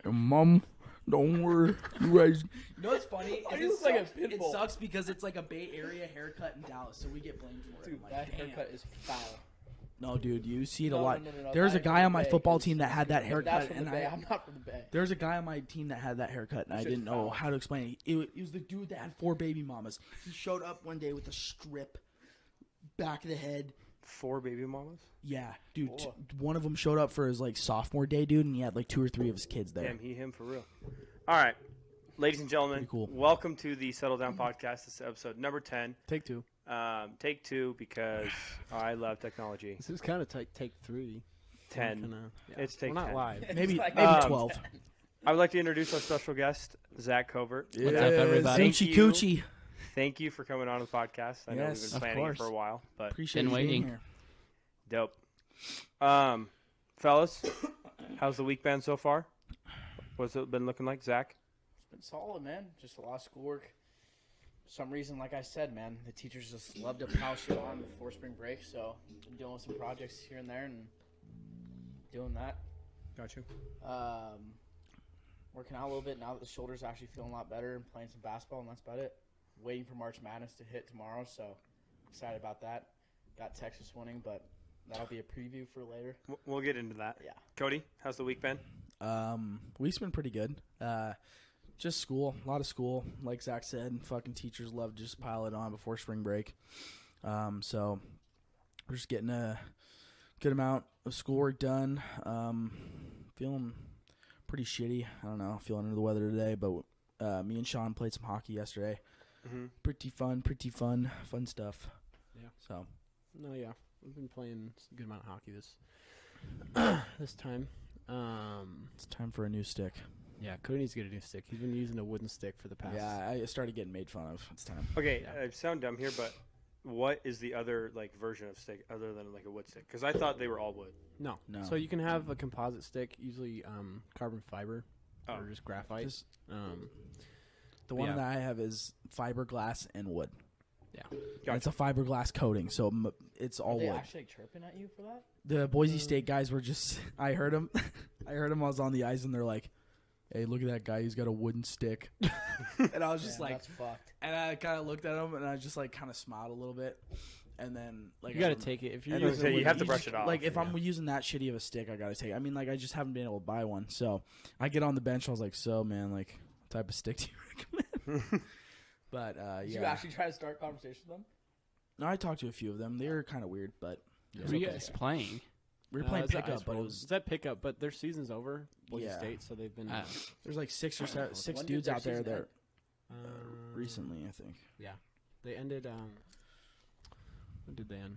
Mom, don't worry. You guys. You know what's funny? Why do you look like a pit It bull? sucks because it's like a Bay Area haircut in Dallas, so we get blamed for it. Dude, I'm like, that damn. haircut is foul. No, dude, you see it a No, lot. no, There's a that guy ain't on my from the football Bay, team that had that That's haircut, from and the Bay. I'm not from the Bay. there's a guy on my team that had that haircut, and I Shit's didn't know foul. how to explain it. It was the dude that had 4 baby mamas. He showed up one day with a strip, back of the head. 4 baby mamas? Yeah, dude. Four. One of them showed up for his like sophomore day, dude, and he had like 2 or 3 of his kids there. Damn, him for real. All right. Ladies and gentlemen, Pretty cool. welcome to the Settle Down Podcast. This is episode number 10. Take 2. Take 2 because I love technology. This is kind of take 3. 10. Kinda, yeah. It's take We're not 10. live. Maybe It's like- 12. I would like to introduce our special guest, Zach Covert. What's up, everybody? Zoochie coochie. Thank you for coming on the podcast. I know Yes, we've been of planning it course. for a while, but Appreciate Been you being waiting. here. dope. Fellas, how's the week been so far? What's it been looking like, Zach? It's been solid, man. Just a lot of schoolwork. For some reason, like I said, man, the teachers just love to pile shit on before spring break, so I'm dealing with some projects here and there and doing that. Got you. Working out a little bit now that the shoulder's actually feeling a lot better and playing some basketball, and that's about it. Waiting for March Madness to hit tomorrow, so excited about that. Got Texas winning, but that'll be a preview for later. We'll get into that. Yeah. Cody, how's the week been? Week's been pretty good. Just school, a lot of school. Like Zach said, fucking teachers love to just pile it on before spring break. So we're just getting a good amount of schoolwork done. Feeling pretty shitty. I don't know, feeling under the weather today, but me and Sean played some hockey yesterday. Mm-hmm. Pretty fun stuff. Yeah. So No, yeah. We've been playing a good amount of hockey this time. it's time for a new stick. Yeah, Cody needs to get a new stick. He's been using a wooden stick for the past. Yeah, I started getting made fun of. It's time. Okay, Yeah. I sound dumb here, but what is the other version of stick other than like a wood stick? Because I thought they were all wood. No. No. So you can have a composite stick, usually carbon fiber Oh. or just graphite. This- The But one yeah. that I have is fiberglass and wood. Yeah. And Gotcha. it's a fiberglass coating, so it's all Are they wood. actually chirping at you for that? The Boise State guys were just. I heard them. I was on the ice, and they're like, "Hey, look at that guy. He's got a wooden stick." And I was just Man, like, that's fucked. and I kind of looked at him, and I just like kind of smiled a little bit, and then like You got to I'm- take it. If you're and I then- was using gonna say, you wood- have to you brush just- it off. Like if yeah. I'm using that shitty of a stick, I gotta take. I mean, like I just haven't been able to buy one, so I get on the bench. I was like, "So, man, like, what type of stick do you recommend?" But Did yeah, you actually try to start conversation with them? no, I talked to a few of them. They were kind of weird, but Who are you guys playing? we were playing it's at pickup. Ice But it World. was It's at pickup, but their season's over. Boise Yeah. State, so they've been. there's like 6 or 7, 6 When did dudes their out there season that end? recently, I think. They ended. When did they end?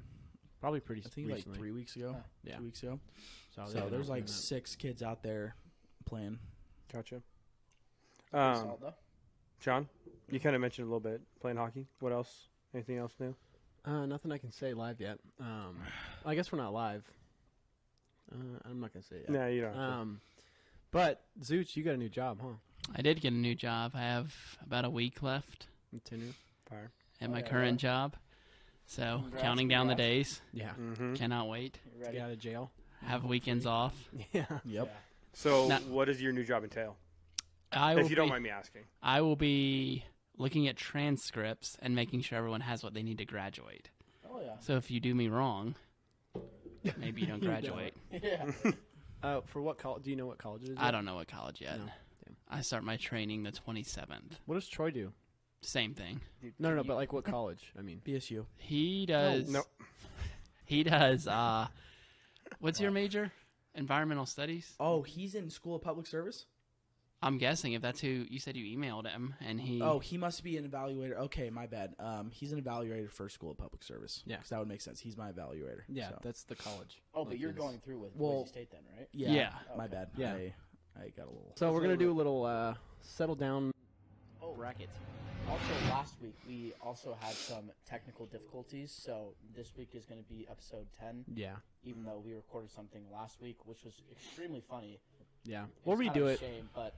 Probably pretty I think recently. like 3 weeks ago, Huh. Yeah. 2 weeks ago. So, they've So been there's out like doing that. 6 kids out there playing. Gotcha. Pretty solid, though. John, you kind of mentioned a little bit playing hockey. What else? Anything else new? Nothing I can say live yet. I guess we're not live. I'm not gonna say it yet. No, you don't. But Zooch, you got a new job, huh? I did get a new job. I have about a week left Continue. Fire. at my yeah, current job. So Congrats, counting down the congrats. days. Yeah. Mm-hmm. Cannot wait. You To ready? get out of jail. Have weekends off. Yeah. Yep. So, Now- what does your new job entail? I will If you don't be- mind me asking. I will be looking at transcripts and making sure everyone has what they need to graduate. Oh, yeah. So if you do me wrong, maybe you don't You don't. graduate. Yeah. For what college? Do you know what college it is? I don't know what college yet. No. Damn. I start my training the 27th. What does Troy do? Same thing. Dude, No, can no, you- but like what college? I mean, BSU. He does. No. He does. What's your major? Environmental studies. Oh, he's in School of Public Service? I'm guessing if that's who you said you emailed him, and he. Oh, he must be an evaluator. Okay, my bad. He's an evaluator for School of Public Service. Yeah. Because that would make sense. He's my evaluator. yeah, so. that's the college. Oh, but Like you're his- going through with Well- Boise State then, right? Yeah. Yeah. My Okay. bad. Yeah. I got a little. So we're gonna do a little settle down Oh, bracket. Also, last week we also had some technical difficulties, so this week is going to be episode 10, Yeah, even though we recorded something last week, which was extremely funny. yeah. It's We'll kind redo of a it. shame, but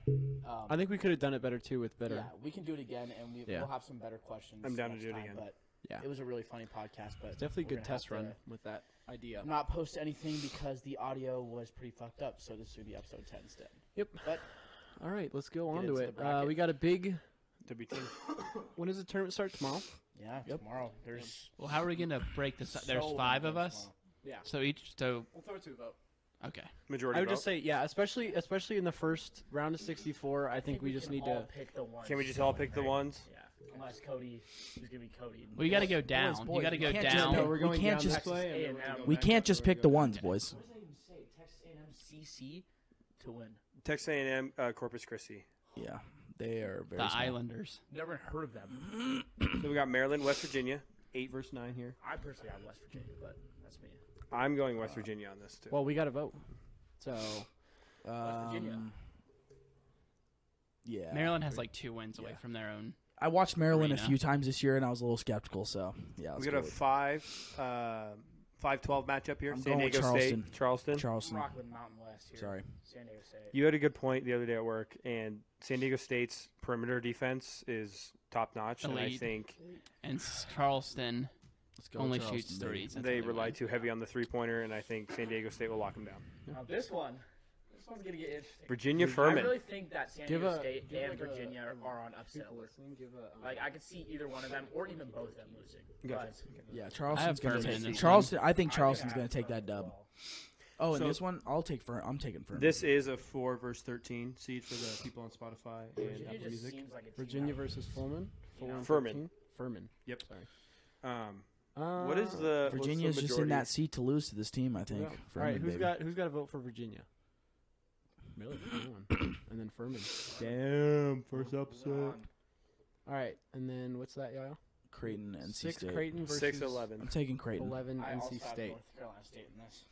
I think we could have done it better too with better. yeah, we can do it again, and Yeah. we'll have some better questions. I'm down to next do it time, again. But Yeah. it was a really funny podcast, but It's definitely a we're good gonna test have to run with that idea. Not post anything because the audio was pretty fucked up, so this would be episode 10 instead. Yep. But All right, let's go Get on into to the it. bracket. We got a big. WT. When does the tournament start tomorrow? Yeah, tomorrow. There's Well, how are we gonna break this up? There's so 5 many of games us. tomorrow. Yeah. So each. So We'll throw it to a vote. okay. Majority I would vote. just say, yeah, especially in the first round of 64. I think we just can need all to. pick the ones. Can we just all pick the right? ones? Yeah. Unless Cody is gonna be Cody. Well, you got to go down. boys, you got to we go can't just down. pick- we're we going can't down just- this way. and then A&M. we're going We back can't up, just and we're pick the going ones, down. boys. What does that even say? Texas A&M CC to win. Texas A&M, Corpus Christi. Yeah, they are very The small. Islanders. Never heard of them. So we got Maryland, West Virginia. 8 versus 9 here. I personally have West Virginia, but that's me. I'm going West Virginia on this too. Well, we got to vote. So Virginia. Yeah, Maryland has like 2 wins away Yeah. from their own. I watched Maryland a Arena. few times this year, and I was a little skeptical. So yeah, we let's got go a with 5-12 matchup here. I'm San going with Diego Charleston. State, Charleston. Charleston. Rockland Mountain West here. Sorry. San Diego State. You had a good point the other day at work, and San Diego State's perimeter defense is top notch, and I Elite. think And Charleston Let's go only Charleston, shoots baby. threes. That's they how they rely win. too heavy on the three-pointer, and I think San Diego State will lock them down. Now this one's gonna get interesting. Virginia I Furman. really think that San Give Diego a- State give and like a- Virginia are on upset People alert. listening, give a, Like I could see either one of them, or even both of them losing. Gotcha. But Yeah, Charleston's Furman gonna in take this Charleston. I think I think Charleston's I gonna have take Furman that as dub. well. Oh, and So- this one, I'm taking Furman. This is a 4 versus 13 seed for the people on Spotify and Virginia Apple just Music. seems like a team Virginia that- versus Furman. know? Furman. Furman. Yep. Sorry. What is the Virginia's what's the just in that majority? seat to lose to this team. I think. Yeah. All Furman, right, who's baby. got a vote for Virginia? Really? Anyone? And then Furman. Damn, first upset. Moving All right, and then what's that, y'all? Creighton, NC 6 State. Creighton versus 6-11. I'm taking Creighton. 11 on. I also NC have State. North Carolina State in this.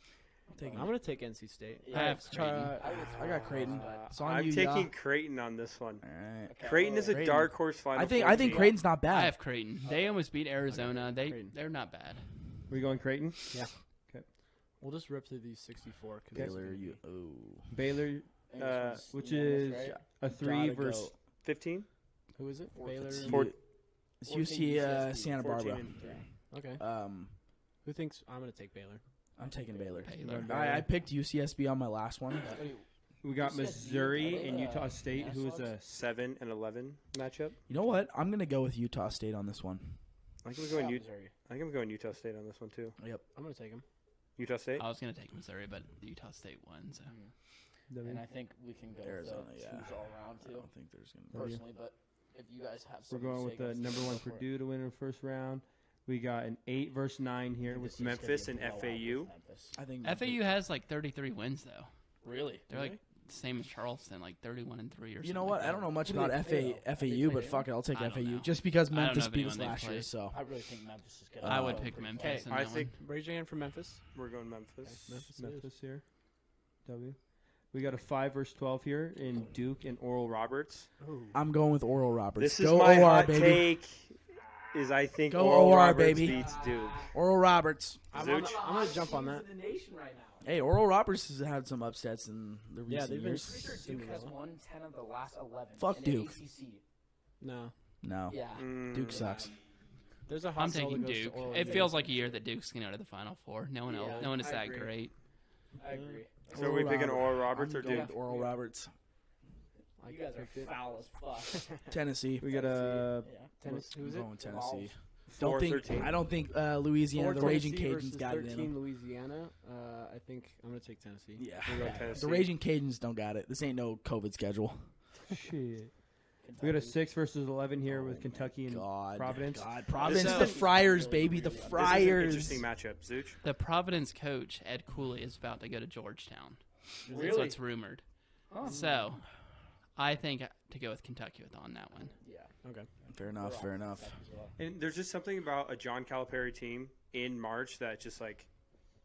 I'm taking. I'm gonna take NC State. I have Creighton. I got Creighton. It's on I'm you, taking Ya. Creighton on this one. All right. Okay, Creighton is a Creighton. dark horse final. I think Four team. Creighton's not I bad. have Creighton. They almost beat Arizona. Creighton. They're not bad. We going Creighton? We'll just rip through these 64. 'cause Baylor, you. Oh. Baylor, Englishman's which unanimous, is right? a 3 Gotta versus go. 15. Who is it? Baylor. It's Four- It's UC 14, Santa 14 Barbara. and 3. Okay. Who thinks I'm gonna take Baylor? I'm taking Baylor. Baylor. I picked UCSB on my last one. We got UCSB, Missouri are they, and Utah State, who is Nationals? a 7 and 11 matchup. You know what? I'm gonna go with Utah State on this one. I think I'm going. Missouri. I think I'm going Utah State on this one too. I'm gonna take him. Utah State. I was gonna take Missouri, but Utah State won. So And I think we can go Arizona, with the yeah. twos all around I too, don't think there's gonna. personally. But if you guys have, We're something to going say, with the guys, number go 1 for it. Purdue to win in the first round. We got an 8 versus 9 here This with is gonna Memphis be a and blowout with FAU. Memphis. I think FAU has like 33 wins though. Really? They're like the same as Charleston, like 31 and 3 or something. You know what? like I don't know much Who do about they play, though? FAU, Do they but play fuck it, I'll take I don't FAU know. just because I don't know Memphis if beat us anyone they last year. play. So I really think Memphis is gonna. I would go pick pretty Memphis. far. in I that think Raise your hand for Memphis. we're going Memphis. Memphis it Memphis here. W. We got a 5 versus 12 here in Duke and Oral Roberts. I'm going with Oral Roberts. This is Go my OR, hot baby. take. Is I think Go Oral OR, Roberts baby. beats Duke. Oral Roberts. I'm Zooch? gonna jump on that. In the nation right now. Hey, Oral Roberts has had some upsets in the Yeah, recent they've been years. Pretty sure Duke Cinderella. has won 10 of the last 11. Fuck in the Duke. ACC. No, No, Yeah. Duke sucks. there's a hot I'm cell that taking goes to Duke. Oral It Roberts. feels like a year that Duke's gonna go to the Final Four. No one else. Yeah, No one is I that agree. great. I agree. So are we picking Oral Roberts I'm or going Duke? with Oral Roberts. You guys are foul as fuck. Tennessee. We got a Yeah. Tennessee. Who is I'm it? going with Tennessee. 4 Don't think. 13. I don't think Louisiana, the Four Raging Tennessee Cajuns, versus got it in 13 them. Louisiana. I think I'm gonna take Tennessee. Yeah, We're going Tennessee. the Raging Cajuns don't got it. This ain't no COVID schedule. Shit. We got a 6 versus 11 here with Kentucky and God, Providence. God, Providence, So- the Friars, baby, the This is an Friars. interesting matchup. Zooch. The Providence coach Ed Cooley is about to go to Georgetown. That's Really? what's rumored. Oh. So, I think to go with Kentucky on that one. Yeah. Okay. Fair enough. Fair enough. As well. And there's just something about a John Calipari team in March that just like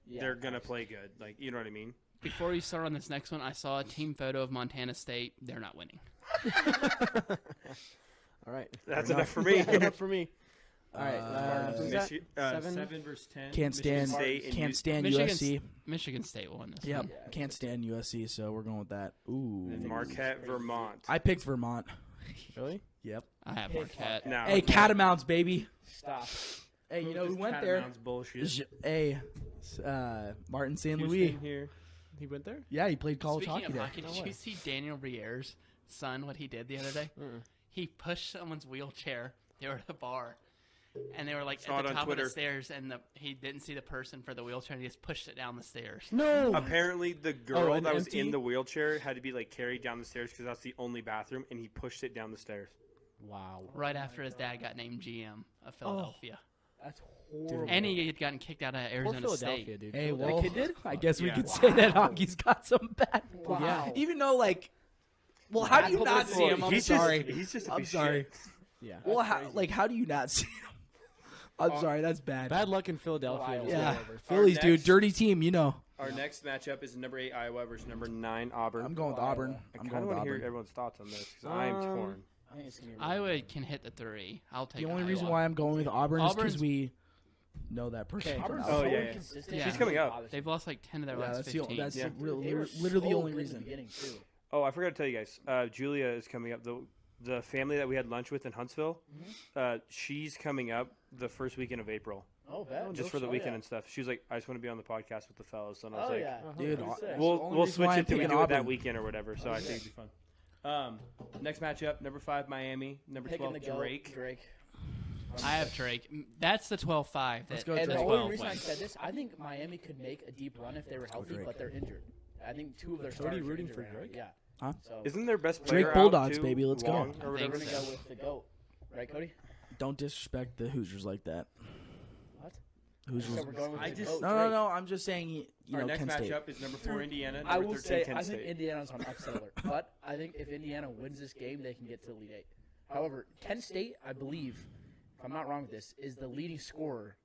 Yeah, they're gonna play good. Like you know what I mean? Before you start on this next one, I saw a team photo of Montana State. They're not winning. All right. That's Fair enough for me. Enough for me. All right. Who's that? Michi- 7? 7 versus 10. Can't stand. State and Can't U- stand Michigan USC. Michigan State will win this Yep. one. Yeah, Can't stand USC. So we're going with that. Ooh. and Marquette, Vermont. I picked Vermont. Really? Yep. I have Hey, Marquette. Now, Hey, Catamounts, baby. Stop. Hey, you know who Just went there? Catamounts bullshit. Hey, Martin St. Louis. Houston here. He went there? Yeah, he played college Speaking hockey of there. hockey, did you see Daniel Brière's son what he did the other day? He pushed someone's wheelchair. They were at a bar, and they were like Saw at it the on top of Twitter. the stairs, and he didn't see the person for the wheelchair, and he just pushed it down the stairs. No. Apparently, the girl an that was empty? in the wheelchair had to be like carried down the stairs because that's the only bathroom, and he pushed it down the stairs. Wow. Right after his dad got named GM of Philadelphia. That's horrible. And he had gotten kicked out of Poor Arizona Philadelphia, State. dude. Hey, Philadelphia. well, kid did? I guess we Yeah. could say that hockey's got some bad. Wow. Yeah. Even though, like, well, how do you not see him? I'm he's sorry. He's just a I'm piece of sorry. shit. Yeah. Well, how do you not see him? I'm sorry, that's bad. Bad luck in Philadelphia. just Yeah, all over. Phillies, dude, next- dirty team, you know. Our next matchup is number 8 Iowa versus number 9 Auburn. I'm going with Auburn. I I'm kind going of with want to hear Auburn. everyone's thoughts on this because I'm torn. I think it's gonna be Iowa can hit the 3. I'll take The only Iowa. reason why I'm going with Auburn is because Auburn's- we know that person. Okay, from Auburn's Alabama. Oh, so yeah, yeah. inconsistent. Yeah. She's coming up. They've lost like 10 of their Yeah, last that's 15. the, that's Yeah. They were literally the so only good in reason. the beginning, too. Oh, I forgot to tell you guys. Julia is coming up. The family that we had lunch with in Huntsville, she's coming up the first weekend of April, Oh, bad. just for the weekend and stuff. She was like, I just want to be on the podcast with the fellas. And I was Oh, like, yeah. Dude, That's sick. the we'll only we'll reason switch why I'm it till we picking do it that Auburn. weekend or whatever. So I think it'd be fun. Next matchup, number 5 Miami, number Picking 12 the goat, Drake. I have Drake. That's the 12-5. Let's that go And the Drake. only 12 reason I wins. said this, I think Miami could make a deep run if they were healthy, Drake. but they're injured. I think 2 of their Cody starters are rooting injured for right now. Drake? Yeah. Huh? So Isn't their best Drake player Bulldogs, out baby, let's go. Long or we're whatever? going to go with the GOAT. Right, Cody? Don't disrespect the Hoosiers like that. What? Hoosiers. So we're going with I the just- GOAT. No. I'm just saying, you Our know, next Kent State. matchup is number 4 Indiana, I number will 13 say, Kent I think State. Indiana's on upset alert. But I think if Indiana wins this game, they can get to the Elite Eight. However, Kent State, I believe, if I'm not wrong with this, is the leading scorer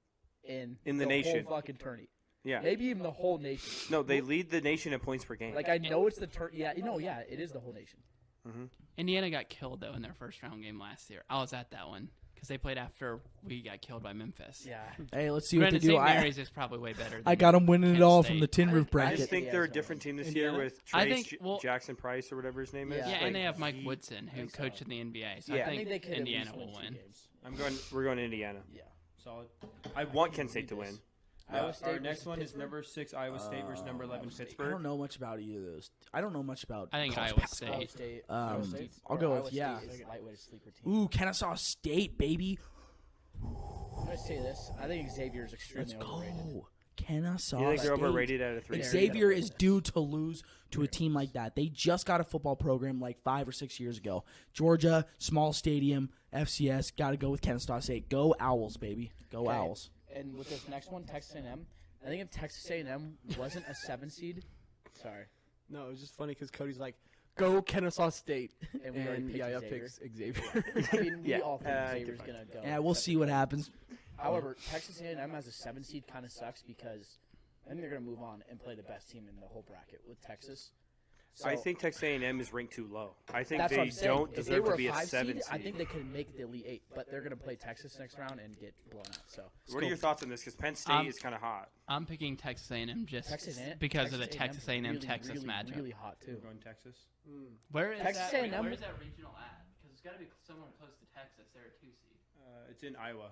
in the nation. whole fucking tourney. Yeah. Maybe even the whole nation. No, they lead the nation in points per game. Like, I know it's the yeah, it is the whole nation. Indiana got killed, though, in their first round game last year. I was at that one because they played after we got killed by Memphis. Yeah. Hey, let's see what they Granted, do. St. Mary's is probably way better. I than got them winning it Kent all State. from the tin roof I I bracket. just think Yeah, they're a so- different team this Indiana? year with I Trace think- well- Jackson Price or whatever his name is. Yeah. Yeah, Like, and they have Mike he- Woodson, who think so. coached in the NBA. So Yeah. I I think they think could Indiana at will least win win. 2 games. We're going to Indiana. Yeah. Solid. I want Kent State to win. Iowa State Our next versus one is Pittsburgh? number 6 Iowa State versus number 11 I Pittsburgh. don't know much about either of those. I don't know much about. I think college Iowa basketball. Iowa State. State. Um, Iowa State I'll or go with- Iowa yeah. State is lightweight sleeper team. Ooh, Kennesaw State, baby. I'm gonna say this. I think Xavier is extremely Let's overrated. go. Kennesaw You think they're State. overrated out of 3? Xavier is due to lose to a team like that. They just got a football program like 5 or 6 years ago. Georgia, small stadium, FCS. Got to go with Kennesaw State. Go Owls, baby. Go Okay. Owls. And with this next one, Texas A&M. I think if Texas A&M wasn't a 7 seed, sorry, No, it was just funny because Cody's like, "Go Kennesaw State," and we already and picked yeah, Xavier. picks Xavier. I mean, we Yeah. all think Xavier's fine. gonna go. Yeah, we'll see what happens. However, Texas A&M as a 7 seed kind of sucks because I think they're gonna move on and play the best team in the whole bracket with Texas. So, I think Texas A&M is ranked too low. I think that's what they I'm saying. don't If they deserve were to be a 5 7 seed, seed. I think they could make the Elite Eight, but they're gonna play Texas next round and get blown out. So What are your thoughts on this? Because Penn State is kind of hot. I'm picking Texas A&M just Texas A&M because of the Texas Texas A&M really, Texas really, matchup. really hot too. Going Texas. Where is Texas that? A&M? Where is that regional at? Because it's got to be somewhere close to Texas. They're a 2 seed. It's in Iowa.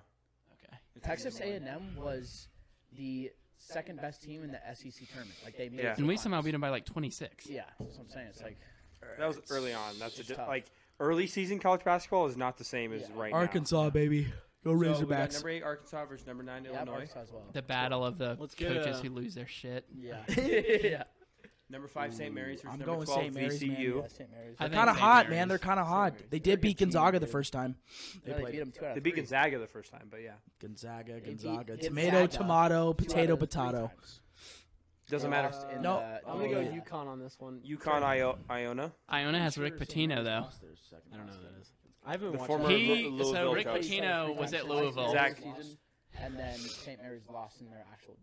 Okay. It's Texas in Illinois. A&M was the second best team in the SEC tournament. Like they made Yeah. it to And the we somehow finals. beat them by like 26. Yeah, that's what I'm saying. It's like That was early on. That's it's a, tough. like early season college basketball is not the same as Yeah. right Arkansas, baby. Go now. So we got Razorbacks. number 8 Arkansas versus number 9 yeah, Illinois. Arkansas as well. The battle of the Let's get coaches a- who lose their shit. Yeah, yeah. Number 5 St. Mary's versus I'm number going 12 St. Mary's, man. VCU. Yeah, St. Mary's. I think Kind of St. hot, Mary's. man. They're kind of hot. Mary's. They They're a did beat good team, Gonzaga the dude. first time. Yeah, they beat them 2 out of They beat 3. Gonzaga the first time, but yeah. Gonzaga, They beat Gonzaga. Gonzaga Tomato, tomato, 2 out potato, of 3 potato. times. Doesn't They matter. lost in No, the- I'm gonna go yeah. UConn on this one. UConn Iona. Iona has Rick Pitino, though. I don't know who that is. I haven't The watched former it. Louisville So Rick coach. Pitino was at Louisville. Zach- Season, and then St. Mary's lost in their actual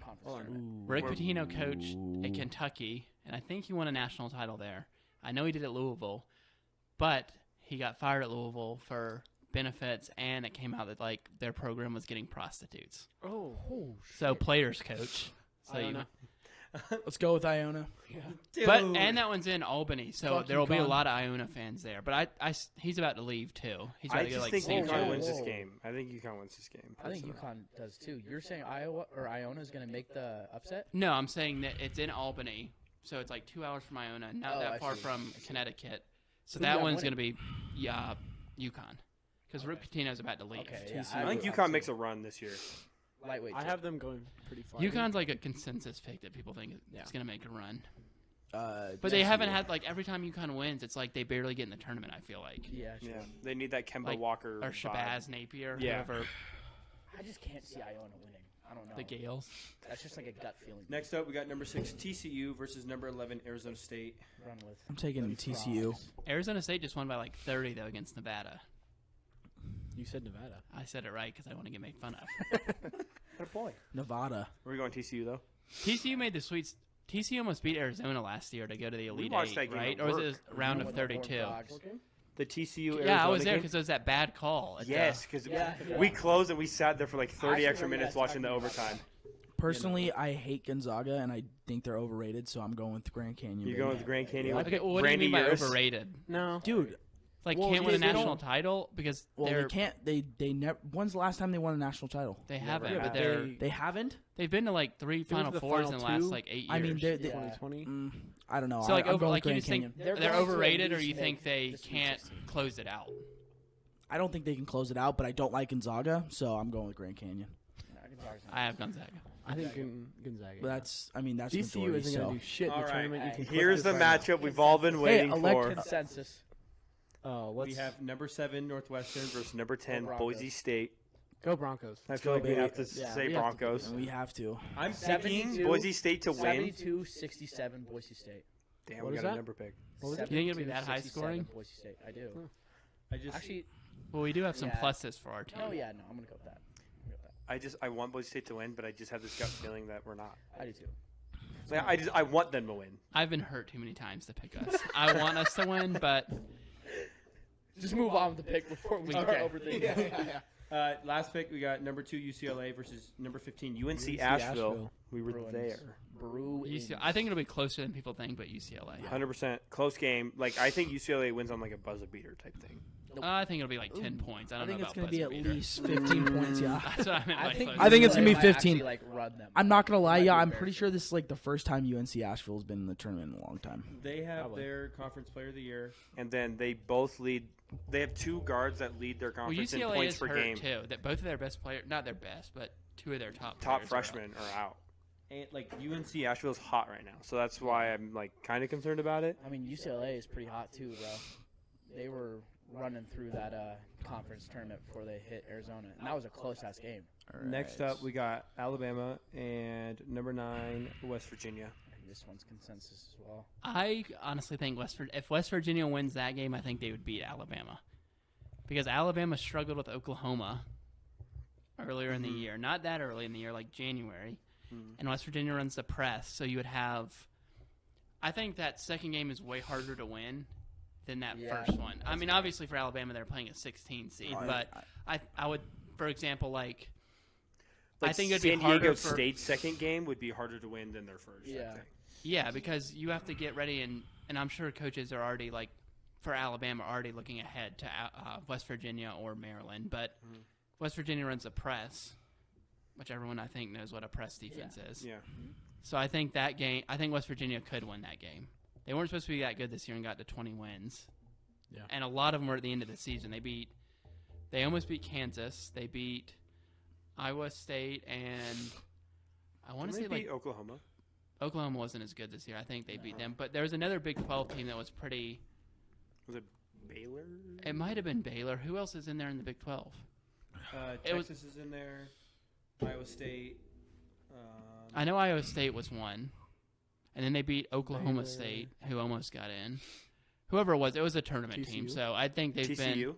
conference tournament. Rick Pitino coached at Kentucky, and I think he won a national title there. I know he did at Louisville, but he got fired at Louisville for benefits, and it came out that like their program was getting prostitutes. Oh, So players coach. So you, Iona. Let's go with Iona. but and that one's in Albany, so Fuck there will be a UConn. lot of Iona fans there. But he's about to leave too. He's about I to go just like think St. UConn John's. wins this Whoa. game. I think UConn wins this game. I think personally. UConn does too. You're saying Iowa or Iona is going to make the upset? No, I'm saying that it's in Albany, so it's like 2 hours from Iona, not Oh, I that far see. from Connecticut. So Who do you that have one's going winning? to be UConn because Rick Pitino's about to leave. Okay, yeah, I think would UConn too. makes a run this year. Lightweight. I too. have them going pretty far. UConn's like a consensus pick that people think Yeah. is going to make a run. But But they haven't had, like, every time UConn wins, it's like they barely get in the tournament, I feel like. Yeah, sure. Yeah, they need that Kemba Like, Walker Or vibe. Shabazz Napier, Yeah. whoever, I just can't see Iona winning. I don't know. the Gales. That's just like a gut feeling. Next up, we got number 6 TCU versus number 11 Arizona State. Run with. I'm taking TCU. Frogs. Arizona State just won by like 30, though, against Nevada. You said Nevada. I said it right because I want to get made fun of. What a boy. Nevada. We're going TCU though. TCU made the sweets. TCU almost beat Arizona last year to go to the Elite watched Eight, that game right? at Or was work. it a round of With the Horned 32? Frogs. The TCU Arizona Yeah, I was there game? because it was that bad call. at the- Yes, because Yeah. we closed and we sat there for like 30 actually extra remember minutes that watching the talking about overtime. Personally, I hate Gonzaga, and I think they're overrated, so I'm going with Grand Canyon. You're baby. going with Grand Canyon. Okay, well, what Randy do you mean by Urst. overrated? No. Dude, Like, Well, can't win a they national don't- title because well, they're they can't. They never. When's the last time they won a national title? they haven't, Yeah, but but They haven't. they've been to like 3 to Final the Fours in final the last two. like 8 years. I mean, they're, Yeah. 2020. I don't know. so like I'm over going like with you Grand just think Canyon. They're they're going to at overrated, or least you think make they the Sweet can't 16. close it out? I don't think they can close it out, but I don't like Gonzaga, so I'm going with Grand Canyon. Nah, Gonzaga's not. I have Gonzaga. I think Gonzaga. But that's TCU majority, isn't so. going to do shit in All the right, tournament. You can click here's this the right matchup we've all been waiting elect- for. Consensus. now. Oh, We let's have number 7 Northwestern versus number 10 Broncos. Boise State. go Broncos. I feel like we baby. have to Yeah, say we have to Broncos. And we have to. I'm picking 72 Boise State to win. 72-67 Boise State. Damn, What we is got a that? number pick. What was it? You think it'll be that high 72-67 scoring? Boise State. I do. I just, Actually, Well, we do have some Yeah. pluses for our team. oh yeah, no, I'm gonna go with that. I want Boise State to win, but I just have this gut feeling that we're not. I do too. Like, I want them to win. I've been hurt too many times to pick us. I want us to win, but Just move on with the pick before we start Okay. overthinking. Last pick, we got number 2 UCLA versus number 15 UNC UNC Asheville. Asheville. We were Bruins. there. UCLA, I think it'll be closer than people think, but UCLA. 100% close game. Like I think UCLA wins on like a buzzer beater type thing. I think it'll be like 10 points. I I don't think know it's about going to be buzzer at beater. least 15 points, yeah. That's what I meant by close. I think it's gonna be Might 15. actually, like, run them. I'm not going to lie, Might yeah. be I'm pretty embarrassing. sure this is like the first time UNC Asheville's been in the tournament in a long time. They have Probably. their conference player of the year, and then they both lead. They have 2 guards that lead their Well, conference in UCLA points is per hurt game. too. That both of their best players, not their best, but 2 of their top Top players are out. freshmen are out. And like UNC Asheville's hot right now, so that's why I'm like kind of concerned about it. I mean, UCLA is pretty hot too, bro. They were running through that conference tournament before they hit Arizona, and that was a close-ass game. Next up, we got Alabama and number 9 West Virginia. I think this one's consensus as well. I honestly think if West Virginia wins that game, I think they would beat Alabama. Because Alabama struggled with Oklahoma earlier in the year. Not that early in the year, like January. And West Virginia runs the press, so you would have... I think that second game is way harder to win than that Yeah, first one. I mean, obviously for Alabama, they're playing a 16 seed, but I would, for example, like I think it'd be San harder Diego for, State's second game would be harder to win than their first. I Yeah. think. Yeah, because you have to get ready, and I'm sure coaches are already like for Alabama already looking ahead to West Virginia or Maryland, but West Virginia runs a press, which everyone I think knows what a press defense is. Yeah. So I think that game, I think West Virginia could win that game. They weren't supposed to be that good this year and got to 20 wins. Yeah. And a lot of them were at the end of the season. They almost beat Kansas. They beat Iowa State, and I want to say Maybe like Oklahoma. Oklahoma wasn't as good this year. I think they beat them. But there was another Big 12 team that was pretty. Was it Baylor? It might have been Baylor. Who else is in there in the Big 12? It was- Texas is in there. Iowa State. I know Iowa State was one. And then they beat Oklahoma Baylor. State, who almost got in. Whoever it was a tournament team. TCU? So I think they've been. TCU.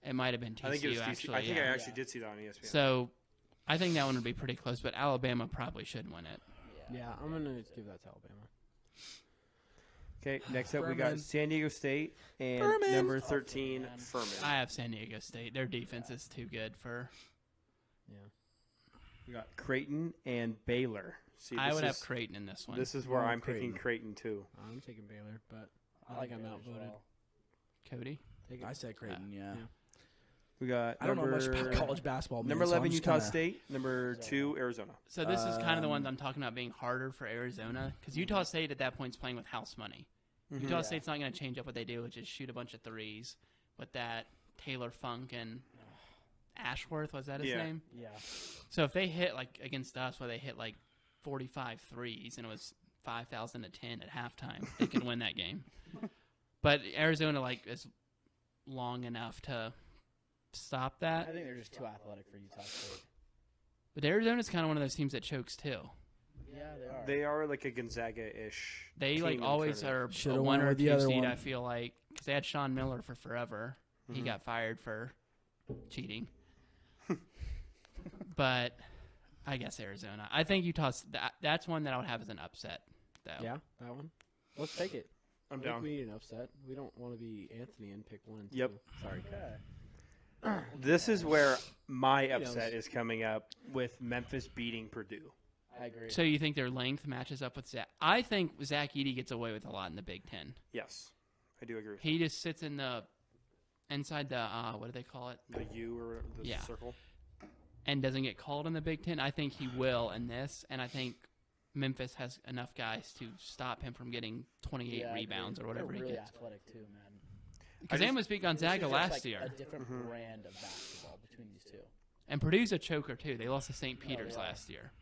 It might have been TCU, I think it was actually. TCU. I think yeah. I actually did see that on E ESPN. So I think that one would be pretty close, but Alabama probably should win it. Yeah, I'm going to give that to Alabama. Okay, next up we Furman. got San Diego State and Furman. number 13 Furman. I have San Diego State. Their defense is too good for. Yeah. We got Creighton and Baylor. See, I this would have is- Creighton in this one. This is where Oh, I'm picking Creighton. Creighton too. I'm taking Baylor, but I I think like I'm Baylor as outvoted. well. Cody. Take it. I said Creighton, yeah. Yeah. We got I don't know much number- about college basketball, man, Number so I'm 11 just Utah kinda- State. Number 2 Arizona. So this is kind of the ones I'm talking about being harder for Arizona because Utah State at that point is playing with house money. Utah State's not going to change up what they do, which is shoot a bunch of threes with that Taylor Funk and Ashworth. Was that his name? Yeah. So if they hit, like, against us, where they hit, like, 45 threes and it was 5,000 to 10 at halftime, they can win that game. But Arizona, like, is long enough to stop that. I think they're just too athletic for Utah State. But Arizona's kind of one of those teams that chokes, too. Yeah, they are. They are like a Gonzaga-ish. They, team like, in the always tournament. are Should've a went 1 or with the 2 other seed, one. I feel like. Because they had Sean Miller for forever. He got fired for cheating. But I guess Arizona. I think Utah's that's one that I would have as an upset, though. Yeah, that one. Let's take it. I'm I think down. we need an upset. We don't want to be Anthony and pick 1 and 2. Yep. Sorry. This is where my upset is coming up with Memphis beating Purdue. I agree. So you think their length matches up with Zach? I think Zach Edey gets away with a lot in the Big Ten. Yes, I do agree with He just sits in the inside the what do they call it? the U or the Yeah. circle. And doesn't get called in the Big Ten. I think he will in this, and I think Memphis has enough guys to stop him from getting 28 Yeah, I rebounds agree. or whatever They're he really gets. athletic too, man. Because they almost beat Gonzaga This is just last like year. A different brand of basketball between these two. And Purdue's a choker, too. They lost to St. they Peter's are. last year.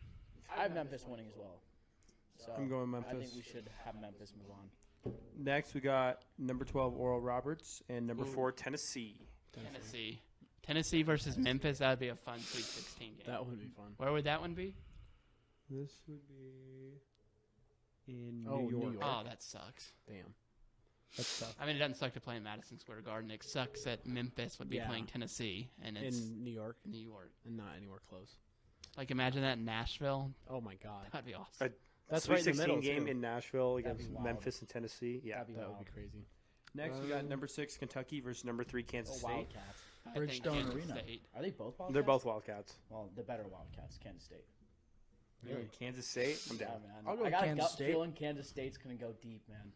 I have Memphis winning as well. So I'm going I Memphis. think we should have Memphis move on. Next, we got number 12 Oral Roberts and number 4 Tennessee. Tennessee versus Memphis. That would be a fun Sweet 16 game. That would be fun. Where would that one be? This would be in Oh, New New York. York. Oh, that sucks. Damn. That's tough. I mean, it doesn't suck to play in Madison Square Garden. It sucks that Memphis would be Yeah. playing Tennessee, and it's In New York New York. and not anywhere close. Like, imagine that in Nashville. Oh, my God. That'd be awesome. That's Sweet right in the 16 middle, game too. in Nashville That'd be against wild. Memphis and Tennessee. Yeah. That'd be That wild. would be crazy. Next, we got number 6 Kentucky versus number 3 Kansas Oh, State. Wildcats. I think Bridgestone Kansas Arena. State. Are they both Wildcats? They're both Wildcats. Well, the better Wildcats, Kansas State. Really? Kansas State? I'm Yeah, down. man. I'll go I with got Kansas a gut State. feeling Kansas State's going to go deep, man.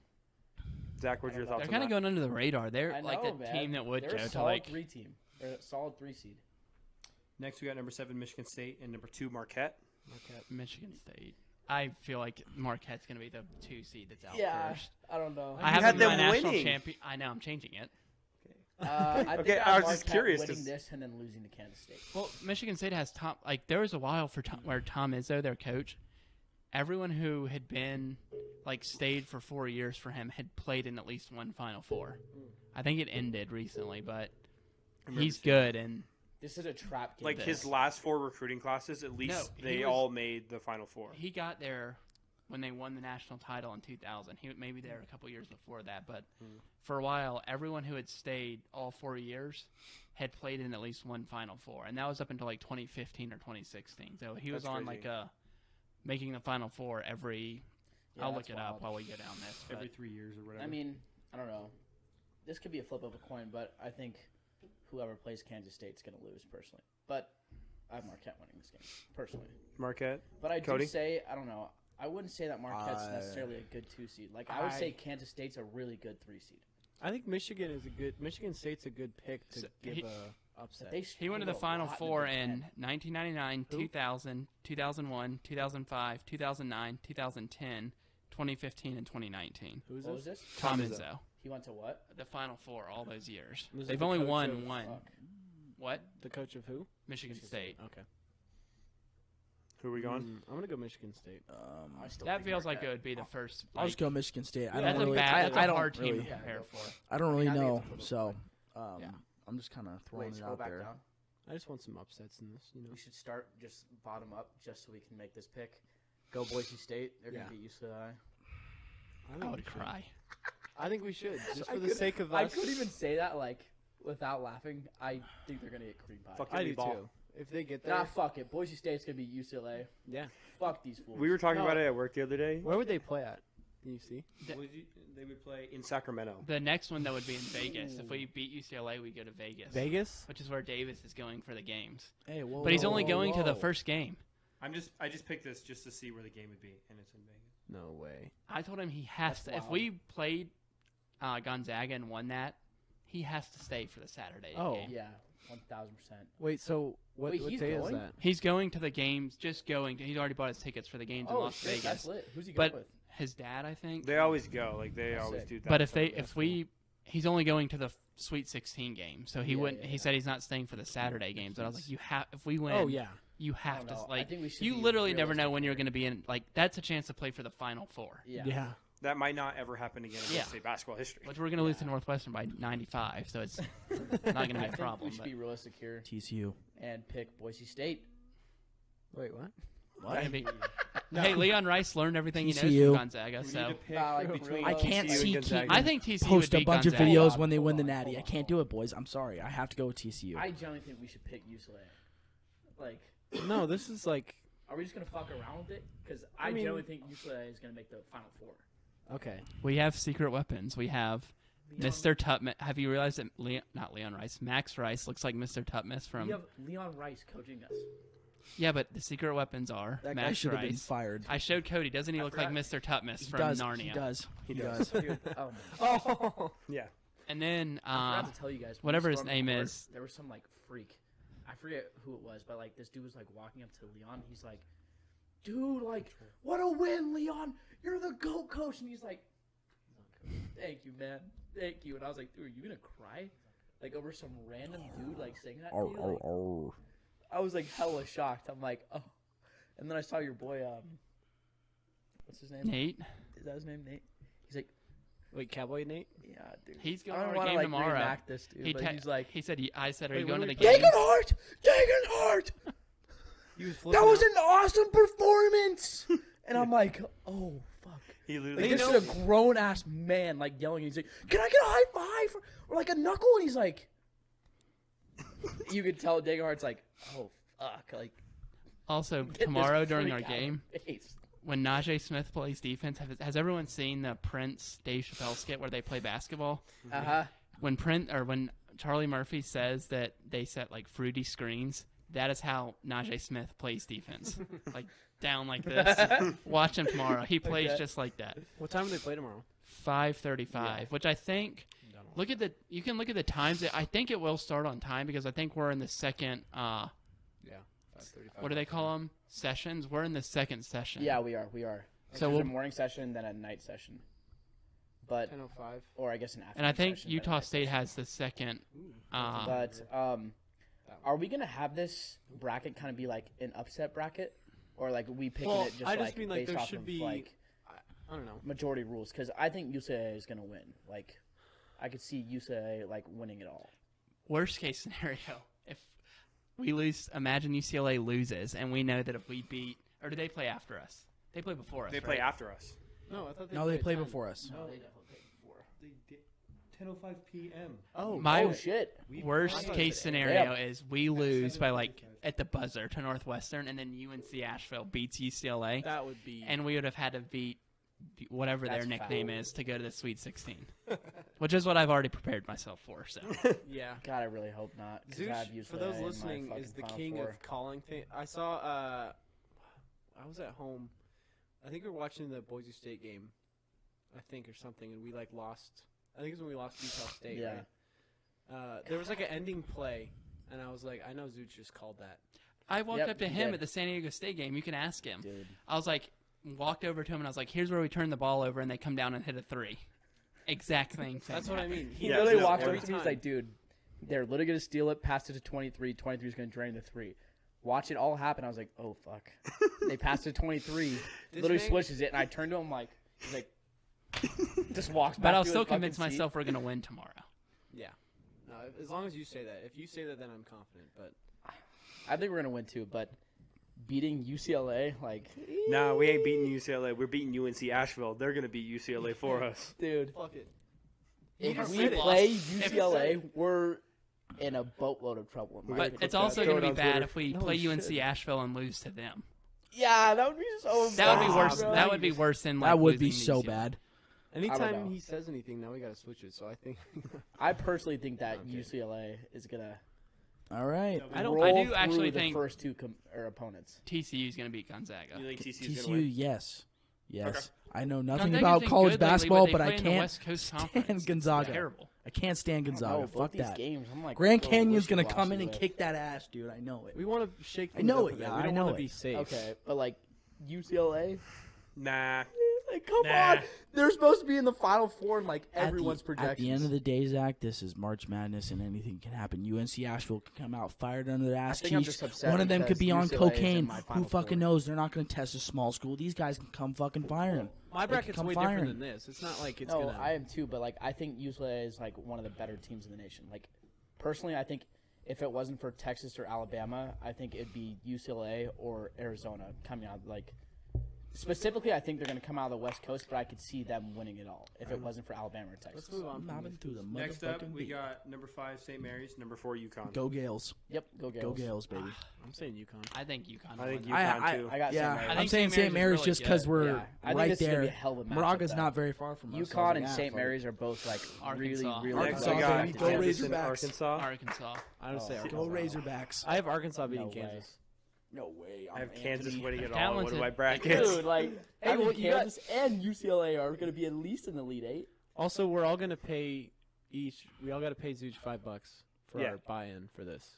Zach, what's your thoughts They're on kind of that? going under the radar. They're I know, like the man. team that would They're go a to solid like 3 team. They're a solid 3 seed. Next, we got number 7 Michigan State and number 2 Marquette. Michigan State. I feel like Marquette's going to be the 2 seed that's out first. I don't know. I have had them in them my national winning. champion. I know I'm changing it. I think Okay, I I have was just Marquette curious winning 'cause- this and then losing to Kansas State. Well, Michigan State has Tom. Like there was a while for Tom, where Tom Izzo, their coach, everyone who had been like stayed for 4 years for him had played in at least one Final Four. I think it ended recently, but he's good and This is a trap game. Like his last 4 recruiting classes, at least No, he they was- all made the Final Four. he got there when they won the national title in 2000. He maybe there a couple years before that, but for a while, everyone who had stayed all 4 years had played in at least one Final Four, and that was up until like 2015 or 2016. So he was That's on crazy. like making the Final Four every. Yeah, I'll look that's it up wild. while we go down this. Every but 3 years or whatever. I mean, I don't know. This could be a flip of a coin, but I think whoever plays Kansas State's going to lose personally. But I have Marquette winning this game personally. Marquette. But I Cody? do say, I don't know. I wouldn't say that Marquette's necessarily a good 2 seed. Like I would say Kansas State's a really good 3 seed. I think Michigan State's a good pick to So give he- a upset. They he went to the struggled a Final lot Four the Big in Ten. 1999, 2000, 2001, 2005, 2009, 2010, 2015, and 2019. Who's What was this? this? Tom Izzo. Izzo. He went to what? The Final Four all those years. Was it They've the only coach won of- one. Fuck. What? The coach of who? Michigan State. Okay. Who are we going? I'm gonna go Michigan State. I still That think feels like Marquette. it would be the first. I'll just go Michigan State. I That's don't a really. bad. That's I a don't hard team really. to prepare for. I don't really I think know. it's a flip So, Yeah. I'm just kind of throwing Wait, it scroll out back there. down. I just want some upsets in this. We should start just bottom up, just so we can make this pick. Go Boise State. They're Yeah. gonna get used to that. I would cry. I think we should, just I for the could- sake of I us. couldn't even say that like without laughing. I think they're gonna get cream pie. Fuck I any do ball. too. If they get there, Nah, fuck it. Boise State's gonna beat UCLA. yeah. Fuck these fools. We were talking No. about it at work the other day. Where would they play at? Can you see? They would play in Sacramento. The next one that would be in Vegas. If we beat UCLA, we go to Vegas. Vegas? Which is where Davis is going for the games. Hey, whoa, But he's whoa, only whoa, going to the whoa. first game. I just picked this just to see where the game would be, and it's in Vegas. No way. I told him he has That's to. If wild. we played Gonzaga and won that, he has to stay for the Saturday Oh. game. Yeah, 1,000%. Wait, so what Wait, he's day is going? that? He's going to the games, just going. He's already bought his tickets for the games in Oh Las shit, Vegas. that's lit. Who's he going But with? his dad, I think. They always go. Like they always do that. But he's only going to the Sweet 16 game, so he wouldn't. He said he's not staying for the Saturday games. But I was like, if we win, you have to. Like, you literally never know when you're going to be in. Like, that's a chance to play for the Final Four. Yeah. That might not ever happen again in Boise State basketball history. Which we're going to lose to Northwestern by 95, so it's not going to be a problem. We should be realistic here TCU. and pick Boise State. Wait, what? Hey, Leon Rice learned everything he knows TCU. from Gonzaga, so Between I can't TCU see and Gonzaga. I think TCU Post would a beat bunch of Gonzaga. videos when they win the Natty. I can't do it, boys. I'm sorry. I have to go with TCU. I genuinely think we should pick UCLA. Like, No, this is like are we just gonna fuck around with it? Because I mean- genuinely think UCLA is gonna make the Final Four. okay. We have secret weapons. We have Mr. Tutmus. Have you realized that not Leon Rice, Max Rice looks like Mr. Tutmus from? We have Leon Rice coaching us. Yeah, but the secret weapons are That guy Max should have been Rice. fired. I showed Cody. Doesn't he look like forgot. Mr. Tutmus He from does. Narnia? He does. He does. Dude, oh my Oh. Yeah. And then I forgot to tell you guys. when whatever we his stormed name the court, is. there was some like freak. I forget who it was, but like this dude was like walking up to Leon. He's like, "Dude, like, what a win, Leon! You're the GOAT coach." And he's like, "Thank you, man. Thank you." And I was like, "Dude, are you gonna cry? Like over some random dude like saying that to you?" Like, I was like hella shocked. I'm like, "Oh." And then I saw your boy. What's his name? Nate. Is that his name, Nate? He's like, Wait, Cowboy Nate? "Yeah, dude." He's I going don't to a wanna, game like, tomorrow. reenact this, dude. But he's like, he said. I said, "Are you Wait, going what to the were we game?" Dagan Hart. He was flipping That was out. an awesome performance. And I'm like, oh fuck. He Like, literally. this is a grown ass man like yelling. He's like, "Can I get a high five or like a knuckle?" And he's like, you could tell Dagan Hart's like, oh fuck, like Also, get this tomorrow during freak our out of game, my face. when Najee Smith plays defense, has everyone seen the Prince Dave Chappelle skit where they play basketball? When Charlie Murphy says that they set like fruity screens, that is how Najee Smith plays defense. Like down like this. Watch him tomorrow. He plays just like that. What time do they play tomorrow? 5:35, which I think. You can look at the times. I think it will start on time because I think we're in the second. Yeah. 5:35. What do they call them? Sessions. We're in the second session. Yeah, we are. So There's we'll- a morning session, then a night session. But 10:05. or I guess an afternoon. And I think session, then a Utah night State session. has the second. But are we gonna have this bracket kind of be like an upset bracket, or like we picking Well, it just I like just mean like based there off should of be. like I don't know. majority rules? Because I think UCLA is gonna win. Like, I could see UCLA like winning it all. Worst case scenario, if we lose, imagine UCLA loses, and we know that if we beat, or do they play after us? They play before us. They play right? after us. No, I thought they. No, they play at 10. before us. No, they definitely played before. They did 10:05 p.m. Oh, My Oh shit! worst thought case they- scenario Yeah. is we lose by like at the buzzer to Northwestern, and then UNC Asheville beats UCLA, that would be. and we would have had to beat whatever their That's nickname foul. is to go to the Sweet 16, which is what I've already prepared myself for. So yeah. God, I really hope not. 'Cause I have Zooch, UCLA for those in my listening, fucking is the Final king Four. of calling things. I saw. I was at home. I think we were watching the Boise State game. I think or something, and we like lost. I think it was when we lost Utah State. Yeah. Right? There was like an ending play, and I was like, I know Zooch just called that. I walked Yep, up to he him did. at the San Diego State game. You can ask him. Dude. I was like, walked over to him and I was like, "Here's where we turn the ball over and they come down and hit a three." Exact thing. That's what I mean. He Yeah, literally no, walked up every to me. He's time. like, "Dude, they're literally gonna steal it, pass it to 23. 23 is gonna drain the three. Watch it all happen." I was like, "Oh fuck!" They passed it to 23. This Literally man- switches it, and I turned to him like, he's like, just walks back. But I'll to his still fucking convince seat. myself we're gonna win tomorrow. Yeah. No, as long as you say that. If you say that, then I'm confident. But I think we're gonna win too, but beating UCLA, like, Nah, we ain't beating UCLA. We're beating UNC Asheville. They're gonna beat UCLA for us. dude, fuck it. if just we said it. play If- UCLA, we're in a boatload of trouble. in my But opinion. it's also Throw gonna it be on bad Twitter. if we No, play we UNC should. Asheville and lose to them. yeah, that would be so. That would be bad, worse. bro. That would be worse than like That would be losing to so UCLA. bad. Anytime know. he says anything, now we gotta switch it. So I think. I personally think that Okay. UCLA is gonna All right. I don't. roll I do through actually the think- first two opponents. TCU is gonna beat Gonzaga. You think TCU's gonna TCU, win? yes. Yes. Okay. I know nothing Gonzaga's about been college good lately, basketball, they but I play in the can't West Coast stand Conference. It's Gonzaga. terrible. I can't stand Gonzaga. both Fuck these that. games, I'm like, Grand so Canyon's gonna wishy-washy come in and with it. kick that ass, dude. I know it. We want to shake. I know things up it, a bit. yeah, We I don't know want it. to be safe. Okay, but like UCLA, Nah. Like, come on. They're supposed to be in the Final Four in, like, everyone's At projections. the end of the day, Zach, this is March Madness, and anything can happen. UNC Asheville could come out fired under their ass think I'm cheeks. just upset One of them could because be on UCLA is in cocaine. my Who Final fucking Four. knows? They're not going to test a small school. These guys can come fucking firing. My bracket's come way firing. different than this. It's not like it's No, gonna. I am too, but, like, I think UCLA is, like, one of the better teams in the nation. Like, personally, I think if it wasn't for Texas or Alabama, I think it'd be UCLA or Arizona coming out, like, specifically, I think they're going to come out of the West Coast, but I could see them winning it all if it wasn't for Alabama or Texas. Let's move on. Mobbing through the Next up, motherfucking we beat. got number 5 St. Mary's, number 4 UConn. Go Gales. Yep, go Gales. Go Gales, baby. I'm saying UConn. I think UConn. I think won. UConn too. I got Yeah, St. Mary's. I I'm think saying St. St. Mary's Mary's is just really because good. we're Yeah, I think right this is gonna there. be a hell of a matchup, Moraga's though. not very far from us. UConn and so St. fuck it. Mary's are both like Arkansas. really Next, Arkansas, we got baby. Go Kansas and Razorbacks. Arkansas. Arkansas. I don't say Go Arkansas. Razorbacks. I have Arkansas beating No way. Kansas. No way. I have Kansas winning it all. Talented. One of my brackets. Dude, like, Hey, I mean, well, you got- Kansas and UCLA are going to be at least in the Elite Eight. Also, we're all gonna pay each. We all got to pay Zooch $5 for Yeah. our buy-in for this.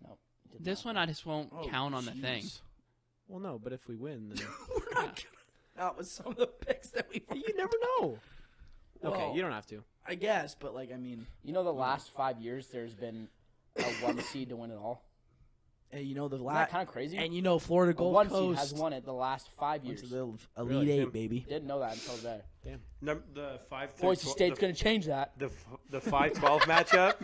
No. did This not. one I just won't Oh, count on the thing. jeez. Well, no, but if we win, then We're not getting out with some of the picks that we. you never know. Okay, Well, you don't have to. I guess, but like, I mean, You know, the last 5 years, there's been a 1 seed to win it all. hey, you know the Isn't that last, kind of crazy? and you know Florida A Gold 1 seed Coast has won it the last 5 went years. to the Elite Really, Eight, Tim? baby. Didn't know that until today. The 5 Boise State's going to change that. the 5-12 matchup.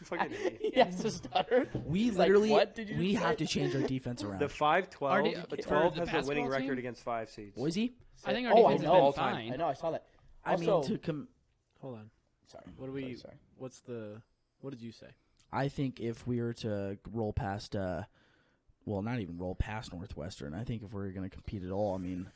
Fucking idiot. He has to stutter. We He's like, literally, what did you we say? have to change our defense around. The 5-12. Already- The for 12 the has a winning basketball record team? against 5 seeds. Boise, I think our Oh, I defense know. has All been time. fine. I know, I saw that. I mean, Also- Hold on. Sorry. What do we? Sorry. What's the? What did you say? I think if we were to roll past, well, not even roll past Northwestern, I think if we're going to compete at all, I mean,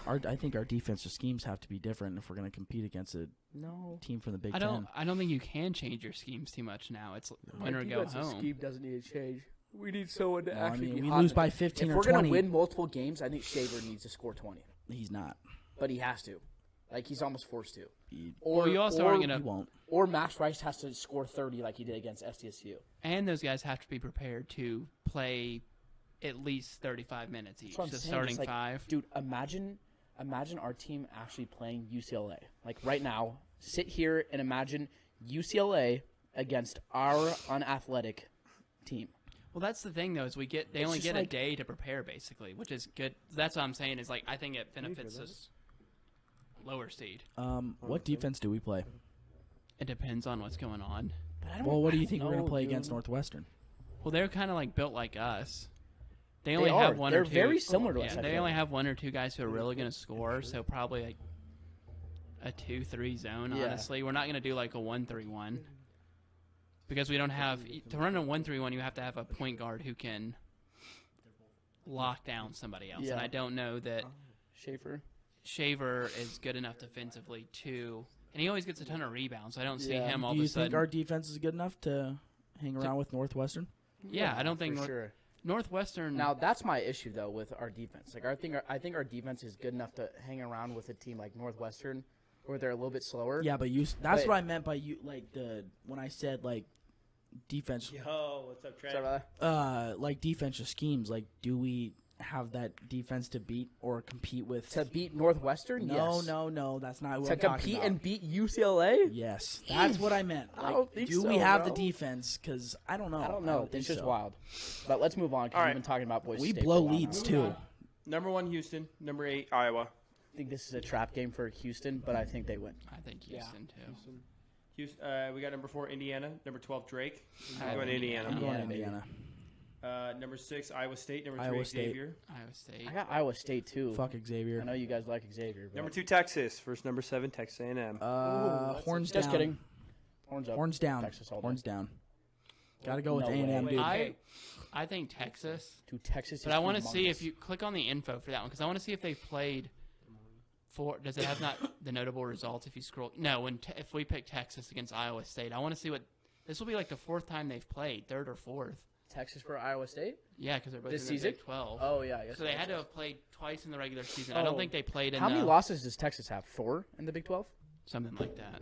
I think our defensive schemes have to be different if we're going to compete against a No. team from the Big I Ten. don't think you can change your schemes too much now. It's win or go home. scheme doesn't need to change. We need someone to Well, I actually mean, be we hot lose in the by game. 15 If or we're 20. to win multiple games, I think Shaver needs to score 20. He's not. But he has to. Like, he's almost forced to. He, Or you also or, aren't he gonna- won't. Or Max Rice has to score 30 like he did against SDSU. And those guys have to be prepared to play at least 35 minutes each. That's what I'm So saying. starting It's like, 5. Dude, imagine our team actually playing UCLA. Like, right now, sit here and imagine UCLA against our unathletic team. Well, that's the thing, though, is they It's only just get a like- day to prepare, basically, which is good. That's what I'm saying is, like, I think it benefits us lower seed. What defense do we play? It depends on what's going on. But I don't, Well, what do I you don't think we're going know, to play dude. against Northwestern? Well, they're kind of like built like us. They They only are. have one They're or two. very similar to us, Yeah, I they feel only like. have 1 or 2 guys who are really going to score, so probably like a 2-3 zone. Yeah. Honestly, we're not going to do like a 1-3-1 because we don't have to run a 1-3-1. You have to have a point guard who can lock down somebody else, and Yeah. I don't know that Schaefer. Shaver is good enough defensively too. And he always gets a ton of rebounds. So I don't see Yeah. him all Do of you a sudden. think our defense is good enough to hang around with Northwestern? Yeah, I don't think for sure. Northwestern. Now that's my issue though with our defense. Like I think our defense is good enough to hang around with a team like Northwestern, where they're a little bit slower. Yeah, but that's But- what I meant by you. Like when I said like defense, Yo, what's up, Trent? Sorry about that. like defensive schemes. Like, do we have that defense to beat or compete with? To beat Northwestern, no, yes. no, that's not what To I'm talking compete about. and beat UCLA, Yes, that's what I meant. I Like, don't think do we so, have bro. the defense? Because I don't know. I don't know. think It's just so. wild. But let's move on because All we've right. been talking about Boise We State blow for a while leads now. too. Number 1, Houston. Number 8, Iowa. I think this is a trap game for Houston, but I think they win. I think Houston too. Houston, we got number 4, Indiana. Number 12, Drake. I I'm going Indiana. I'm going Indiana, baby. Indiana. Number 6, Iowa State. Number 3, Iowa State. Xavier. Iowa State. I got Iowa State too. Fuck I Xavier. know you guys like Xavier. But Number 2, Texas. Versus number 7, Texas A&M. Horns just down. kidding. Horns up. Horns down. Texas all day. Horns down. Got to go with No A&M, way. dude. I think Texas. To Texas. But is I want to see humongous. if you click on the info for that one because I want to see if they've played. Does it have not the notable results if you scroll? No, if we pick Texas against Iowa State, I want to see what this will be like the 4th time they've played, 3rd or 4th. Texas for Iowa State. Yeah, because they're both This in the season? Big 12. Oh yeah, I guess So they so. had to have played twice in the regular season. I don't Oh. think they played in How many the- losses does Texas have? 4 in the Big 12. something like that.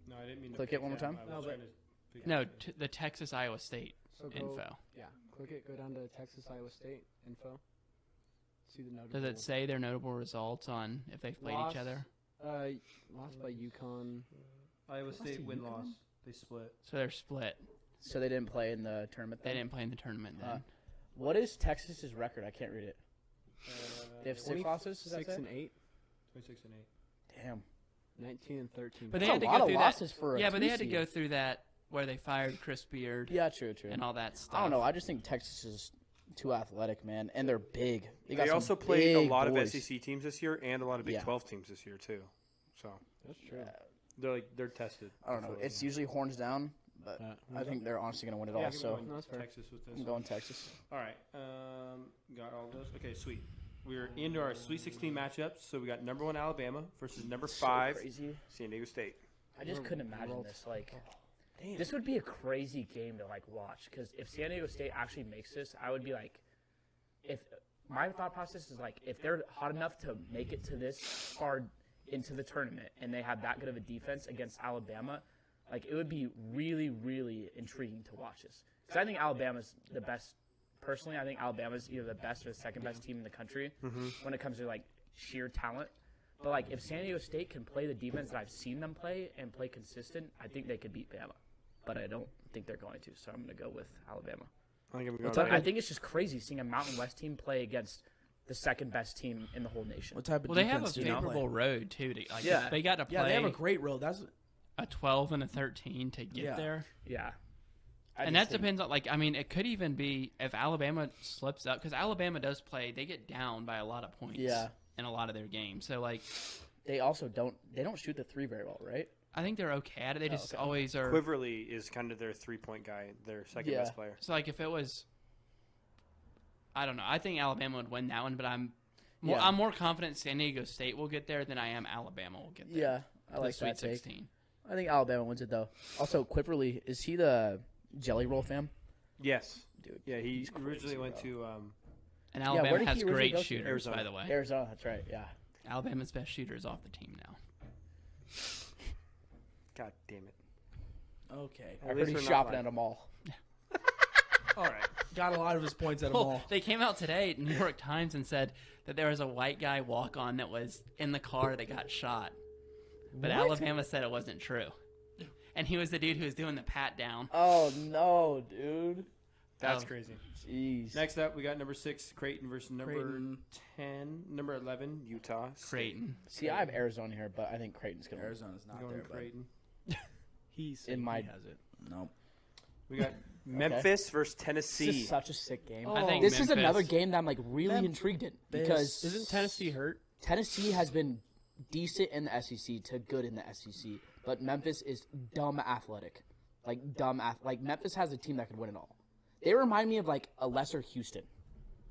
No, I didn't mean to Click pick it one more that. time. I was No, trying to pick No, the Texas Iowa State So go, info. Yeah, click it. Go down to Texas Iowa State info. See the notable. Does it say their notable results on if they've played Lost. each other? Lost by UConn. Iowa State win-loss. They split. So they're split. So they didn't play in the tournament. They Then? didn't play in the tournament then. What is Texas's record? I can't read it. They have 6 losses. Is that 6 it? and 8, 26 and 8. Damn. 19 and 13. But they That's had a to lot go of through losses that. for a Yeah, but they had to two-seed. go through that where they fired Chris Beard Yeah, true. and all that stuff. I don't know. I just think Texas is too athletic, man, and they're big. They got some also played a big lot boys. of SEC teams this year and a lot of Big Yeah. 12 teams this year too. So That's true. they're tested. I don't know. It's usually horns down, but I think they're honestly going to win it all. I'm So going No, that's fair. Texas with this. I'm going Texas. All right. Got all those. Okay, sweet. We're into our Sweet 16 matchups. So we got number 1 Alabama versus number 5 crazy. San Diego State. I just couldn't imagine this. Like, Damn. this would be a crazy game to like watch. Because if San Diego State actually makes this, I would be like, if my thought process is like, if they're hot enough to make it to this far into the tournament and they have that good of a defense against Alabama, like it would be really, really intriguing to watch this. Because I think Alabama's the best. Personally, I think Alabama's either the best or the second best team in the country when it comes to like sheer talent. But like if San Diego State can play the defense that I've seen them play and play consistent, I think they could beat Bama. But I don't think they're going to, so I'm going to go with Alabama. I think I'm What's going up? I think it's just crazy seeing a Mountain West team play against the second best team in the whole nation. What type of Well, they have a defense do they play? favorable road too. Like, Yeah. they got to play Yeah, they have a great road. That's a 12 and a 13 to get Yeah. there. Yeah. And that depends on, like, I mean, it could even be if Alabama slips up, because Alabama does play, they get down by a lot of points in a lot of their games. So, like, They also don't shoot the 3 very well, right? I think they're okay at it. They just okay. always are. Quiverly is kind of their 3-point guy, their second best player. So, like, if it was, I don't know. I think Alabama would win that one, but I'm more confident San Diego State will get there than I am Alabama will get there. Yeah, I to like the Sweet that take. 16. I think Alabama wins it though. Also, Quiverly, is he the Jelly Roll fam? Yes. Dude, Yeah, he he's crazy, originally went bro. to And where Alabama did he has originally great go to? shooters, Arizona. by the way. Arizona. That's right. Yeah. Alabama's best shooter is off the team now. God damn it. okay. I At heard least he's we're not shopping like- at a mall. All right. Got a lot of his points at a Well, mall. they came out today, New York Times, and said that there was a white guy walk on that was in the car that got shot. But Alabama said it wasn't true. And he was the dude who was doing the pat down. Oh no, dude. That's Oh. crazy. Jeez. Next up, we got number 6, Creighton versus number Creighton. 10, number 11, Utah. State. Creighton. See, I have Arizona here, but I think Creighton's gonna win. Arizona's not Going there, but Creighton. He's In my- he has it. no. We got Memphis versus This Tennessee. is such a sick game. I think This is Memphis- another game that I'm like really Mem- intrigued in because Isn't Tennessee hurt? Tennessee has been decent in the SEC to good in the SEC, but Memphis is dumb athletic, like like Memphis has a team that could win it all. They remind me of like a lesser Houston,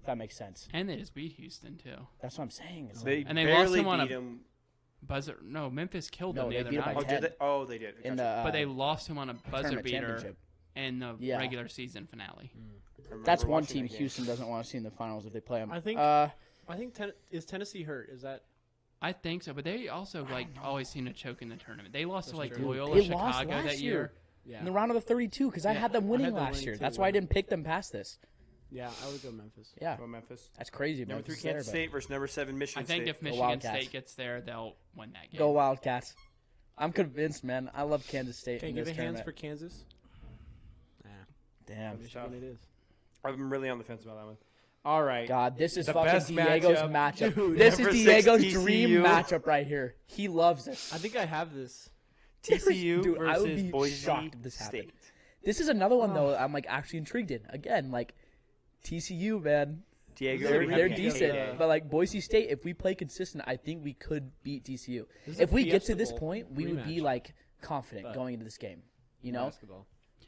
if that makes sense. And they just beat Houston, too. That's what I'm saying. It's They And they lost barely him on beat a- him. Buzzer. No, Memphis killed No, them the they other beat 'em by night. Oh, 10. did they? Oh, they did. in Gotcha. the But they lost him on a buzzer tournament beater championship. in the Yeah. regular season finale. I remember That's one watching team that game. Houston doesn't want to see in the finals if they play them. I think- Uh, I think is Tennessee hurt? Is that I think so, but they also always seem to choke in the tournament. They lost to That's like true. Loyola They lost Chicago last that year. year. yeah? in the round of the 32, because I Yeah, had them I winning had them last winning year. too, That's why I yeah. didn't pick them past this. Yeah, I would go Memphis. Yeah, Go Memphis. that's crazy. Number 3, Memphis is there, Kansas but- State versus number 7, Michigan I think State. if Michigan Wildcats. State gets there, they'll win that game. Go Wildcats. I'm convinced, man. I love Kansas State Can in you this give it hands tournament. for Kansas? Nah, Damn. Michigan it is. I'm really on the fence about that one. All right. God, this is The fucking best Diego's matchup. matchup. Dude, This is number 6 Diego's TCU. dream matchup right here. He loves this. I think I have this. TCU Dude, I would versus be Boise shocked if this State. happened. This is another one though. I'm like actually intrigued in. Again, like TCU, man. Diego, They're we they're have decent, K-Day. but like Boise State, if we play consistent, I think we could beat TCU. This is If a we get Fiesta to this Bowl point, we would be rematch. like confident But- going into this game. You know, Basketball.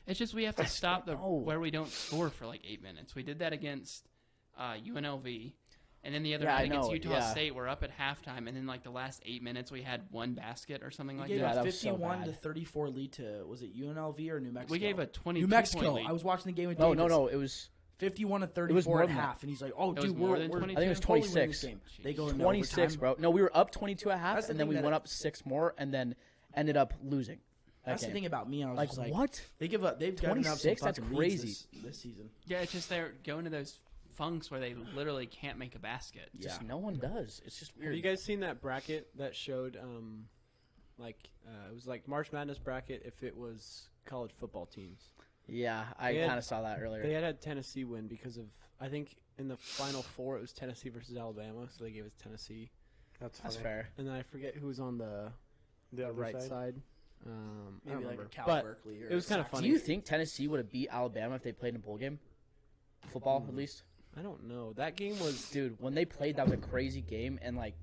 It's just we have to stop the know. where we don't score for like 8 minutes. We did that against UNLV, and then the other Yeah, night I against know, Utah yeah. State, we're up at halftime, and then like the last 8 minutes, we had one basket or something like Gave Yeah, that. a that was so 51 to bad. 34 lead to, was it UNLV or New Mexico? We gave a 22 New Mexico. point lead. I was watching the game with no, Davis. no, it was 51 to was 34 more at than that. half, and he's like, "Oh, It was dude, more we're than 22? I think it was totally winning 26. this game." They go into 26, overtime. bro. No, we were up 22 at half, That's the and then thing we that went it- up 6 more, and then ended up losing. that That's the game. thing about me. I was Like, just like, what? They've given up some 26? That's fucking crazy. leads this season. Yeah, it's just they're going to those funks where they literally can't make a basket. Just no one does. It's just weird. Have you guys seen that bracket that showed, it was like March Madness bracket if it was college football teams? Yeah, I They had- kind of saw that earlier. They had Tennessee win because of, I think in the Final Four it was Tennessee versus Alabama, so they gave it to Tennessee. That's That's funny. fair. And then I forget who was on the other right side. I Maybe don't like a remember. Cal But Berkeley. Or it was kind of Sac- funny. Do you think Tennessee would have beat Alabama if they played in a bowl game? Football, at least? I don't know. That game was Dude, when they played, that was a crazy game. And, like,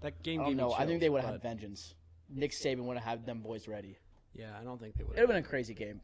that game. I gave don't me know. I think they chills, would have but- had vengeance. Nick Saban would have had them boys ready. Yeah, I don't think they would. It would have been a crazy game.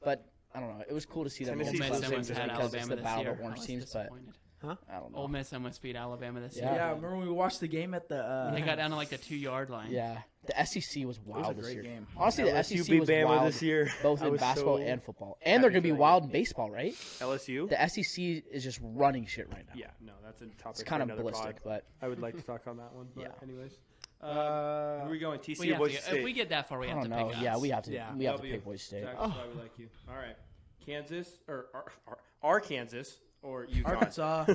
But, I don't know. It was cool to see them Tennessee against Ole Miss Clemson almost just had because it's Alabama the this battle year. of I orange was teams. But, disappointed. I don't know. Ole Miss almost beat Alabama this Yeah. year. Yeah, remember when we watched the game at the? They got down to like the 2-yard line. Yeah. The SEC was It wild was a this great year. game. Honestly, the LSU SEC beat was Bama wild this year. both I in was basketball so and football. And they're going to be happy for that wild game. in baseball, right? LSU. The SEC is just running shit right now. Yeah, no, that's a topic. It's for kind of another ballistic, pod. but I would like to talk on that one. But Yeah. anyways, who are we going? We TCU, have Boise to, State. if we get that far, we I have don't to know. pick us. Yeah, we have to. Yeah. We have to W. pick Boise State. That's why we like you. All right, Kansas or our Kansas or UConn. Arkansas.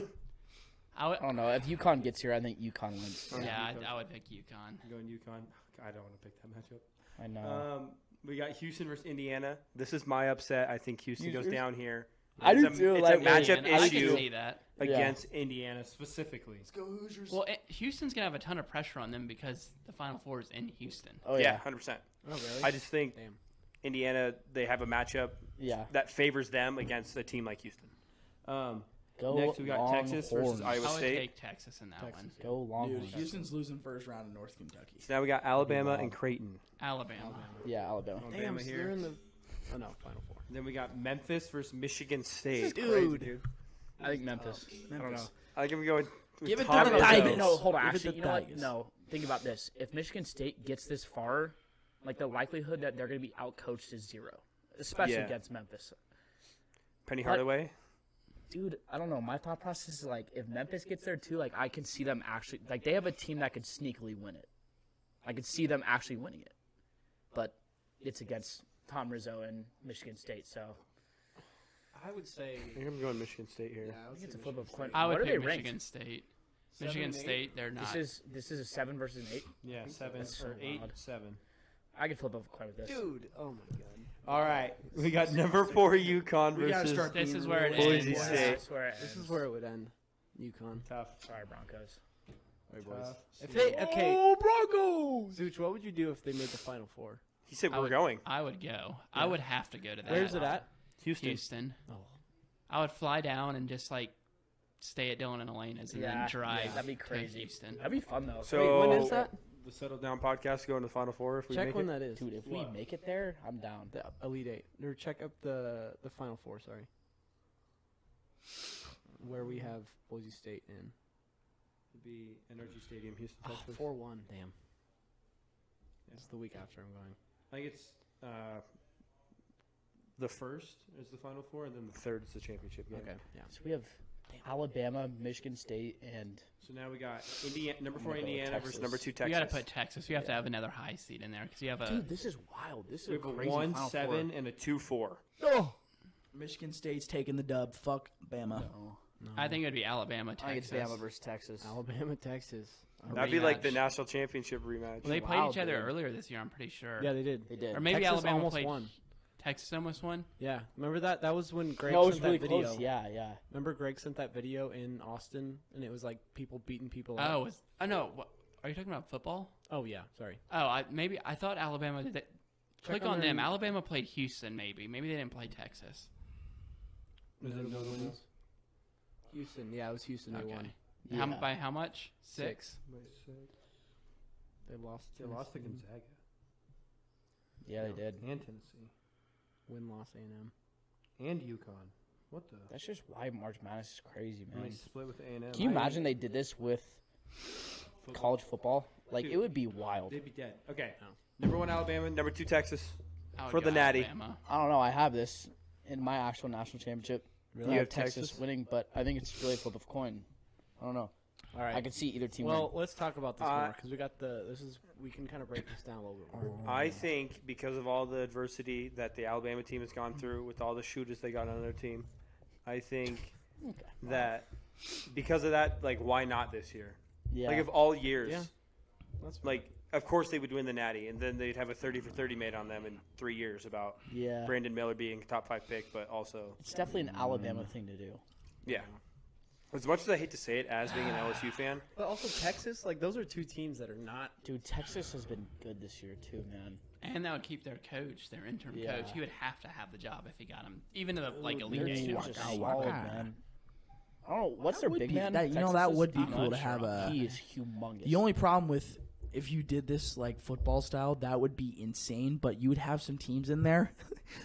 I would, I don't know. If UConn gets here, I think UConn wins. yeah, UConn. I would pick UConn. I'm going UConn. I don't want to pick that matchup. I know. We got Houston versus Indiana. This is my upset. I think Houston goes down here. I do It's a- too, It's like, a matchup And I can issue see that. against Indiana specifically. Let's go Hoosiers. Well, Houston's gonna have a ton of pressure on them because the Final Four is in Houston. Oh Yeah, yeah. 100%. Oh really? I just think Damn. Indiana, they have a matchup Yeah. that favors them against a team like Houston. Go Next, we got Texas versus Longhorns. Iowa I would State. take Texas in that one. Go Dude, Longhorns. Houston's losing first round in North Kentucky. So now we got Alabama Wow. and Creighton. Alabama. Yeah, Alabama. Damn, Alabama so here. they're in the. Oh no, Final Four. Then we got Memphis versus Michigan State. Dude. I think Memphis. I don't know. I think we go with Give it to Tom the No, Izzo. Tigers. no, hold on. Give it Actually, to you know what? Tigers. No, think about this. If Michigan State gets this far, like the likelihood that they're going to be outcoached is 0, especially Yeah. against Memphis. Penny But- Hardaway. Dude, I don't know. My thought process is like, if Memphis gets there too, like I can see them actually, like they have a team that could sneakily win it. I could see them actually winning it, but it's against Tom Rizzo and Michigan State, so I would say. I think I'm going Michigan State here. I would it's say a flip of coin. I would What are they pick ranked? Michigan State. 7 Michigan and 8? State, they're not. This is a 7 versus an 8. Yeah, 7 That's so or 8, wild. 7. I could flip up a coin with this. Dude, oh my god. All right, we got number 4 UConn We gotta versus start This being is where it realistic. Boise ends. State. That's where it This ends. is where it would end. UConn. tough. Sorry, Broncos. tough. If they okay, Oh, Broncos! Zooch, what would you do if they made the Final Four? He said I we're would- going. I would go. I would have to go to that. Where's it at? Houston. Houston. Oh. I would fly down and just like stay at Dylan and Elena's and Yeah, then drive that'd be to crazy. Houston. That'd be fun though. So Wait, when is that? The Settle Down podcast going to the Final Four if we Check make when it. that is. Dude, if we make it there, I'm down. The Elite Eight. Or check up the Final Four. Sorry. Where we have Boise State in. It'd be NRG Stadium, Houston, Oh, Texas. 4-1. Damn. It's the week after I'm going. I think it's the first is the Final Four, and then the third is the championship game. Okay. Yeah. So we have Alabama, Michigan State, and So now we got Indiana, number 4 I'm gonna go with Indiana versus Texas. number 2 Texas. You got to put Texas. You have to have another high seed in there because you have a. dude, this is wild. This is we a have a crazy Final 1-7 and a 2-4. Four. Michigan State's taking the dub. Fuck Bama. No. I think it would be Alabama, Texas. I think it's Bama versus Texas. Alabama, Texas. That'd be like the rematch. national championship rematch. Well, they played Wow, each other dude. earlier this year. I'm pretty sure. Yeah, they did. They did. Or maybe Texas Alabama almost played. won. Texas almost won. Yeah. Remember that? That was when Greg No, it was sent really that video. close. Yeah, yeah. Remember Greg sent that video in Austin, and it was like people beating people up? Oh, I know. What, are you talking about football? Oh, yeah. Sorry. Oh, I thought Alabama did it. Click on on their- them. Alabama played Houston. Maybe they didn't play Texas. Notable wins. Houston. Yeah, it was Houston. They won. Yeah. By how much? 6. They lost. They lost to Gonzaga Yeah, they did. and Tennessee Win-loss A&M. and UConn. What the? That's just why March Madness is crazy, And man. they split with A&M. Can you imagine they did this with college football? Like, Dude. it would be wild. They'd be dead. Okay. No. Number 1 Alabama, number 2 Texas. I would For go the Natty. Alabama. I don't know. I have this in my actual national championship. Really? I You have have Texas Texas? winning, but I think it's really a flip of a coin. I don't know. All right. I could see either team Well, win. let's talk about this more because we got we can kind of break this down a little bit more. I think because of all the adversity that the Alabama team has gone through with all the shooters they got on their team, I think that because of that, like, why not this year? Yeah. Like, of all years, Yeah. That's like, of course they would win the Natty, and then they'd have a 30 for 30 made on them in 3 years about Yeah. Brandon Miller being top 5 pick, but also, It's definitely an Alabama thing to do. yeah. As much as I hate to say it as being an LSU fan, But also Texas, like those are two teams that are not. Dude, Texas has been good this year too, man. And that would keep their coach, their interim Yeah. coach. He would have to have the job if he got him, even to the like elite They're eight. just solid, man. I don't know. What's their would big be- man? that- you know, Texas that is? would be I'm cool not to have sure. a- He is humongous. The only problem with if you did this like football style, that would be insane. But you would have some teams in there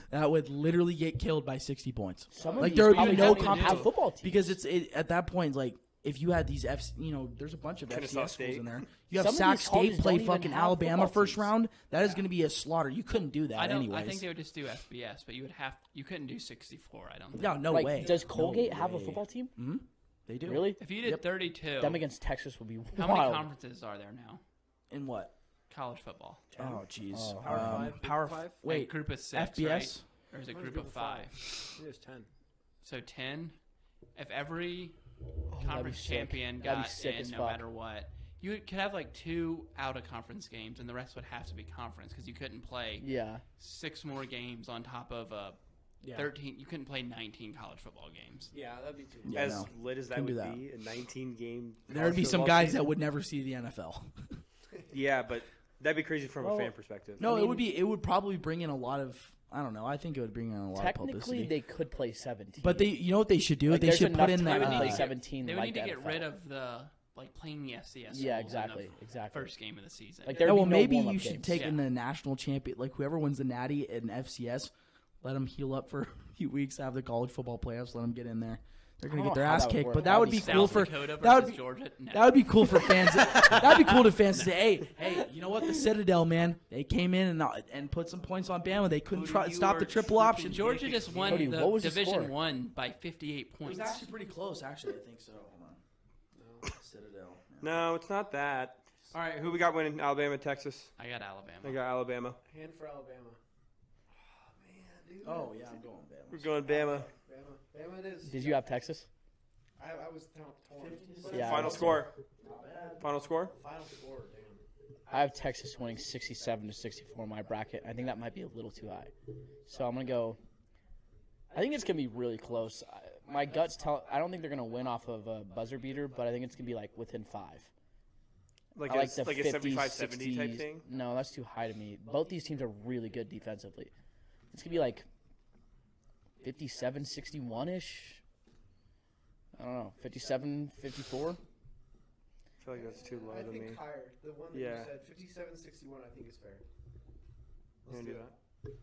that would literally get killed by 60 points. Some of Like these there would be probably no don't even have competition football teams because at that point like if you had these there's a bunch of Kennesaw FCS schools State. in there. You have Some of Sac these State colleges play don't even fucking have Alabama football first teams. round. That is going to be a slaughter. You couldn't do that I anyways. think they would just do FBS, but you couldn't do 64. I don't think. no like, way. does Colgate No have a way. football team? They do. Really? If you did 32, Them against Texas would be how wild. many conferences are there now? In what? College football. Oh jeez. Oh, Power five, Power Big Five? Like Wait. group of 6, FBS. right? Or is it Mine's group of 5? I think there's 10. So 10. If every that'd be conference sick. champion That'd be got sick in as no fuck. matter what, you could have like 2 out of conference games, and the rest would have to be conference because you couldn't play Yeah. 6 more games on top of 13. You couldn't play 19 college football games. Yeah, that'd be too. Yeah, as no. lit as that Couldn't would do that. be, a 19-game. There would be some guys that would never see the NFL. Yeah, but that'd be crazy from a fan perspective. No, it would probably bring in a lot of. I don't know. I think it would bring in a lot of Technically, publicity. they could play 17. But you know what they should do? Like, they there's should put enough in the. time to They would play need to 17 They would like need to the get NFL. rid of the playing the FCS. Yeah, schools in exactly. the Exactly. First game of the season. Like, Yeah, there'd well, be no maybe warm-up you should games. take Yeah. in the national champion, like whoever wins the Natty and FCS, let them heal up for a few weeks, have the college football playoffs, let them get in there. They're gonna I get don't their know how ass that would kicked, work. but that That'd would be be South cool for Dakota that would versus be Georgia. No. that would be cool for fans. That'd be cool to fans to say, hey, you know what? The Citadel, man, they came in and put some points on Bama. They couldn't Cody, you stop the are triple option. Georgia just won Cody, the what was the Division score? 1 by 58 It was points. actually pretty close, actually. I think so. Hold on. Citadel. No, it's not that. All right, who we got winning? Alabama, Texas. I got Alabama. I got Alabama. Hand for Alabama. Oh yeah, I'm going Bama. We're going Bama. Bama it is. Did you have Texas? I was torn. Yeah. Final score. Final score. Final score, damn. I have Texas winning 67-64 in my bracket. I think that might be a little too high. So I'm going to go – I think it's going to be really close. My guts tell – I don't think they're going to win off of a buzzer beater, but I think it's going to be, like, within 5. Like I like the a 50s, 75-70 type 60s. thing. No, that's too high to me. Both these teams are really good defensively. It's going to be, like, 57-61-ish. I don't know, 57-54. I feel like that's too low I to me. think higher. The one that Yeah. you said, 57-61, I think is fair. You wanna do that?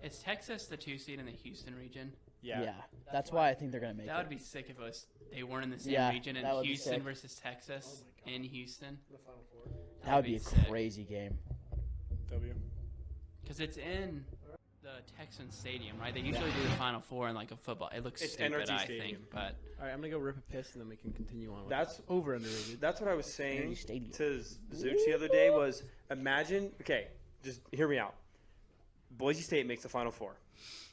Is Texas the 2 seed in the Houston region? Yeah. That's why I think they're going to make That it. would be sick if they weren't in the same Yeah, region, that and would be Houston sick. versus Texas in Houston. The Final Four. That would be a sick. crazy game. W. Because it's in the Texan Stadium, right? They usually do the Final Four in like a football. It looks It's stupid, Energy I Stadium. think, but All right, I'm going to go rip a piss, and then we can continue on with That's over underrated. That's what I was saying Energy Stadium. to Zooch the other day was imagine, okay, just hear me out. Boise State makes the Final Four.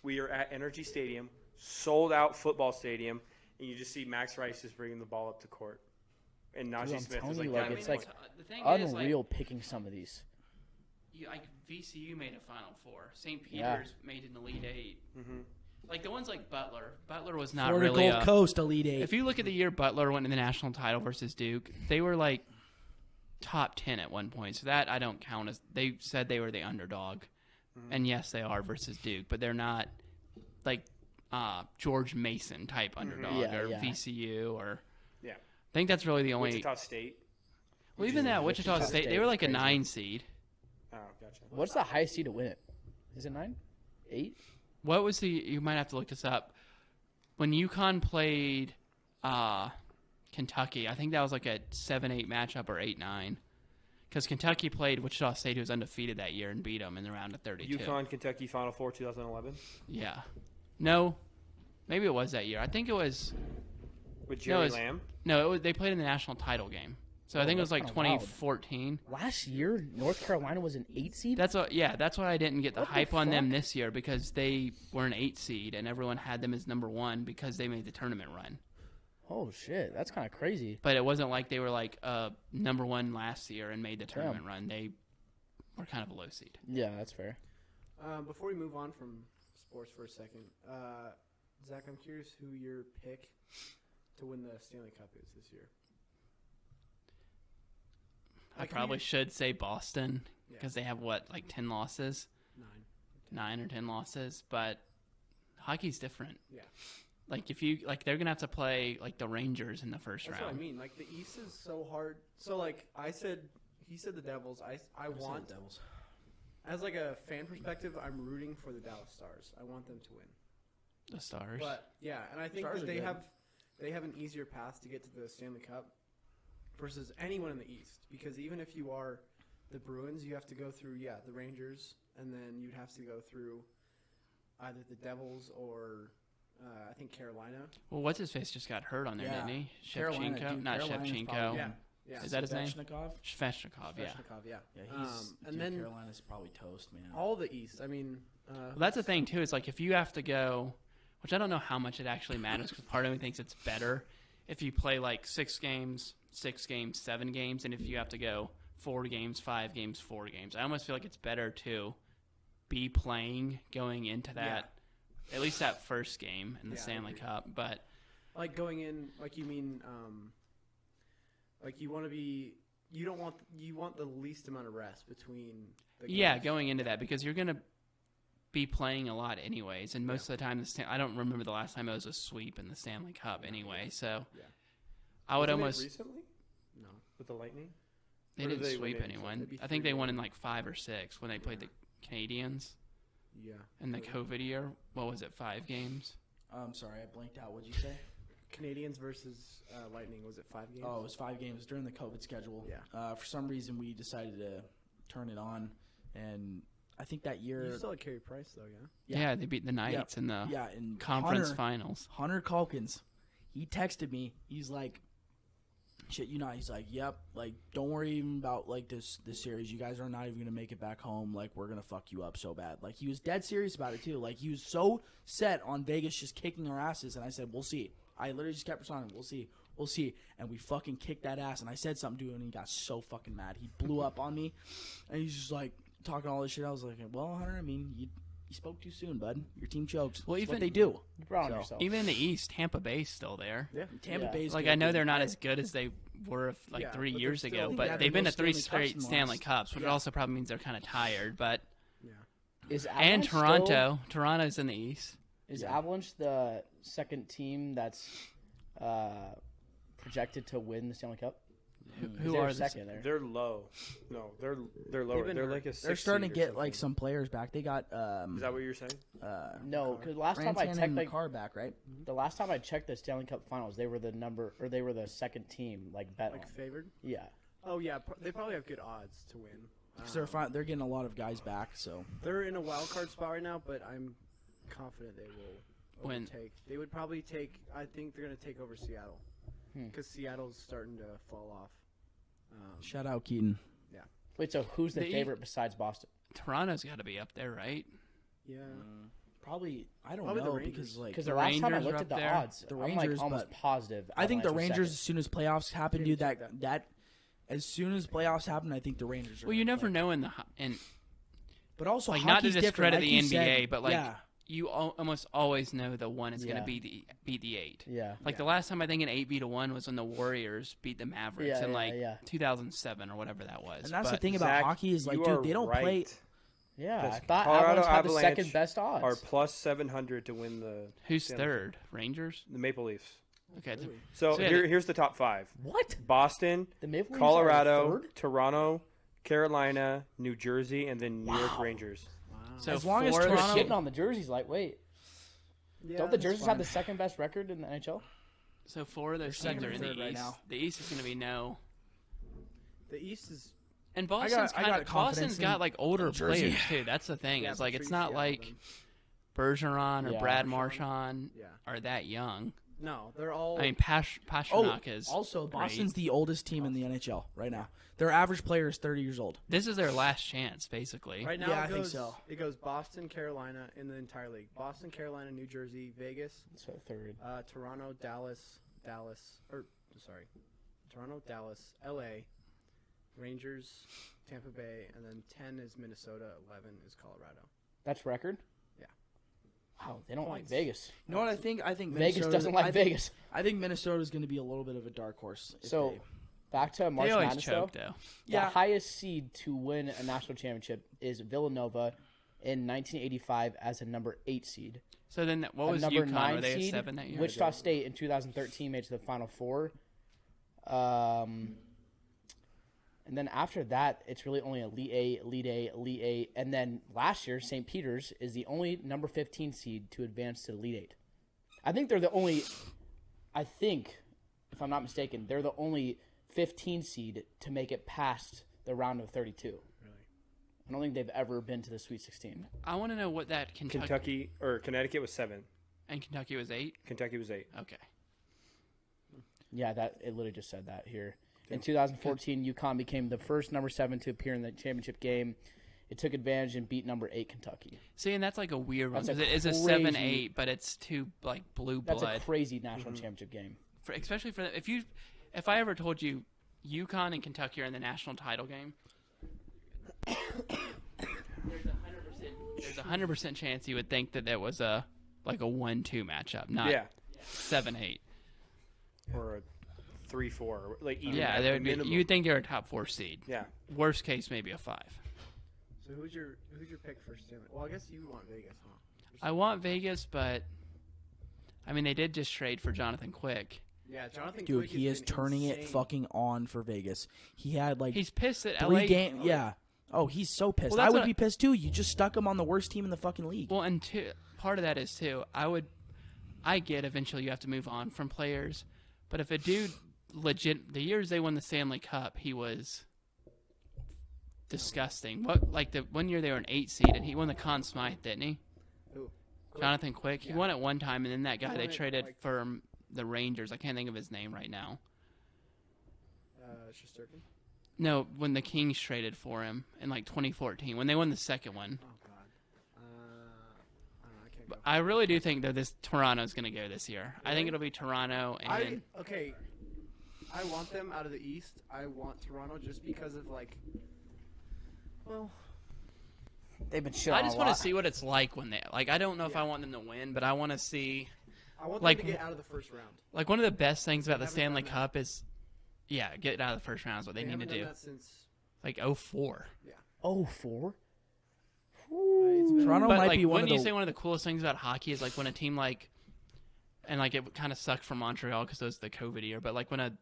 We are at Energy Stadium, sold out football stadium, and you just see Max Rice just bringing the ball up to court. And Dude, Najee I'm Smith telling is like, you, yeah, like, I it's mean, like the thing is, like, unreal picking some of these. like VCU made a Final Four. St. Yeah. Peters made an Elite Eight. Mhm. Like the ones like Butler. Butler was not Florida really Gold a, Coast Elite Eight. If you look at the year Butler went to the national title versus Duke, they were like top 10 at one point. So that I don't count as. They said they were the underdog, and yes, they are versus Duke, but they're not like George Mason type underdog Yeah, or yeah. VCU or. Yeah. I think that's really the only. Wichita State. Well, even that Wichita Wichita State, they State were is like a crazy. 9 seed. Oh, gotcha. What's the highest seed to win it? Is it 9? 8? What was the? You might have to look this up. When UConn played Kentucky, I think that was like a 7-8 matchup or 8-9. Because Kentucky played Wichita State, who was undefeated that year, and beat them in the round of 32. UConn, Kentucky Final Four 2011 Yeah. No. Maybe it was that year. I think it was. with No, Jerry it's- Lamb. No, they played in the national title game. So I think it was that's like kinda wild. 2014. Last year, North Carolina was an 8 seed. That's why I didn't get the What the hype on them fuck? this year, because they were an 8 seed and everyone had them as number 1 because they made the tournament run. Oh shit, that's kind of crazy. But it wasn't like they were like number 1 last year and made the tournament run. They were kind of a low seed. Yeah, that's fair. Before we move on from sports for a second, Zach, I'm curious who your pick to win the Stanley Cup is this year. I probably should say Boston Yeah. because they have, 10 losses? 9 or 10 losses. But hockey's different. Yeah. Like, if you, they're going to have to play, the Rangers in the first That's round. what I mean. Like, the East is so hard. So, he said the Devils. I want, the Devils. as a fan perspective, I'm rooting for the Dallas Stars. I want them to win. The Stars. But yeah, and I think Stars that are good. they have an easier path to get to the Stanley Cup versus anyone in the East. Because even if you are the Bruins, you have to go through the Rangers, and then you'd have to go through either the Devils or I think Carolina. Well, what's his face just got hurt on there, Yeah. didn't he? Carolina, Shevchenko, dude, not Carolina's Shevchenko. probably- Yeah. Is that his name? Svechnikov? Svechnikov, yeah. Svechnikov, yeah. Yeah, he's. And dude, then Carolina's probably toast, man. all the East. I mean, Well, that's the thing too. Is if you have to go, which I don't know how much it actually matters, because part of me thinks it's better if you play 6 games, 7 games, and if you have to go 4 games, 5 games, 4 games. I almost feel like it's better to be playing going into that, at least that first game in the Yeah, I Stanley agree. Cup. But going in, you mean, you want to be. You want the least amount of rest between. The yeah, games. going into that, because you're gonna be playing a lot anyways, and most of the time I don't remember the last time it was a sweep in the Stanley Cup anyway. So Yeah. I would Wasn't it almost. recently No. with the Lightning. They Or did didn't they sweep win it? anyone. It'd be I think they 3-1. won in 5 or 6 when they played the Canadians Yeah. in the COVID year. What was it, 5 games? I'm sorry, I blanked out. What'd you say? Canadians versus Lightning. Was it 5 games? Oh, it was 5 games during the COVID schedule. Yeah. For some reason, we decided to turn it on, and I think that year. You still had Carey Price though, yeah. Yeah, they beat the Knights in the Yeah, and conference finals. Hunter Calkins, he texted me. He's like, "Shit, he's like, yep, don't worry even about this series. You guys are not even gonna make it back home. We're gonna fuck you up so bad." He was dead serious about it too. He was so set on Vegas just kicking our asses, and I said, "We'll see." I literally just kept responding, "We'll see," and we fucking kicked that ass. And I said something to him, and he got so fucking mad. He blew up on me, and he's just talking all this shit. I was like, "Well, Hunter, I mean, you spoke too soon, bud. Your team choked. Well, That's what even- they do." You brought on So, yourself. Even in the East, Tampa Bay's still there. Tampa Yeah. Bay's I good, know dude. they're not as good as they were 3 but years they're ago, still- but yeah, they've they're been to most 3 Stanley straight Cups in the Stanley last- Cups, which also probably means they're kind of tired. But Yeah. Is and Avalanche Toronto, Toronto's in the East. Is Yeah. Avalanche the second team that's projected to win the Stanley Cup? Who They're are the second there? They're low. No, they're lower. been They're hurt. like a. They're sixth starting seed to or get something. some players back. They got Is that what you're saying? No, because last time I Rantanen checked, and car back, right? the last time I checked the Stanley Cup Finals, they were the second team bet on. Favored. Yeah, Oh yeah, they probably have good odds to win. 'Cause they're getting a lot of guys back. So They're in a wild card spot right now, but I'm confident they will Win. overtake. They would probably take. I think they're going to take over Seattle because Seattle's starting to fall off. shout out Keaton. Wait, so who's the The- favorite besides Boston? Toronto's got to be up there, right? Yeah, Probably I don't Probably the know Rangers. because Because the the last time I Rangers are looked up at the there. odds, The I'm Rangers, almost but positive. I think the Avalanche was Rangers second. as soon as playoffs happen, Didn't dude. check That as soon as playoffs happen, I think the Rangers are. Well, you gonna never play. know in But also, not to hockey's different, discredit the like you NBA, said. but yeah, you almost always know the one is going Yeah. to beat the 8. Yeah, The last time I think an 8-1 was when the Warriors beat the Mavericks Yeah, in yeah. 2007 or whatever that was. and that's the But thing about Zach, hockey is you dude, are they don't right. play. yeah. I Because thought Colorado Avalanche had the Avalanche second best odds. Are plus 700 to win the Who's Stanley third? Rangers. the Maple Leafs. Okay, So So, yeah, here's the top 5: What? Boston, The Maple Leafs are Colorado, third? Toronto, Carolina, New Jersey, and then New York Rangers. so As long as four- They're Toronto- shitting on the jerseys. Wait, yeah. don't the that's jerseys have fine. the second best record in the NHL? So 4 of those They're teams second are or in the third right East. now. The East is going to be no. The East is. And Boston's I got confidence Boston's in got older Jersey. players too. That's the thing. Yeah, It's but it's treat not Seattle like then. Bergeron or Yeah, Brad Marchand. Marchand Yeah. are that young. No, they're all. I mean, Pasternak is also great. Boston's the oldest team in the NHL right now. Their average player is 30 years old. This is their last chance, basically. Right now, Yeah, it I think goes, so. It goes Boston, Carolina in the entire league. Boston, Carolina, New Jersey, Vegas, So third. Toronto, Dallas, LA, Rangers, Tampa Bay, and then 10 is Minnesota, 11 is Colorado. That's record? Yeah. Wow, they don't like Points. Vegas. You know what I think? I think Vegas Minnesota- doesn't like Vegas. I think Minnesota's going to be a little bit of a dark horse. if So, they- back to March They always Madness, choke, though. though. Yeah. The highest seed to win a national championship is Villanova in 1985 as a number 8 seed. So then, what A was number UConn? 9 Were they a seed, 7 that year? Wichita State in 2013 made it to the Final Four. And then after that, it's really only Elite 8, Elite 8, Elite 8. And then last year, St. Peter's is the only number 15 seed to advance to Elite 8. I think they're the only, if I'm not mistaken, they're the only 15 seed to make it past the round of 32. Really? I don't think they've ever been to the Sweet 16. I want to know what that Kentucky or Connecticut was 7. and Kentucky was 8. Kentucky was 8. Okay. Yeah, it literally just said that here. In 2014, UConn became the first number 7 to appear in the championship game. It took advantage and beat number 8 Kentucky. See, and that's like a weird one That's because a it is a crazy- 7-8, but it's two like blue blood. That's a crazy national championship game. Especially for if I ever told you UConn and Kentucky are in the national title game, there's a 100% chance you would think that was a 1-2 matchup, not 7-8. Or a 3-4, like even Yeah, at there the would be. minimum. You'd think they're a top 4 seed. Yeah. Worst case, maybe a 5. So who's your pick for Stanley? Well, I guess you want Vegas, huh? I want Vegas, but I mean they did just trade for Jonathan Quick. Yeah, Jonathan. dude, Quick he has is been turning it insane. fucking on for Vegas. He had like He's pissed at 3 LA. games. Yeah. Oh, he's so pissed. Well, I that's would what- be pissed too. You just stuck him on the worst team in the fucking league. Well, and part of that is too. I get eventually you have to move on from players, but if a dude the years they won the Stanley Cup, he was disgusting. What the 1 year they were an 8 seed and he won the Conn Smythe, didn't he? Who? Jonathan Quick. He won it one time, and then that guy He they won it, traded like- for the Rangers. I can't think of his name right now. Shesterkin? No, when the Kings traded for him in 2014 when they won the second one. Oh God. I don't know. I can't But go. I really do think that Toronto's going to go this year. I think it'll be Toronto and I want them out of the East. I want Toronto just because of They've been shit I on just a want to lot. see what it's like when they I don't know if I want them to win, but I want to see I want like- them to get out of the first round. one of the best things about the haven't Stanley done that. Cup is getting out of the first round is what they need to haven't do. done that since. 04. Oh, 4? It's been- Toronto But might be one wouldn't of you the say one of the coolest things about hockey is when a team and it kind of sucked for Montreal because it was the COVID year, but when a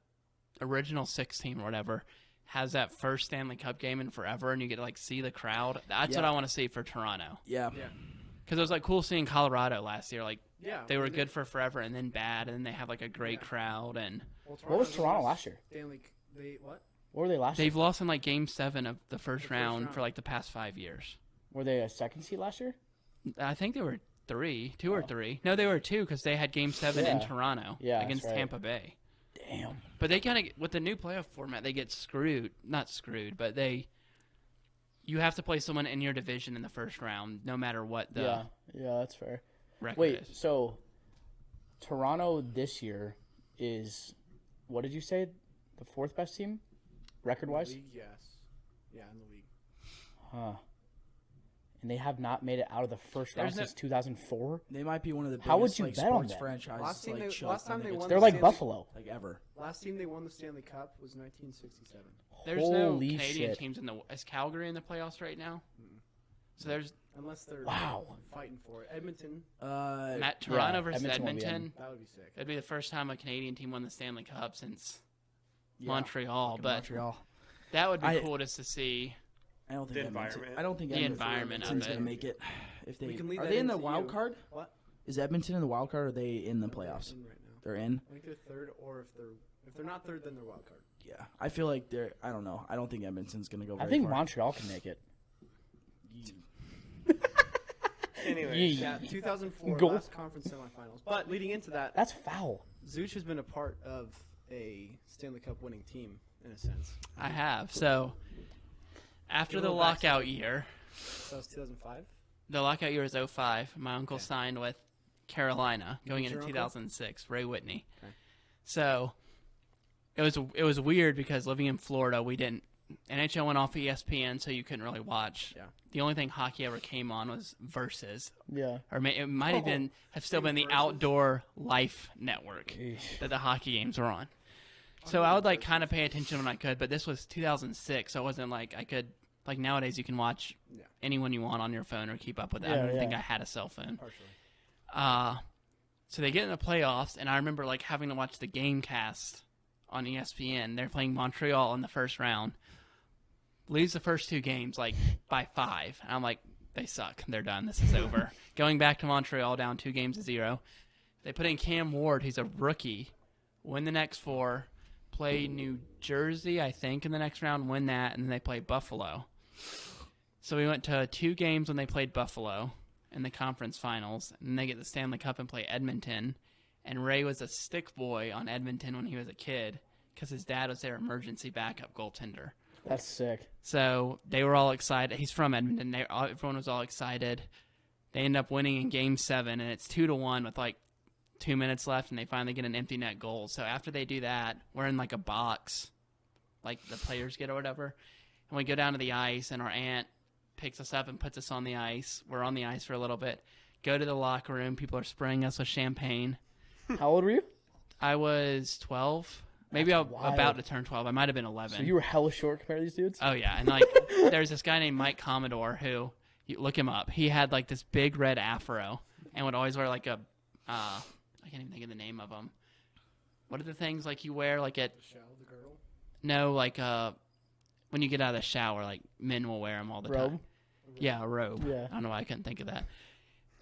original 6 team or whatever has that first Stanley Cup game in forever and you get to see the crowd, that's what Yeah. I want to see for Toronto. yeah. Yeah. Because it was cool seeing Colorado last year. Yeah. They were good for forever and then bad, and then they have a great crowd. And Well, What was Toronto's Toronto lost last year? They what? What were they last year? they've lost in Game 7 of the first round round. for the past 5 years. Were they a second seed last year? I think they were 2 or 3. No, they were 2 because they had Game 7 in Yeah. Toronto Yeah, against that's right. Tampa Bay. Damn. But they kind of, with the new playoff format, they get screwed. Not screwed, but you have to play someone in your division in the first round, no matter what the Yeah, that's fair. record Wait, is. so Toronto this year is, what did you say, the 4th best team, record-wise? League, yes. Yeah, in the league. Huh. And they have not made it out of the first round There's no- since 200004? They might be one of the biggest How would you bet on sports that? franchises Last time they- choke last time when they get won to They're the like Stanley- Buffalo. ever. Last team they won the Stanley Cup was 1967. There's no Holy Canadian shit. teams in the. Is Calgary in the playoffs right now? So there's Unless they're Wow. fighting for it. Edmonton, Toronto versus Edmonton won't be Edmonton. that would be sick. It'd be the first time a Canadian team won the Stanley Cup since Yeah, Montreal. fucking But Montreal. that would be I- cool just to see. I don't think The Edmonton. environment. I don't think The Edmonton- environment of Edmonton's it. gonna make it. If they We can lead are that they in the into wild you. card? What? Is Edmonton in the wild card? Or are they in the playoffs? In right now. They're in. I think they're third, or if they're not third, then they're wild card. Yeah, I feel like they're. I don't know. I don't think Edmonton's gonna go. I Very think far. Montreal can make it. Anyway, Yeah. Yeah, 2004 Go. last conference semifinals. But leading into that, That's foul. Zooch has been a part of a Stanley Cup winning team in a sense. I have. So after Give a the little lockout backstory. year, So it's 2005. the lockout year was 05. My uncle signed with Carolina going Who's into your uncle? 2006, Ray Whitney. Okay. So it was weird because living in Florida, we didn't NHL went off ESPN, so you couldn't really watch. Yeah. The only thing hockey ever came on was Versus, Yeah. or it might even have still been the Versus? Outdoor Life Network that the hockey games were on. So I would like kind of pay attention when I could, but this was 2006, so it wasn't like I could like nowadays you can watch Yeah. anyone you want on your phone or keep up with it. I Yeah, don't think yeah. I had a cell phone. Partially. So they get in the playoffs, and I remember like having to watch the game cast on ESPN. They're playing Montreal in the first round. Lose the first two games like by 5. And I'm like, they suck. They're done. This is over. Going back to Montreal down 2-0. They put in Cam Ward, who's a rookie, win the next 4, play New Jersey, I think, in the next round, win that, and then they play Buffalo. So we went to 2 games when they played Buffalo in the conference finals, and then they get the Stanley Cup and play Edmonton. And Ray was a stick boy on Edmonton when he was a kid because his dad was their emergency backup goaltender. That's sick. So they were all excited. He's from Edmonton. Everyone was all excited. They end up winning in Game 7, and it's 2-1 with like 2 minutes left, and they finally get an empty net goal. So after they do that, we're in like a box, like the players get or whatever, and we go down to the ice, and our aunt picks us up and puts us on the ice. We're on the ice for a little bit. Go to the locker room. People are spraying us with champagne. How old were you? I was 12. Maybe I was wild. about to turn 12. I might have been 11. So you were hella short compared to these dudes? Oh, yeah. And, like, there's this guy named Mike Commodore who, you look him up. He had, like, this big red afro and would always wear, like, a, I can't even think of the name of them. What are the things, like, you wear, like, at, The girdle. no, like, when you get out of the shower, like, men will wear them all the Robe? time. Yeah, a robe. Yeah. I don't know why I couldn't think of that.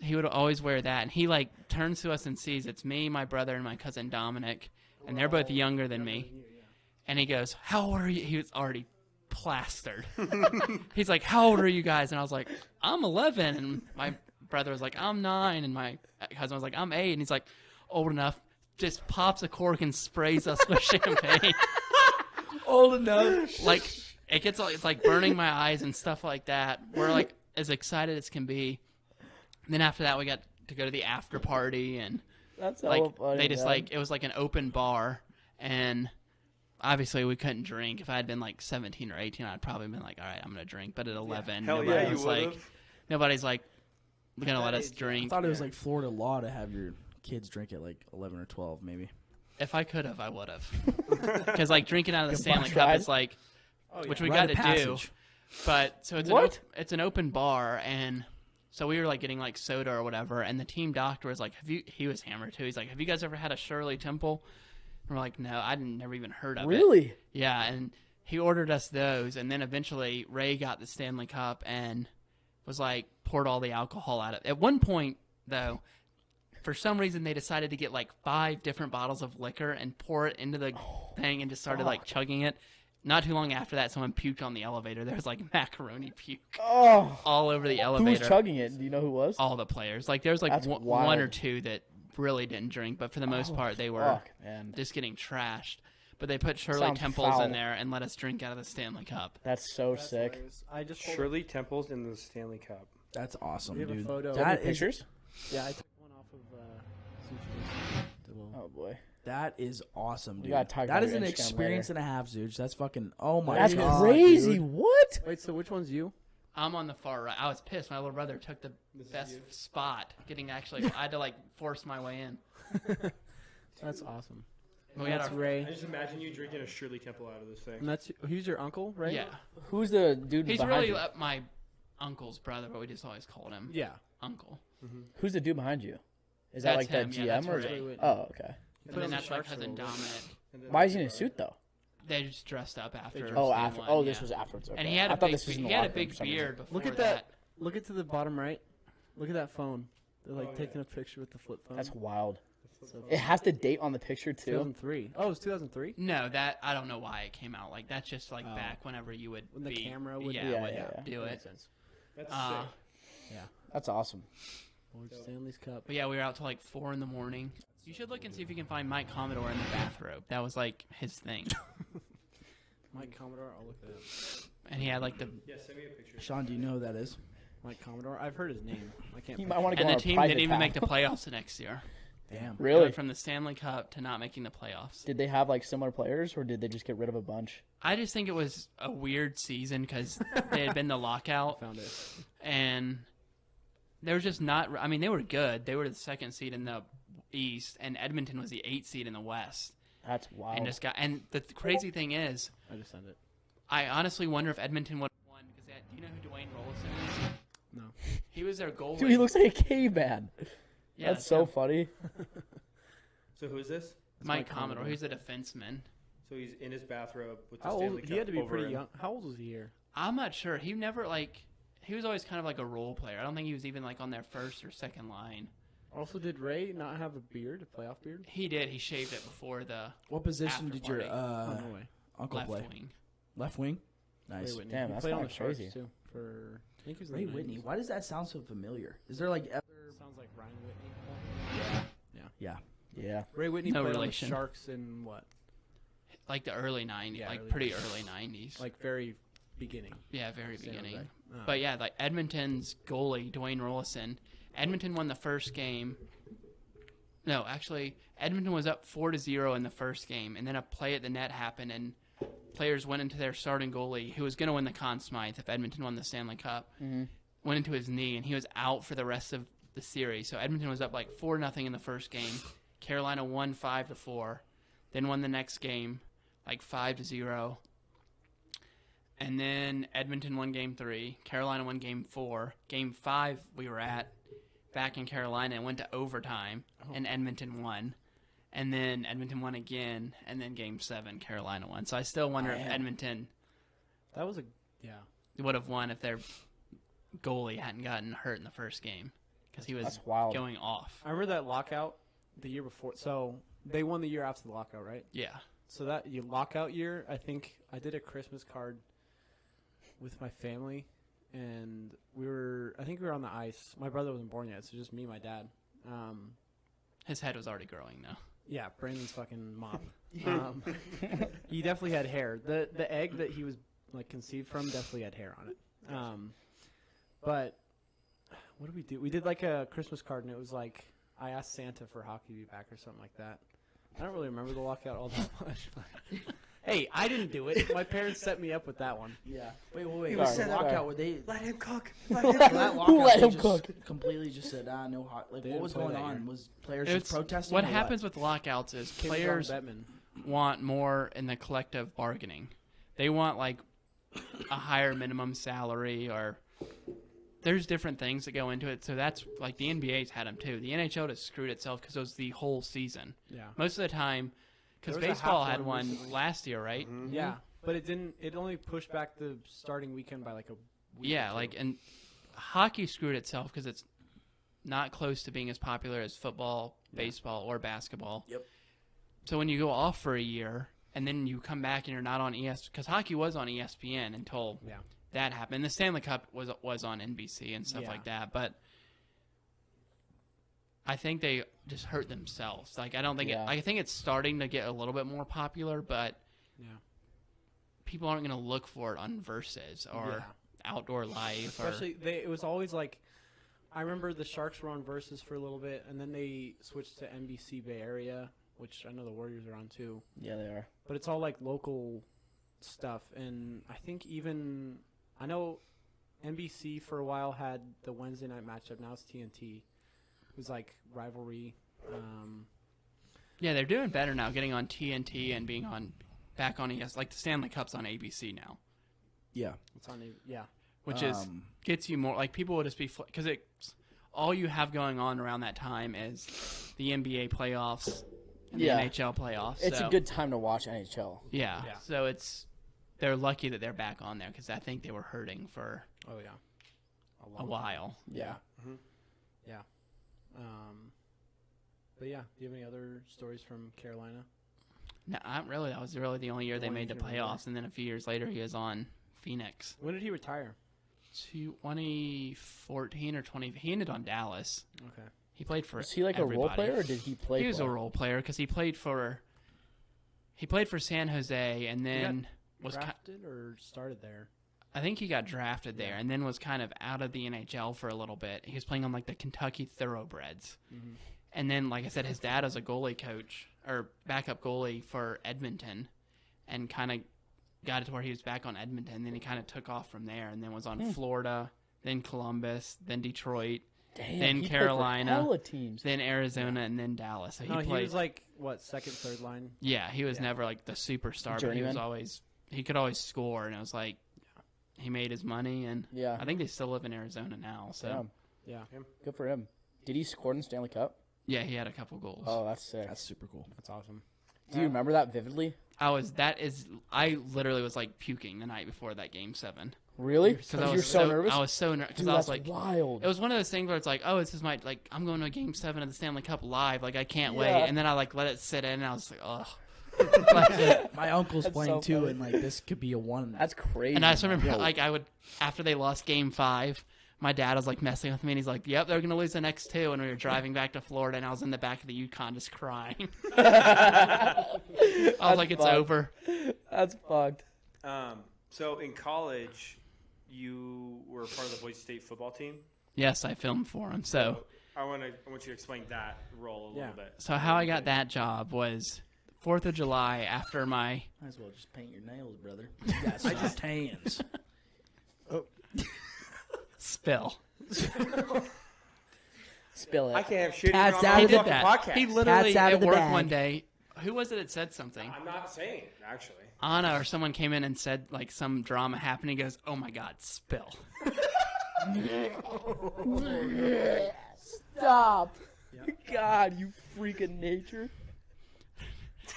He would always wear that. And he, like, turns to us and sees it's me, my brother, and my cousin Dominic. And they're both younger than me. And he goes, how old are you? He was already plastered. He's like, how old are you guys? And I was like, I'm 11. And my brother was like, I'm 9. And my cousin was like, I'm 8. And he's like, old enough. Just pops a cork and sprays us with champagne. Old enough. Like, it's like burning my eyes and stuff like that. We're like as excited as can be. And then after that, we got to go to the after party, and That's like hella funny, they just man. like it was like an open bar, and obviously we couldn't drink. If I had been like 17 or 18, I'd probably been like, all right, I'm gonna drink. But at 11, Hell nobody yeah, you was like, would've. nobody's like gonna that let us age, yeah. drink. I thought it was like Florida law to have your kids drink at like 11 or 12, maybe. If I could have, I would have. Because like drinking out of the Stanley bus Cup ride? is like, which we Rite got of to do. passage. But so it's What? it's an open bar, and so we were like getting like soda or whatever, and the team doctor was like, he was hammered too. He's like, have you guys ever had a Shirley Temple? And we're like, no, I'd never even heard of it. Really? Yeah, and he ordered us those, and then eventually Ray got the Stanley Cup and was like poured all the alcohol out of it. At one point, though, for some reason they decided to get like 5 different bottles of liquor and pour it into the thing and just started like chugging it. Not too long after that, someone puked on the elevator. There was like macaroni puke Oh. all over the Who elevator. was chugging it? Do you know who was? All the players. Like there was like That's one wild. or two that really didn't drink, but for the most part they were Fuck, man. just getting trashed. But they put Shirley Sounds Temples foul. in there and let us drink out of the Stanley Cup. That's so That's sick. hilarious. I just pulled Shirley Temples in the Stanley Cup. That's awesome, We have a dude. photo. That is, pictures? Yeah, I took one off of Zooch. oh boy. That is awesome, dude. gotta talk That about is your an Instagram experience later. and a half, Zooch. That's fucking. Oh my That's god, crazy. dude. What? Wait, so which one's you? I'm on the far right. I was pissed. My little brother took the best spot. I had to like force my way in. That's awesome. We had That's our, Ray. I just imagine you drinking a Shirley Temple out of this thing. And that's who's your uncle, right? yeah. Who's the dude He's behind really you? my uncle's brother, but we just always called him Yeah. Uncle. Who's the dude behind you? Is that That's like him, the yeah, GM that's or is Ray. it? Oh, okay. And then that's my cousin Dominic. Why is he in a suit though? They just dressed up after. Oh, game after. one, Oh, this yeah. was afterwards. Okay. And he had I a thought big, this was in the he had a locker room big for some reason. beard before Look at that. Look at to the bottom right. Look at that phone. They're like taking a picture with the flip phone. That's wild. so It has the date on the picture too. 2003. Oh, it was 2003. No, that I don't know why it came out. Like that's just like Oh. back whenever you would When the be, camera would- yeah, Yeah, would yeah. do That it. makes sense. That's Uh, sick. That's awesome. Lord Stanley's Cup. But yeah, we were out till like 4 in the morning. You should look and see if you can find Mike Commodore in the bathrobe. That was like his thing. Mike Commodore, I'll look at him. And he had like the Yeah, send me a picture. Sean, do you know who that is? Mike Commodore. I've heard his name. I can't. He might want to go and on the a team private didn't even path. make the playoffs the next year. Damn. Really? Went from the Stanley Cup to not making the playoffs. Did they have like similar players, or did they just get rid of a bunch? I just think it was a weird season because they had been the lockout, Found it. and they were just not. I mean, they were good. They were the 2nd seed in the East, and Edmonton was the 8th seed in the West. That's wild. And just got. And the crazy thing is, I just sent it. I honestly wonder if Edmonton would have won because do you know who Dwayne Rollison is? No. He was their goalie. Dude, he looks like a caveman. Yeah, That's so funny. So who is this? Mike Commodore. He's a defenseman. So he's in his bathrobe with the How Stanley old? Cup He had to be over pretty him. young. How old was he here? I'm not sure. He never he was always kind of like a role player. I don't think he was even like on their 1st or 2nd line. Also, did Ray not have a beard, a playoff beard? He did. He shaved it before the What position After did your party. Oh, no way. uncle left play? wing. Left wing. Nice. Ray Whitney. Damn, he that's played on kinda the Sharks crazy. too. For I think he was in Ray the Whitney. 90s. Why does that sound so familiar? Is there like ever? Sounds like Ryan Whitney. Yeah. Yeah. Ray Whitney No played relation. on the Sharks in what? Like the early 90s, Yeah, like early pretty 90s. early 90s. Like very beginning. yeah, very San beginning. Jose. But yeah, like Edmonton's goalie, Dwayne Rollison. Edmonton won the first game. No, actually, Edmonton was up 4-0 in the first game, and then a play at the net happened, and players went into their starting goalie, who was going to win the Conn Smythe if Edmonton won the Stanley Cup, went into his knee, and he was out for the rest of the series. So Edmonton was up like 4-0 in the first game. Carolina won 5-4, then won the next game like 5-0. And then Edmonton won Game 3. Carolina won Game 4. Game 5 we were at back in Carolina and went to overtime, and Edmonton won. And then Edmonton won again, and then Game 7 Carolina won. So I still wonder if Edmonton That was a would have won if their goalie hadn't gotten hurt in the first game because he was That's wild. going off. I remember that lockout the year before. So they won the year after the lockout, right? Yeah. So that lockout year, I think I did a Christmas card with my family, and I think we were on the ice. My brother wasn't born yet, so just me and my dad. His head was already growing, though. Yeah, Brandon's fucking mop. He definitely had hair. The egg that he was like conceived from definitely had hair on it. But what did we do? We did like a Christmas card, and it was like I asked Santa for hockey to be back or something like that. I don't really remember the lockout all that much. Hey, I didn't do it. My parents set me up with that one. Yeah. Wait. Sorry, The sorry. lockout, were they? Let him cook. That Who lockout, let they him just cook? Completely just said, no hot. Like, They what didn't was play going that on? year. Was players It's, just protesting? what or happens with lockouts is Came players from Bettman. want more in the collective bargaining. They want like a higher minimum salary, or there's different things that go into it. So that's like the NBA's had them too. The NHL just screwed itself because it was the whole season. Yeah. Most of the time, because There was a baseball half had one one recently. last year, right? Yeah, but it didn't. It only pushed back the starting weekend by like a week. Yeah, or two. like, and hockey screwed itself because it's not close to being as popular as football, baseball, or basketball. Yep. So when you go off for a year and then you come back and you're not on ESPN, because hockey was on ESPN until Yeah. that happened. The Stanley Cup was on NBC and stuff Yeah. like that, but I think they just hurt themselves. Like, I don't think Yeah. I think it's starting to get a little bit more popular, but Yeah. people aren't going to look for it on Versus or Yeah. Outdoor Life. Especially, it was always like, I remember the Sharks were on Versus for a little bit, and then they switched to NBC Bay Area, which I know the Warriors are on too. Yeah, they are. But it's all like local stuff, and I think I know NBC for a while had the Wednesday night matchup. Now it's TNT. It was like rivalry. Yeah, they're doing better now, getting on TNT and being back on ES. Like the Stanley Cup's on ABC now, Yeah. It's on. Yeah. which is gets you more. Like people will just be because it's all you have going on around that time is the NBA playoffs and Yeah. the NHL playoffs. It's so, a good time to watch NHL. Yeah. Yeah. So they're lucky that they're back on there because I think they were hurting for Oh yeah. a while. Yeah. Yeah. But yeah, do you have any other stories from Carolina? No, not really. That was really the only year they Only made the year they playoffs, and then a few years later he was on Phoenix. When did he retire? 2014 or 20. He ended on Dallas. Okay. He played for. Was he like everybody. a role player, or did he play? He was a role player because he played for San Jose, and then was drafted or started there. I think he got drafted there, and then was kind of out of the NHL for a little bit. He was playing on like the Kentucky Thoroughbreds, and then, like I said, his dad was a goalie coach or backup goalie for Edmonton, and kind of got it to where he was back on Edmonton. And then he kind of took off from there, and then was on Florida, then Columbus, then Detroit. Then Carolina, then Arizona, and then Dallas. So he was like second, third line. Yeah, he was never like the superstar, but he was he could always score, and it was like he made his money, and I think they still live in Arizona now. So yeah, good for him. Did he score in the Stanley Cup? Yeah, he had a couple goals. Oh, that's sick. That's super cool. That's awesome. Do you remember that vividly? I literally was like puking the night before that Game 7. Really? Because you were so nervous? I was so nervous. Because Dude, I was that's like, wild. It was one of those things where it's like, oh, this is my, like, I'm going to a Game 7 of the Stanley Cup live. Like, I can't wait. And then I, like, let it sit in, and I was like, ugh. My uncle's playing so too, funny. and, like, this could be a one. That's crazy. And I just remember, like, after they lost Game 5, my dad was, like, messing with me, and he's like, yep, they're going to lose the next 2. And we were driving back to Florida, and I was in the back of the Yukon just crying. I was like, it's over. That's fucked. So in college, you were part of the Boise State football team. Yes, I filmed for him. So I want you to explain that role a little bit. So how I got that job was 4th of July after my. Might as well just paint your nails, brother. You got soft hands. Spill. Spill it. I can't have shit Cat's on out my of the- fucking podcast. He literally Cat's out at of the work bag. one day. Who was it that said something? I'm not saying it, actually. Anna or someone came in and said like some drama happened. He goes, "Oh my God, spill." Stop. God, you freaking nature.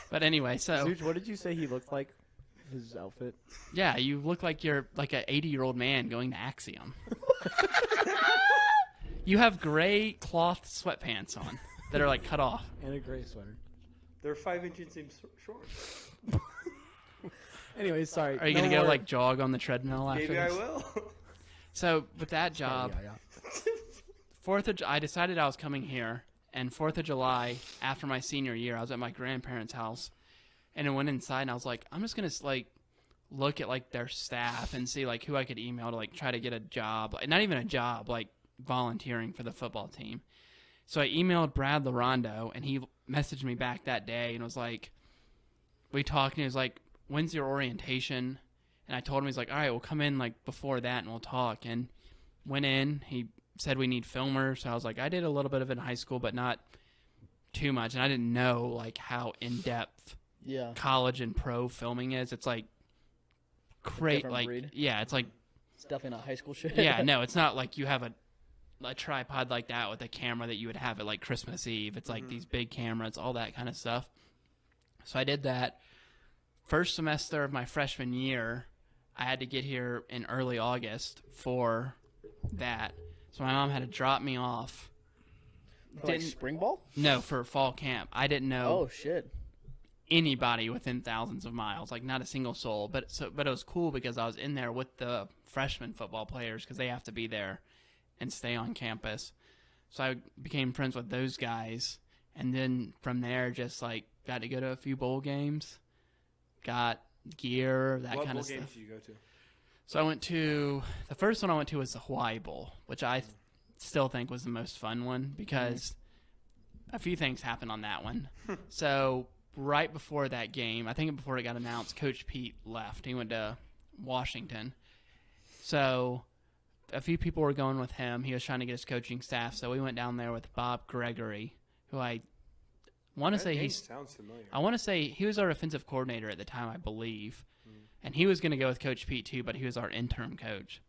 But anyway, so Zooch, what did you say he looked like? His outfit? yeah, you look like you're like an 80-year-old man going to Axiom. You have gray cloth sweatpants on that are like cut off. And a gray sweater. They're 5 inches short. Anyway, sorry. Are you gonna go like jog on the treadmill after Maybe this? I will. So with that job, I decided I was coming here, and 4th of July after my senior year, I was at my grandparents' house, and I went inside and I was like, I'm just gonna like look at like their staff and see like who I could email to like try to get a job, like, not even a job, like volunteering for the football team. So I emailed Brad LaRondo, and he messaged me back that day and was like, we talked, and he was like, when's your orientation? And I told him, he's like, all right, we'll come in like before that and we'll talk. And went in, he said we need filmers. So I was like, I did a little bit of it in high school, but not too much. And I didn't know like how in-depth college and pro filming is. It's like great, like breed. Yeah, it's like It's definitely not high school shit. yeah, no, it's not like you have a tripod like that with a camera that you would have at like Christmas Eve. It's like these big cameras, all that kind of stuff. So I did that. First semester of my freshman year, I had to get here in early August for that. So my mom had to drop me off. For, like spring ball? No, for fall camp. I didn't know Oh shit. anybody within thousands of miles, like not a single soul. But it was cool because I was in there with the freshman football players because they have to be there and stay on campus. So I became friends with those guys, and then from there just like got to go to a few bowl games, got gear, that What kind bowl of stuff. games did you go to? So I went to the first one I went to was the Hawaii Bowl, which I still think was the most fun one because a few things happened on that one. So right before that game, I think before it got announced, Coach Pete left. He went to Washington. So a few people were going with him. He was trying to get his coaching staff. So we went down there with Bob Gregory, who I want to say sounds familiar. I want to say he was our offensive coordinator at the time, I believe. And he was going to go with Coach Pete too, but he was our interim coach.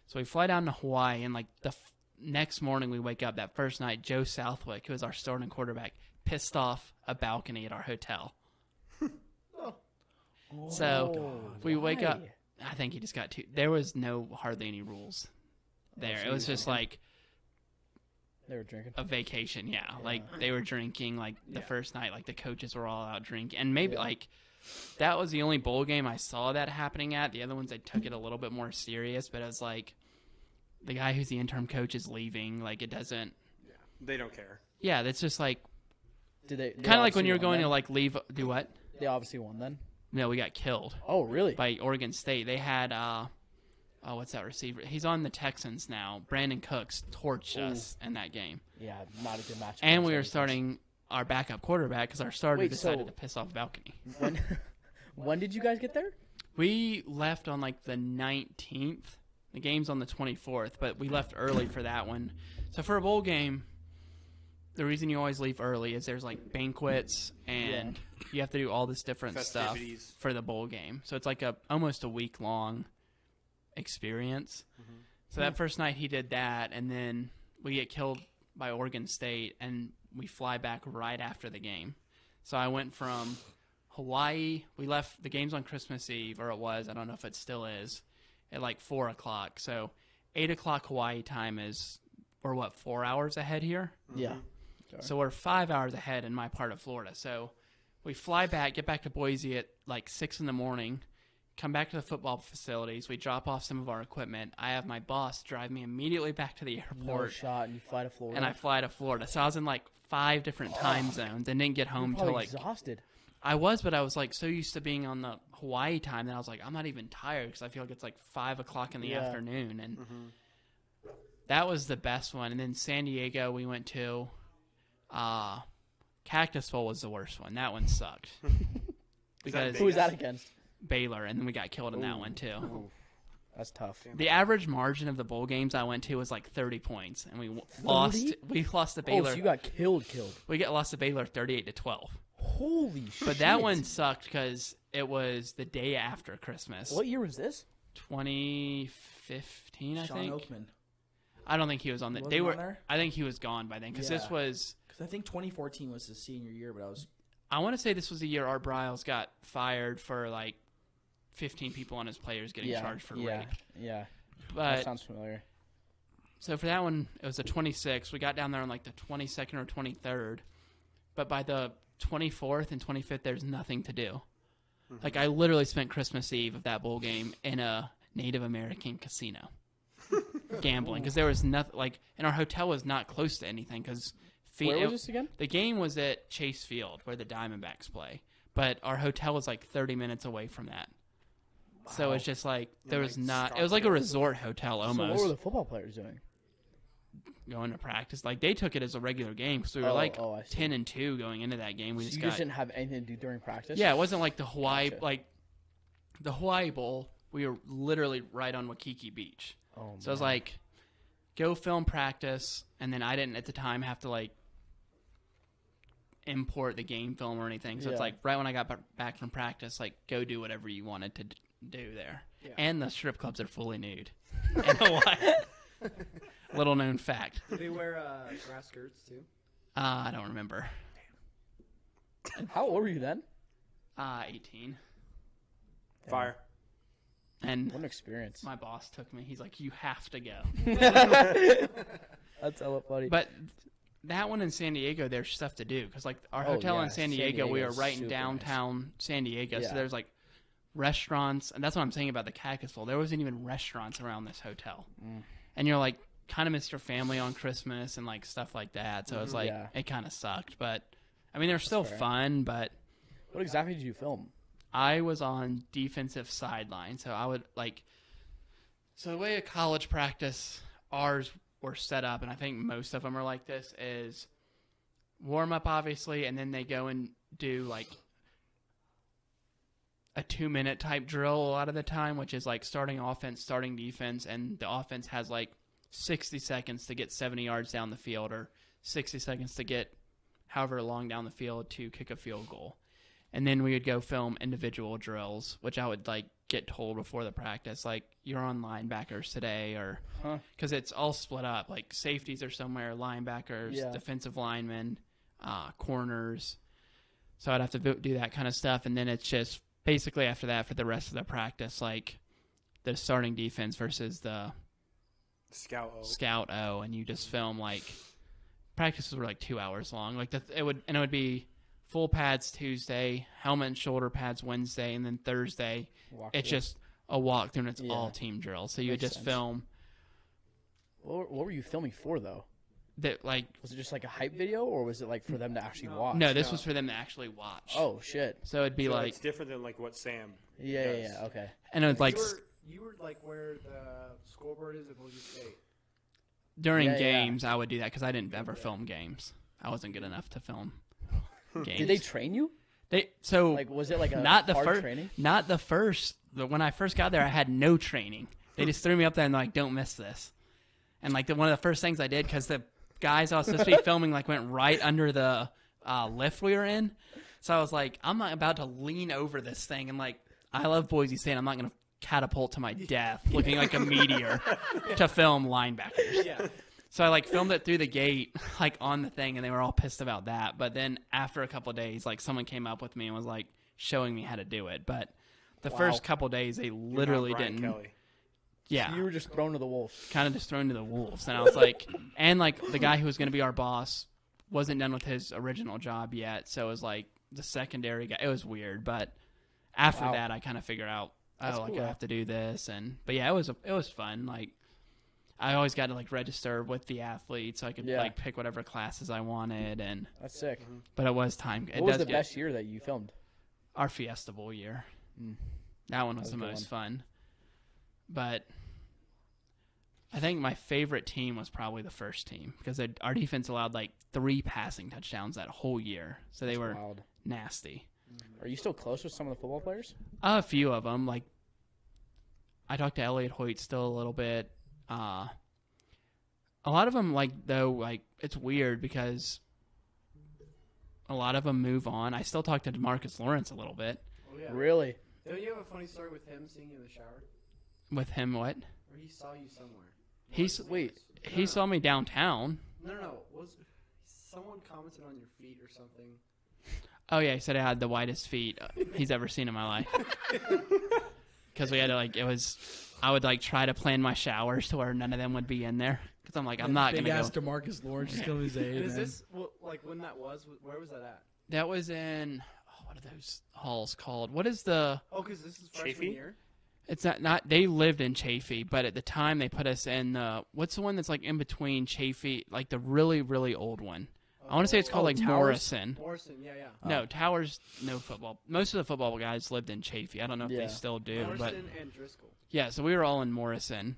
So we fly down to Hawaii, and like the next morning we wake up, that first night, Joe Southwick, who was our starting quarterback, pissed off a balcony at our hotel. So we wake up. I think he just got too. There was hardly any rules there. It was just like They were drinking. a vacation, yeah. Like they were drinking like the first night, like the coaches were all out drinking. And maybe like that was the only bowl game I saw that happening at. The other ones, they took it a little bit more serious, but it was like the guy who's the interim coach is leaving. Like it doesn't, They don't care. Yeah, that's just like Did they kind of like when obviously you're won going then? to like leave. Do what? They obviously won then. No, we got killed Oh, really? by Oregon State. They had what's that receiver? He's on the Texans now. Brandon Cooks torched us in that game, Yeah, not a good match. and we were starting our backup quarterback because our starter Wait, decided so- to piss off the balcony. When did you guys get there? We left on like the 19th. The game's on the 24th, but we left early for that one. So for a bowl game, the reason you always leave early is there's like banquets and you have to do all this different stuff Festivities. for the bowl game. So it's like almost a week long experience. So that first night he did that, and then we get killed by Oregon State, and we fly back right after the game. So I went from Hawaii. We left. The game's on Christmas Eve, or it was. I don't know if it still is. At like 4 o'clock. So 8 o'clock Hawaii time is, we're what, 4 hours ahead here? Yeah. So we're 5 hours ahead in my part of Florida. So we fly back, get back to Boise at like 6 in the morning, come back to the football facilities. We drop off some of our equipment. I have my boss drive me immediately back to the No airport, shot, and you fly to Florida. and I fly to Florida. So I was in like 5 different time zones and didn't get home You're till probably like exhausted. I was, but I was like so used to being on the Hawaii time that I was like, I'm not even tired because I feel like it's like 5 o'clock in the afternoon, and that was the best one. And then San Diego, we went to. Cactus Bowl was the worst one. That one sucked because Who was that against? Baylor, and then we got killed in that one too. That's tough. The average margin of the bowl games I went to was like 30 points, and we lost. We lost to Baylor. Oh, so you got killed. We lost to Baylor 38-12. Holy shit. But that one sucked because it was the day after Christmas. What year was this? 2015, I Sean think. Oakman. I don't think he was on the. Wasn't They were. on there? I think he was gone by then because this Yeah. was. Because I think 2014 was his senior year, but I was. I want to say this was the year Art Briles got fired for like 15 people on his players getting charged for rape. Yeah. But That sounds familiar. so for that one, it was the 26th. We got down there on like the 22nd or 23rd, but by the 24th and 25th, there's nothing to do. Like I literally spent Christmas Eve of that bowl game in a Native American casino, gambling because there was nothing. Like, and our hotel was not close to anything because. Where was this again? The game was at Chase Field where the Diamondbacks play, but our hotel was like 30 minutes away from that. So it's just like there was not. It was like a resort hotel So almost. what were the football players doing? Going to practice, like they took it as a regular game because we were I see. 10-2 going into that game. We So just you got just didn't have anything to do during practice? yeah. It wasn't like the Hawaii Gotcha. like the Hawaii Bowl. We were literally right on Waikiki Beach. Oh, So I was like, go film practice, and then I didn't at the time have to like import the game film or anything. So it's Yeah. like right when I got back from practice, like go do whatever you wanted to do there. Yeah. And the strip clubs are fully nude in Hawaii. Little known fact. Do they wear grass skirts too? I don't remember. How old were you then? 18. Fire. And What an experience. my boss took me. He's like, you have to go. That's hella funny. But that one in San Diego, there's stuff to do because like our Oh, hotel yeah, in San San Diego, we Diego are is right in super downtown San Diego, Yeah. so there's like restaurants, and that's what I'm saying about the Cactus Bowl. There wasn't even restaurants around this hotel, and you're like kind of missed your family on Christmas and like stuff like that. So it's like Yeah. it kind of sucked, but I mean they're still fair. fun. But What exactly did you film? I was on defensive sideline, so I would like. So the way a college practice ours were set up, and I think most of them are like this, is warm up obviously, and then they go and do like a 2-minute type drill a lot of the time, which is like starting offense, starting defense, and the offense has like 60 seconds to get 70 yards down the field or 60 seconds to get however long down the field to kick a field goal. And then we would go film individual drills, which I would like get told before the practice, like you're on linebackers today, or because it's all split up. Like safeties are somewhere, linebackers, Yeah. defensive linemen, corners. So I'd have to do that kind of stuff, and then it's just basically after that for the rest of the practice, like the starting defense versus the Scout O, and you just film like practices were like 2 hours long. Like it would be full pads Tuesday, helmet and shoulder pads Wednesday, and then Thursday it's just a walkthrough and it's all team drills. So you would Makes just sense. film. What were you filming for, though? that like Was it just like a hype video, or was it like for them to actually watch? no, this was for them to actually watch. Oh shit. So it'd be So like it's different than like what Sam. Yeah, does. yeah, okay. and it was like You were like where the scoreboard is at Boise State. during Yeah, yeah. games I would do that because I didn't ever film games. I wasn't good enough to film games. Did they train you? So Like, was it like a not the hard first training? not the first when I first got there I had no training. They just threw me up there and like don't miss this. And like one of the first things I did because the guys I was supposed to be filming like went right under the lift we were in. So I was like, I'm not about to lean over this thing and like I love Boise State. I'm not going to catapult to my death looking like a meteor to film linebackers. Yeah. So I like filmed it through the gate, like on the thing, and they were all pissed about that. But then after a couple of days, like someone came up with me and was like showing me how to do it. But the first couple of days, they You're not literally Brian didn't. Kelly. Yeah, You were just thrown to the wolves. kind of just thrown to the wolves. And I was like, and like the guy who was going to be our boss wasn't done with his original job yet. So it was like the secondary guy. It was weird. But after Wow. that, I kind of figured out, That's like cool, I though. have to do this. But yeah, it was fun. Like I always got to like register with the athletes so I could Yeah. like pick whatever classes I wanted. That's sick. But it was time. What was the best year that you filmed? Our Fiesta Bowl year. Mm. That one was was the a good most fun. But I think my favorite team was probably the first team because our defense allowed like 3 passing touchdowns that whole year. So they were Wild. nasty. Are you still close with some of the football players? A few of them. Like I talked to Elliot Hoyt still a little bit. A lot of them, like though, like it's weird because a lot of them move on. I still talk to DeMarcus Lawrence a little bit. Oh yeah. Really? Don't you have a funny story with him seeing you in the shower? With him, what? Or he saw you somewhere? Wait. He saw me downtown. No. Was someone commented on your feet or something? Oh yeah, he said I had the whitest feet he's ever seen in my life. Because we had to like I would like try to plan my showers to where none of them would be in there. Because I'm like I'm not Big gonna ass go. DeMarcus Lawrence just coming his aid. And is man. this like when that was? Where was that at? That was in what are those halls called? What is the? Oh, because this is freshman Chafee? year. It's not. They lived in Chafee, but at the time they put us in. What's the one that's like in between Chafee, like the really really old one? I want to say it's called like Towers? Morrison. Morrison, yeah. No, Towers, no football. Most of the football guys lived in Chafee. I don't know if Yeah. they still do, but Morrison and Driscoll. yeah. So we were all in Morrison,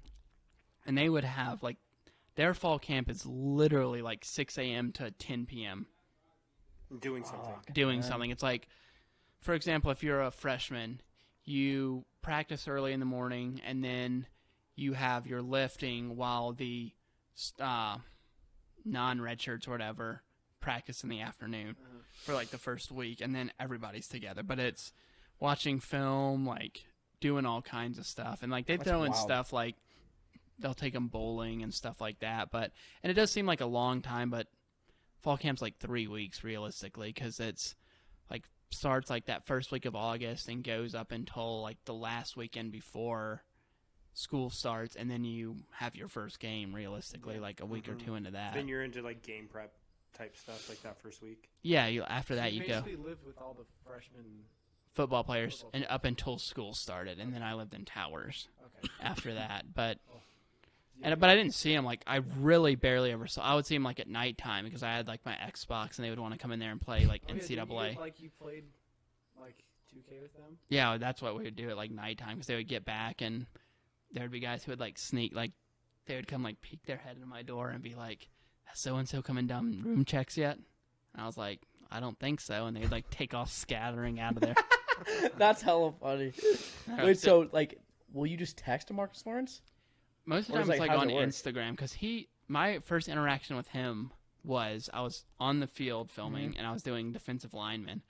and they would have like their fall camp is literally like 6 a.m. to 10 p.m. Doing something. doing something. It's like, for example, if you're a freshman, you practice early in the morning, and then you have your lifting while the non-red shirts or whatever practice in the afternoon for like the first week, and then everybody's together. But it's watching film, like doing all kinds of stuff, and like they That's throw in wild. stuff like they'll take them bowling and stuff like that. But and it does seem like a long time, but fall camp's like 3 weeks realistically, because it's like starts like that first week of August and goes up until like the last weekend before school starts, and then you have your first game realistically like a week or two into that. Then you're into like game prep type stuff like that first week. Yeah, after that So you go basically lived with all the freshmen. football players and up until school started, and then I lived in Towers Okay. after that. But but I didn't see him. Like I really barely ever saw. I would see him like at nighttime because I had like my Xbox, and they would want to come in there and play like Oh, yeah, did you NCAA. get, like you played like 2K with them? Yeah, that's what we would do at like nighttime, because they would get back and there would be guys who would like sneak, like they would come like peek their head into my door and be like, "Has so and so coming down room checks yet?" And I was like, "I don't think so," and they'd like take off scattering out of there. That's hella funny. Wait, so like, will you just text DeMarcus Lawrence? Most of Or the is, time it's like, like how on does it work? Instagram, because my first interaction with him was I was on the field filming and I was doing defensive lineman,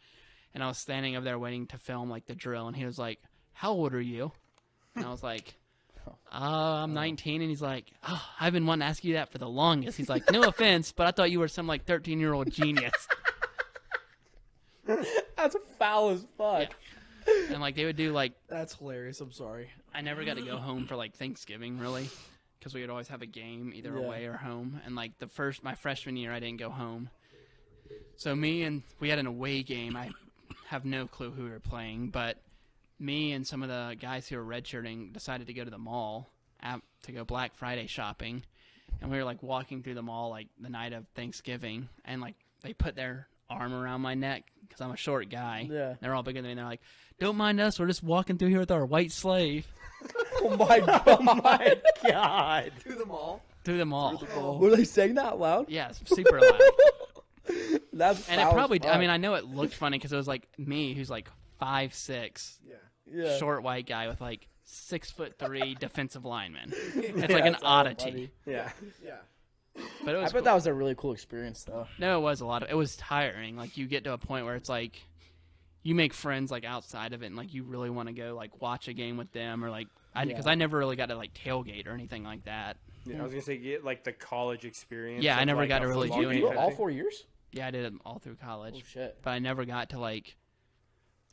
and I was standing up there waiting to film like the drill, and he was like, "How old are you?" And I was like, I'm 19, and he's like, "Oh, I've been wanting to ask you that for the longest." He's like, "No offense, but I thought you were some like 13-year-old genius." That's foul as fuck. And like they would do like, That's hilarious. I'm sorry. I never got to go home for like Thanksgiving really, because we would always have a game either Yeah. away or home. And like my freshman year, I didn't go home. So we had an away game. I have no clue who we were playing, but me and some of the guys who were redshirting decided to go to the mall to go Black Friday shopping. and we were like walking through the mall like the night of Thanksgiving, and like they put their arm around my neck because I'm a short guy. Yeah. They're all bigger than me. And they're like, "Don't mind us. We're just walking through here with our white slave." Oh my god. Oh my god. To the mall. Through the mall. Were they saying that out loud? Yeah, it's super loud. That's And it probably, I mean, I know it looked funny because it was like me, who's like 5'6", yeah. short white guy with like 6'3" defensive lineman. It's Yeah, like an that's all oddity. funny. Yeah. Yeah. But it I was bet cool. that was a really cool experience, though. No, it was a lot of. It was tiring. Like you get to a point where it's like you make friends like outside of it, and like you really want to go like watch a game with them, or like because I never really got to like tailgate or anything like that. Yeah, I was gonna say get like the college experience. Yeah, I of, never like, got a to really football do game anything. type All thing. 4 years? Yeah, I did it all through college, Oh shit. but I never got to like.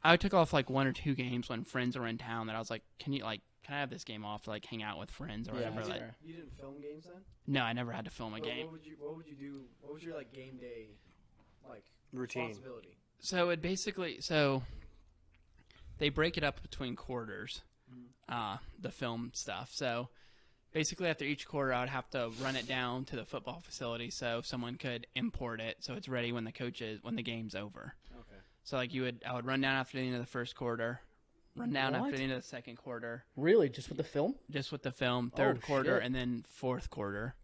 I took off like 1 or 2 games when friends were in town. That I was like, can I have this game off to like hang out with friends or Yeah, whatever? Like, sure. You didn't film games then? no, I never had to film a game. What would you do? What was your like game day like Routine. responsibility? So it basically they break it up between quarters, the film stuff. So basically after each quarter, I would have to run it down to the football facility so someone could import it so it's ready when the game's over. Okay. So like I would run down after the end of the first quarter, run down after the end of the second quarter, Really? Just with the film? just with the film, third quarter, shit. and then fourth quarter.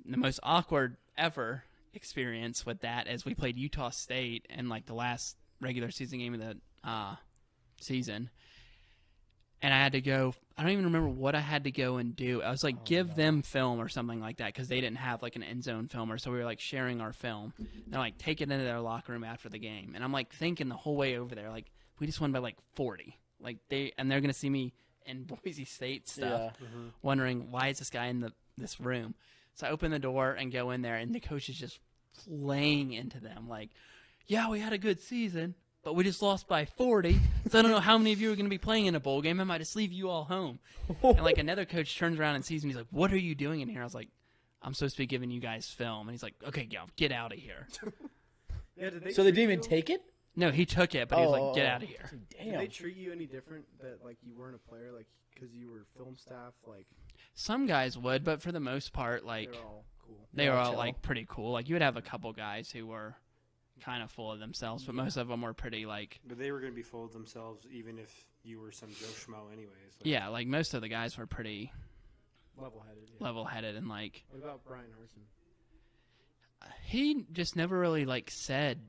The most awkward ever experience with that is we played Utah State in like the last regular season game of the season, and I had to go. I don't even remember what I had to go and do. I was like, give them film or something like that because they didn't have like an end zone filmer, so we were like sharing our film. And they're like, take it into their locker room after the game, and I'm like thinking the whole way over there, like we just won by like 40, like they're gonna see me in Boise State stuff, wondering why is this guy in this room. So I open the door and go in there, and the coach is just playing into them like, yeah, we had a good season, but we just lost by 40, so I don't know how many of you are going to be playing in a bowl game. I might just leave you all home. And like another coach turns around and sees me. He's like, what are you doing in here? I was like, I'm supposed to be giving you guys film. And he's like, okay, get out of here. Yeah. So they didn't even take it? No, he took it, but he was like, get out of here. Did Damn. they treat you any different that like you weren't a player, like because you were film staff? Like Some guys would, but for the most part, like they're all cool. they were all chill. like pretty cool. Like you would have a couple guys who were kind of full of themselves, but most of them were pretty like, But they were gonna be full of themselves even if you were some Joe Schmo anyways. Like, yeah, like most of the guys were pretty Level-headed. Yeah. level-headed and like What about Brian Harson? he just never really like said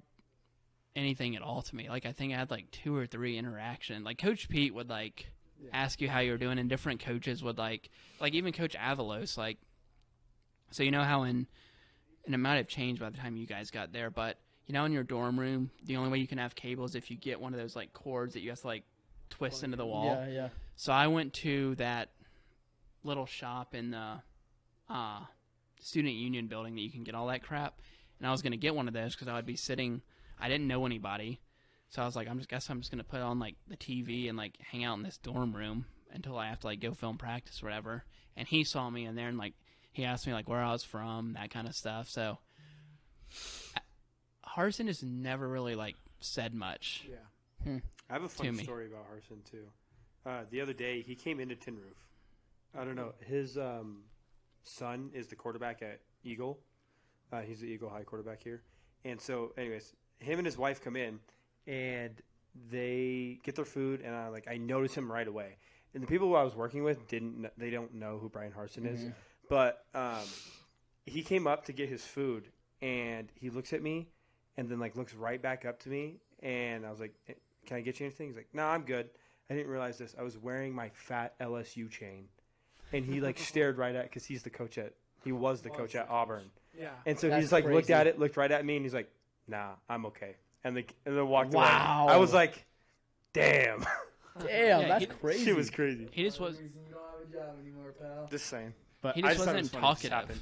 anything at all to me. Like I think I had like 2 or 3 interaction. Like Coach Pete would like ask you how you were doing, and different coaches would like even Coach Avalos, like, so you know how and it might have changed by the time you guys got there, but you know in your dorm room the only way you can have cable is if you get one of those like cords that you have to like twist into the wall. Yeah, yeah. So I went to that little shop in the student union building that you can get all that crap, and I was going to get one of those because I would be sitting. I didn't know anybody, so I was like, I'm just going to put on like the TV and like hang out in this dorm room until I have to like go film practice or whatever. And he saw me in there and like he asked me like where I was from, that kind of stuff. So Harson has never really like said much. Yeah. I have a To funny me. story about Harson too. The other day he came into Tin Roof. I don't know. His son is the quarterback at Eagle. He's the Eagle High quarterback here. And so, anyways, him and his wife come in, and they get their food, and I notice him right away. And the people who I was working with they don't know who Brian Harson is, but he came up to get his food, and he looks at me, and then like looks right back up to me, and I was like, "Can I get you anything?" He's like, "No, I'm good." I didn't realize this. I was wearing my fat LSU chain, and he like stared right at because he was the coach at Auburn. Yeah. And so he That's just like looked crazy. at it, looked right at me, and he's like, "Nah, I'm okay." And then walked away. Wow. I was like, "Damn." Damn, Yeah, that's he- crazy. Shit was crazy. He just was. You don't have a job anymore, pal. Just saying. But He I just thought it wasn't was funny it just talkative. happened.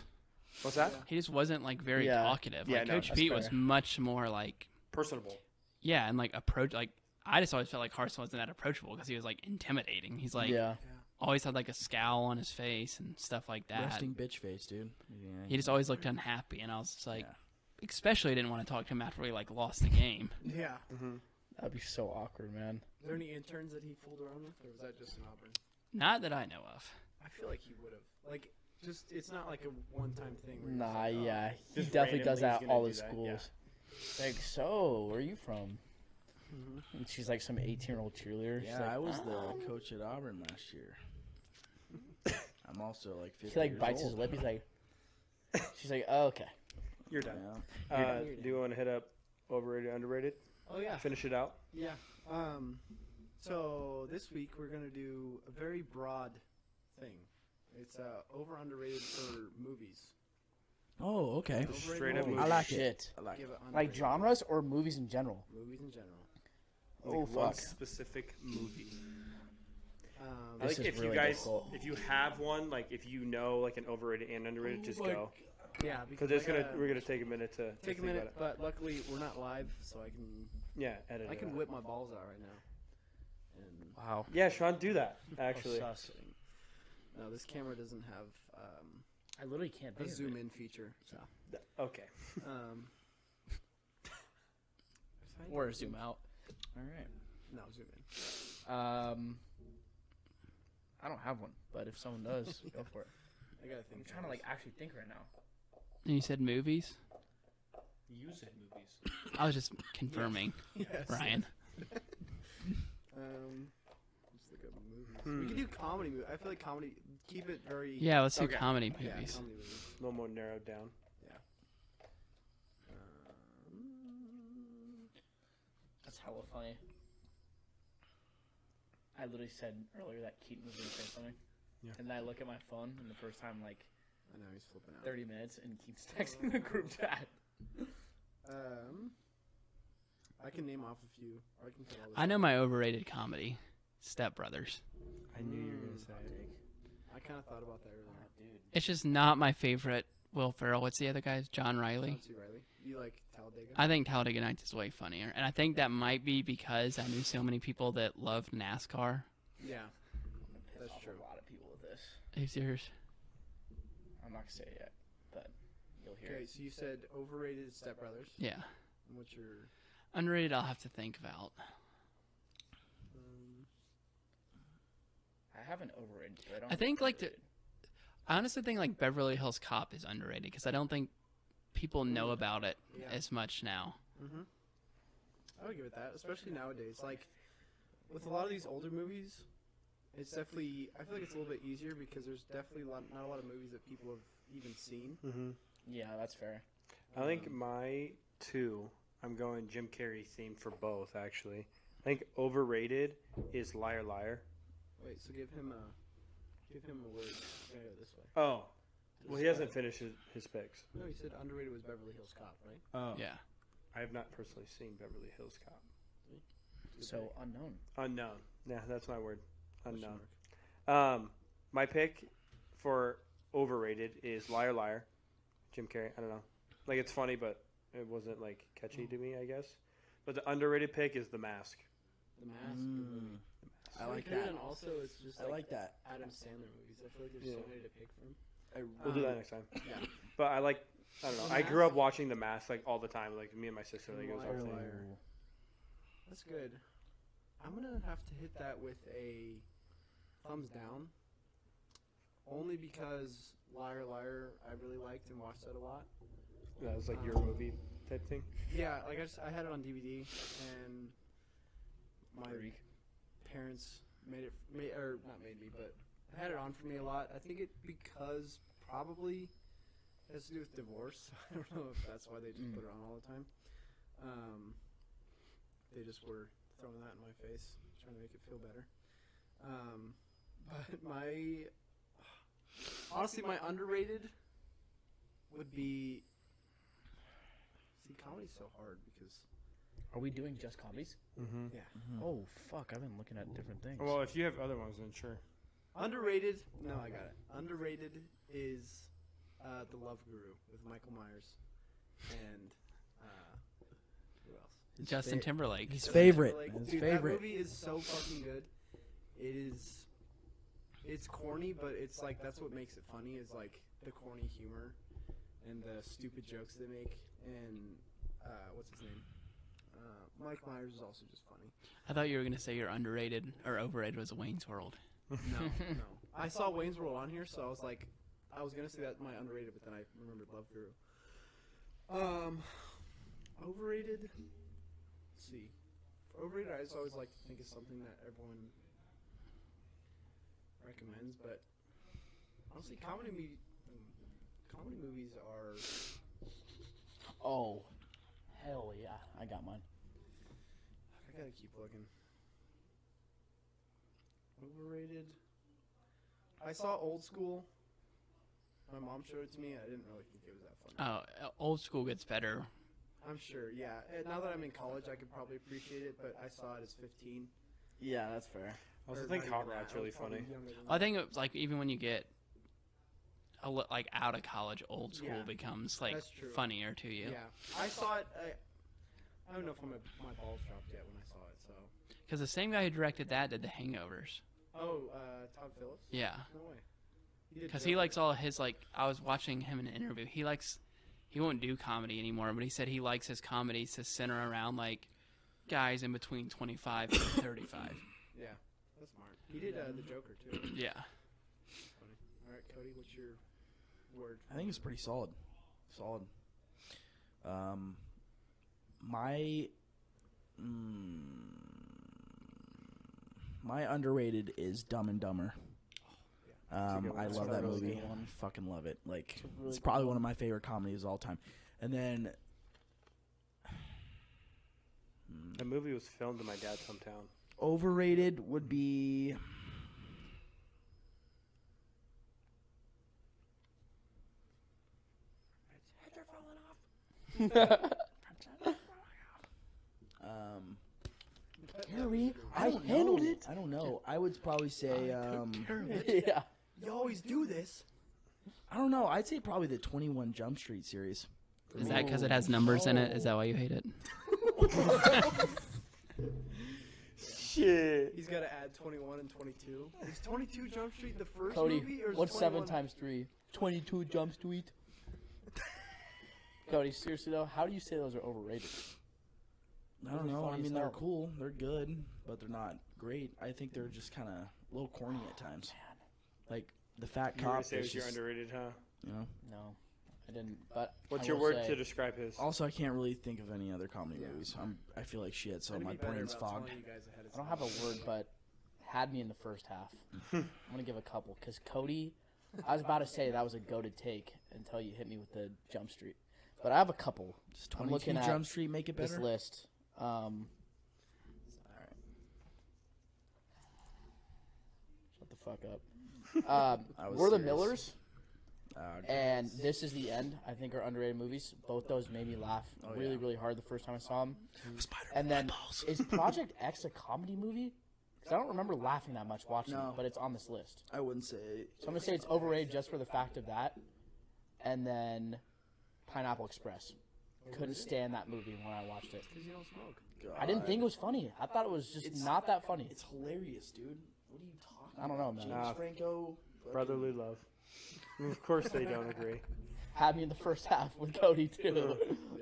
What's that? He just wasn't like very Yeah. talkative. Yeah, Like no, Coach that's Pete was fair. much more like Personable. yeah, and like approach like I just always felt like Harson wasn't that approachable because he was like intimidating. He's like Yeah. always had like a scowl on his face and stuff like that. Resting bitch face, dude. Yeah, He just always looked unhappy, and I was just like, Yeah. especially didn't want to talk to him after we like lost the game. Yeah. That'd be so awkward, man. Are there any interns that he fooled around with, or was that just an Auburn? Not that I know of. I feel like he would have. Like, just it's not like a one-time thing. Where Nah, you're just like, yeah, he Just definitely does that randomly at all he's the gonna do that, schools. Like, so where are you from? And she's like some 18-year-old cheerleader. She's Yeah, like, I was the coach at Auburn last year. I'm also like 50 He like years bites old. his lip. He's like, she's like, oh, okay. You're done. Yeah. Do you want to hit up overrated, underrated? Oh yeah. Finish it out. Yeah. So this week we're gonna do a very broad thing. It's over underrated for movies. Oh, okay. Overrated Straight up movies. I like Shit. it. I like Give it. it Like underrated. genres or movies in general? Movies in general. Oh, Like one fuck. specific movie. I This like is if really you guys, difficult. if you have one, like if you know like an overrated and underrated, just go. Yeah, Because because we're gonna take a minute to take a think minute, about it. but luckily we're not live, so I can Edit. I it can out. whip my balls out right now. And Wow. Yeah, Sean, do that. Actually, Sus. no, this camera doesn't have I literally can't a think of zoom it. in feature. So okay. Or a zoom out. All right. no zoom in. I don't have one, but if someone does, go for it. I gotta think. I'm trying to like actually think right now. And you said movies? You said movies. I was just confirming, yes. Brian. Let's look up movies. We can do comedy movies. I feel like comedy. Keep it very. Yeah, let's do Okay. comedy Yeah, movies. comedy movies. A little more narrowed down. That's hella funny. I literally said earlier that Keaton was going to say something. Yeah. And then I look at my phone, and the first time, like, I know he's flipping out. 30 minutes, and Keaton's texting the group chat. I can name off a few. Or I can put all this I know out. my overrated comedy, Step Brothers. I knew you were gonna say it. I kind of thought about that earlier. Dude. It's just not my favorite Will Ferrell. What's the other guy's? John Riley. John C. Reilly. You like Talladega? I think Talladega Nights is way funnier. And I think that might be because I knew so many people that loved NASCAR. Yeah. Piss That's off true. A lot of people with this. Who's yours? I'm not going to say it yet, but you'll hear Okay, it. so you said overrated Step Brothers. Yeah. And what's your? Underrated, I'll have to think about. I have an overrated. But I don't I think, like, underrated. I honestly think, like, Beverly Hills Cop is underrated because I don't think people know about it Yeah. as much now. I would give it that, especially nowadays. Like with a lot of these older movies, it's definitely. I feel like it's a little bit easier because there's definitely not a lot of movies that people have even seen. Mm-hmm. Yeah, that's fair. I think my two. I'm going Jim Carrey theme for both. Actually, I think overrated is Liar Liar. Wait, so give him a word. Go this way. Oh, well, he hasn't finished his picks. No, he said underrated was Beverly Hills Cop, right? Oh, Yeah. I have not personally seen Beverly Hills Cop. So, unknown. Unknown. Yeah, that's my word. Question Unknown. mark. My pick for overrated is Liar Liar. Jim Carrey. I don't know. Like, it's funny, but it wasn't like catchy to me, I guess. But the underrated pick is The Mask. The Mask. good movie. I like Good, that. And also, it's just I like that. Adam Sandler movies. I feel like there's Yeah. so many to pick from. We'll do that next time. Yeah. But I like. I don't know. The I grew up Mask? watching The Mask like all the time. Like me and my sister. Like it was our Liar, thing. Liar. That's good. I'm gonna have to hit that with a thumbs down. Only because Liar Liar I really liked and watched that a lot. That was like your movie type thing. Yeah, like I had it on DVD and my parents not made me, but had it on for me a lot. I think it because probably it has to do with divorce. I don't know if that's why they just put it on all the time. They just were throwing that in my face, trying to make it feel better. But honestly, my underrated would be. See, comedy's so hard because. Are we doing just comedies? Mm-hmm. Yeah. Oh, fuck. I've been looking at different things. Well, if you have other ones, then sure. Underrated? No, I got it. Underrated is The Love Guru with Michael Myers and who else? Justin Timberlake. His favorite. Like, His dude, favorite. That movie is so fucking good. It is. It's corny, but it's like that's what makes it funny. Is like the corny humor and the stupid jokes they make. And what's his name? Mike Myers is also just funny. I thought you were going to say your underrated or overrated was Wayne's World. No. I saw Wayne's World on here, so I was like, I was gonna say that my underrated, but then I remembered Love Guru. Overrated. Let's see. For overrated, I just always like to think of something that everyone recommends, but honestly, comedy movies are. Oh, hell yeah! I got mine. I gotta keep looking. Overrated. I saw Old School. My mom showed it to me. I didn't really think it was that funny. Oh, Old School gets better. I'm sure, yeah. Now that I'm in college, I could probably appreciate it, but I saw it as 15. Yeah, that's fair. I also Or think not Hot even that. Rod's I really was probably funny. younger than I that. think it's like even when you get like out of college, Old School Yeah, becomes like that's true. funnier to you. Yeah, I saw it. I don't know if my balls dropped yet when I saw it. So. Because the same guy who directed that did The Hangovers. Oh, Todd Phillips. Yeah. No way. Did Because Joker. he likes all his like. I was watching him in an interview. He won't do comedy anymore, but he said he likes his comedies to center around like guys in between 25 and 35. Yeah, that's smart. He did the Joker too. Yeah. Funny. All right, Cody, what's your word? I think it's pretty solid. Solid. My underrated is Dumb and Dumber. I That's love a that really movie. good one. Fucking love it. Like It's a really it's good probably one. one of my favorite comedies of all time. And then The movie was filmed in my dad's hometown. overrated would be Harry, I don't handled know. it. I don't know. I would probably say Yeah. You always do this. I don't know. I'd say probably the 21 Jump Street series. Is that because it has numbers in it? Is that why you hate it? Shit. He's got to add 21 and 22. Is 22 Jump Street the first Cody, movie, or is what's 21? 7 times 3? 22 Jump Street. Cody, seriously though, how do you say those are overrated? I don't Those are know. I funny mean, as they're hell. cool. They're good, but they're not great. I think they're just kind of a little corny at times. Like the fat You were gonna cop. say it is was your just, underrated, huh? you know. No, I didn't. But What's I your will word say, to describe his? Also, I can't really think of any other comedy Yeah. movies. I feel like shit, so I'd my be better brain's about fogged. telling you guys ahead of I don't time. have a word, but had me in the first half. I'm gonna give a couple because Cody. I was about to say that was a goated take until you hit me with the Jump Street, but I have a couple. Does I'm 22 looking at Jump Street make it This better? list. Shut the fuck up. I was We're the serious. Millers Okay. and This Is the End. I think are underrated movies. Both those made me laugh really, yeah. really hard the first time I saw them. Spider-Man And then, eyeballs. is Project X a comedy movie? Because I don't remember laughing that much watching No. it, but it's on this list. I wouldn't say. So I'm gonna say it's overrated just for the fact of that. And then Pineapple Express. Couldn't stand that movie when I watched it. Because you don't smoke. I didn't think it was funny. I thought it was just It's- not that funny. It's hilarious, dude. What are you talking I don't know, about? man. James Nah. Franco. Brotherly love. Of course they don't agree. Had me in the first half with Cody too.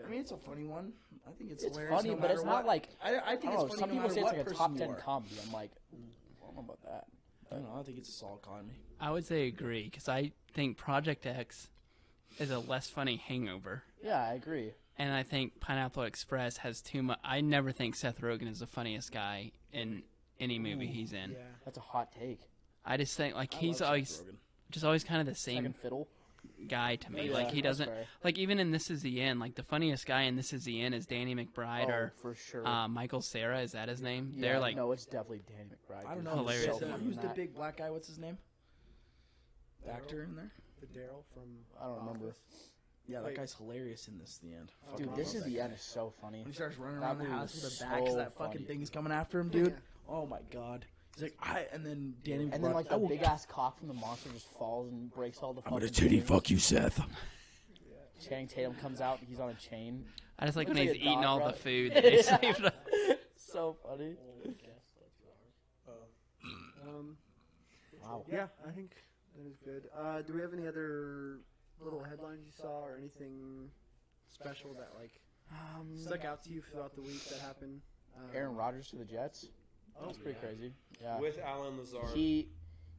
I mean, it's a funny one. I think it's It's hilarious. funny, no but matter it's what. not like I I think don't it's know. funny Some no people matter say what it's like a person top you 10 are. comedy. I'm like, I don't know about that. I don't know. I think it's a solid comedy. I would say agree because I think Project X is a less funny hangover. Yeah, I agree. And I think Pineapple Express has too much. I never think Seth Rogen is the funniest guy in any movie he's in. Yeah. That's a hot take. I just think like I he's love always Seth Rogen. just always kind of the same Second fiddle. guy to me. Yeah, Like he that's doesn't fair. like even in This Is the End. Like the funniest guy in This Is the End is Danny McBride Oh, or for sure. Michael Cera. Is that his name? Yeah, They're like no, it's definitely Danny McBride. I don't dude. know. Hilarious. So Who's the- funny Who's in the that. big black guy? What's his name? The actor in there? The Daryl from. I don't remember. Office. Yeah, that Wait. guy's hilarious in this. The end. Oh, Dude, God, This I Is love the that End is so funny. He starts running That around the movie house was with a bat because so that fucking funny. thing's coming after him, dude. Yeah. Oh my god. He's like, and then Danny. And then like I the will- big ass cock from the monster just falls and breaks all the. I'm gonna fucking titty things. fuck you, Seth. Channing Tatum comes out and he's on a chain. I just like when Looks he's like a eating dog, all bro. the food that they Yeah. saved up. So funny. Wow. Yeah, I think that is good. Do we have any other little headlines you saw or anything special that like stuck out to you throughout the week that happened? Aaron Rodgers to the Jets. Oh, That's pretty crazy. Yeah. With Alan Lazard. He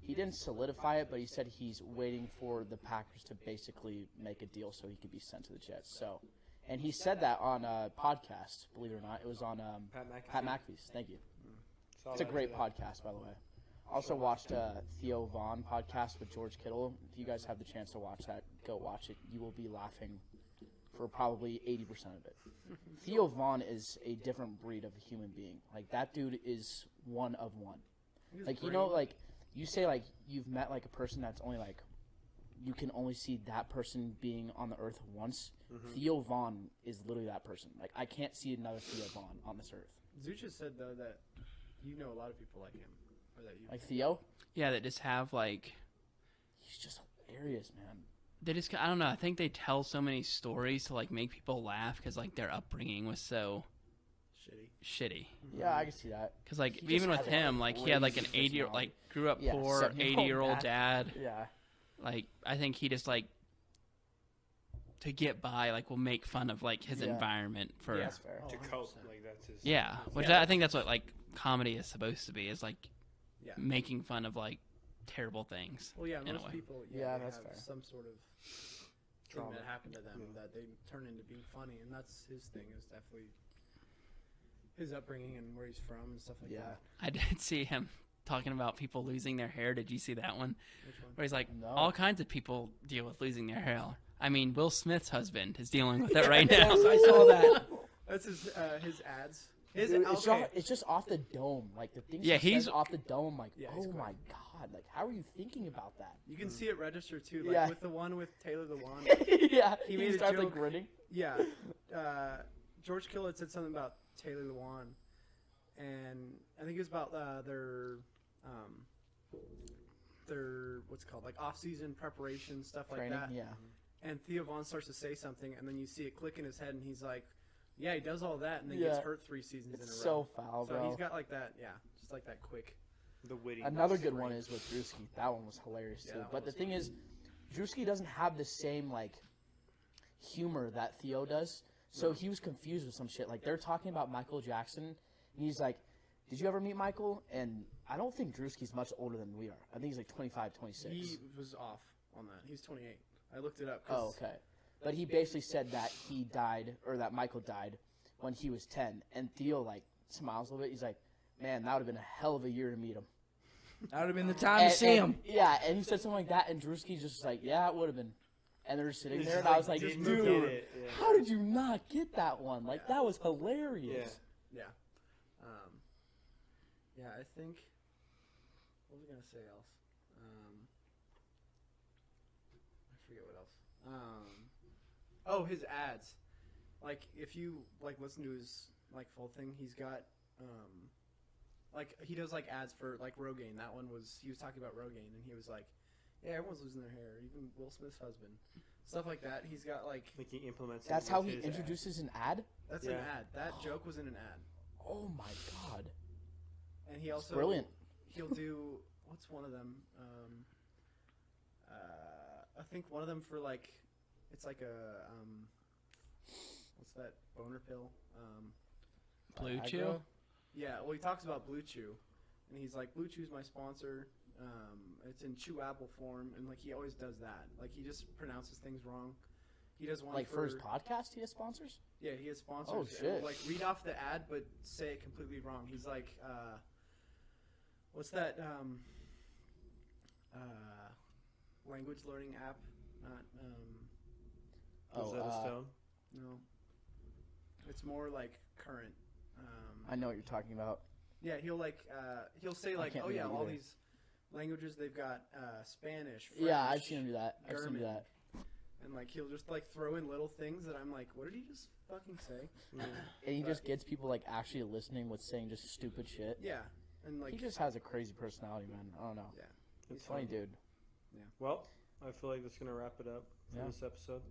he didn't solidify it, but he said he's waiting for the Packers to basically make a deal so he could be sent to the Jets. So, and he said that on a podcast, believe it or not. It was on Pat McAfee's. Thank you. It's a great podcast, by the way. Also watched Theo Vaughn podcast with George Kittle. If you guys have the chance to watch that, go watch it. You will be laughing for probably 80% of it. Theo Vaughn is a different breed of a human being. Like, that dude is one of one. Like, you know, like, you say, like, you've met, like, a person that's only, like, you can only see that person being on the earth once. Theo Vaughn is literally that person. Like, I can't see another Theo Vaughn on this earth. Zooch has said, though, that you know a lot of people like him. Or that you Like Theo? Yeah, that just have, like... He's just hilarious, man. They just, I don't know, I think they tell so many stories to, like, make people laugh because, like, their upbringing was so... Shitty. Yeah, I can see that. Because, like, He even just with has a him, like, he had, like, an crazy 80-year, like, grew up Yeah, poor, 70-year-old 80-year-old dad. Yeah. Like, I think he just, like, to get by, like, will make fun of, like, his environment for... Yeah, that's fair. To cope, like that's his. Yeah, which I think that's what, like, comedy is supposed to be, is, like, Yeah. making fun of, like, terrible things. Well, yeah, in a most way. people Yeah, they that's have fair. some sort of thing that happened to them that they turn into being funny, and that's his thing. Is definitely his upbringing and where he's from and stuff like that. I did see him talking about people losing their hair. Did you see that one? Which one? Where he's like, No. all kinds of people deal with losing their hair. I mean, Will Smith's husband is dealing with it right now. Yes, I saw that. That's his ads. His Dude, okay. it's just off the dome. Like, the things Yeah, he he's- says off the dome, like, Yeah, oh he's my God. Like, how are you thinking about that? You can see it register too, like Yeah. with the one with Taylor the Wand. Yeah, He he made a starts, like, joke. grinning. Yeah, George Kittle had said something about Taylor the Wand, and I think it was about their what's it called, like off-season preparation stuff like Training, that. yeah. And Theo Vaughn starts to say something, and then you see it click in his head, and he's like, "Yeah, he does all that, and then Yeah. gets hurt 3 seasons It's in a so row." foul, So bro. he's got like that, yeah, just like that quick. The witty. Another good one is with Drewski. That one was hilarious, Yeah, too. that But one the was thing is, Drewski doesn't have the same, like, humor that Theo does. So he was confused with some shit. Like, they're talking about Michael Jackson, and he's like, did you ever meet Michael? And I don't think Drewski's much older than we are. I think he's like 25, 26. He was off on that. He's 28. I looked it up. Oh, okay. But he basically said that he died, or that Michael died when he was 10. And Theo, like, smiles a little bit. He's like, man, that would have been a hell of a year to meet him. That would have been the time to see him. Yeah, and he said something like that, and Drewski's just like, yeah, it would have been. And they're just sitting It's there, and just I was like, didn't dude, get it. Yeah. how did you not get that one? Like, that was hilarious. Yeah. Yeah, I think. What was I gonna say else? I forget what else. Oh, his ads. Like, if you like listen to his like full thing, he's got like he does like ads for like Rogaine. That one was he was talking about Rogaine, and he was like, yeah, everyone's losing their hair, even Will Smith's husband, stuff like that. He's got like He implements. That's it how with he his introduces an ad? that's an ad. That joke was in an ad, Oh, my God. and he also Brilliant. He'll do what's one of them? I think one of them for like it's like a what's that boner pill? Blue Viagra? Chew? Yeah, well he talks about Blue Chew, and he's like Blue Chew's my sponsor. It's in chewable form, and like he always does that. Like he just pronounces things wrong. He does one Like, for his podcast, he has sponsors? Yeah, he has sponsors. Oh, and shit. will, like read off the ad, but say it completely wrong. He's like, what's that language learning app? Not Rosetta Stone. no. It's more like current. I know what you're talking about. Yeah, he'll say like, can't oh do yeah, that all either. these languages they've got Spanish. French, Yeah, I've seen him do that. I've seen him do German. that. And like he'll just like throw in little things that I'm like, what did he just fucking say? And he just gets people, like, actually listening with saying just stupid shit. Yeah, and like He just has a crazy personality, man. I don't know. yeah. He's a funny dude. Well, I feel like that's gonna wrap it up for Yeah. this episode.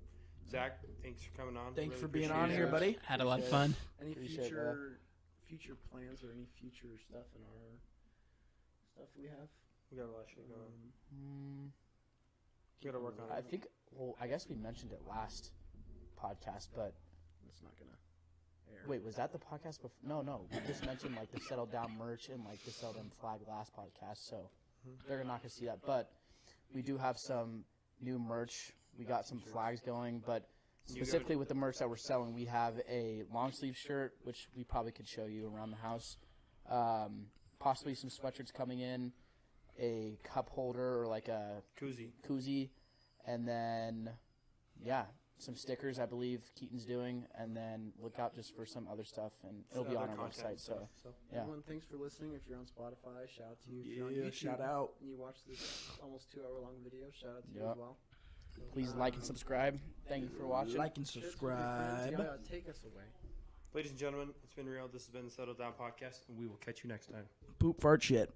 Zach, thanks for coming on. Thanks Really for being appreciate on it. here, buddy. Had a lot of Appreciate fun. Any Appreciate future plans or any future stuff in our stuff we have? We got a lot of shit going on. Mm, We gotta work on I it. think, well, I guess we mentioned it last podcast, but It's not gonna air. wait, was that the podcast before? No. We just mentioned, like, the Settle Down merch and, like, the Settle Down flag last podcast, so They're not going to see that. But we do have some new merch. We got some flags going, but specifically with the merch that we're selling, we have a long sleeve shirt, which we probably could show you around the house. Possibly some sweatshirts coming in, a cup holder or like a koozie, and then some stickers I believe Keaton's doing, and then look out just for some other stuff, and it'll be on our website. So everyone, thanks for listening. If you're on Spotify, shout out to you. If you're on YouTube, shout out. And you watch this almost 2-hour-long video, shout out to you as well. Please like and subscribe. Thank you for watching. Like and subscribe. Take us away. Ladies and gentlemen, it's been real. This has been the Settle Down Podcast, and we will catch you next time. Poop fart shit.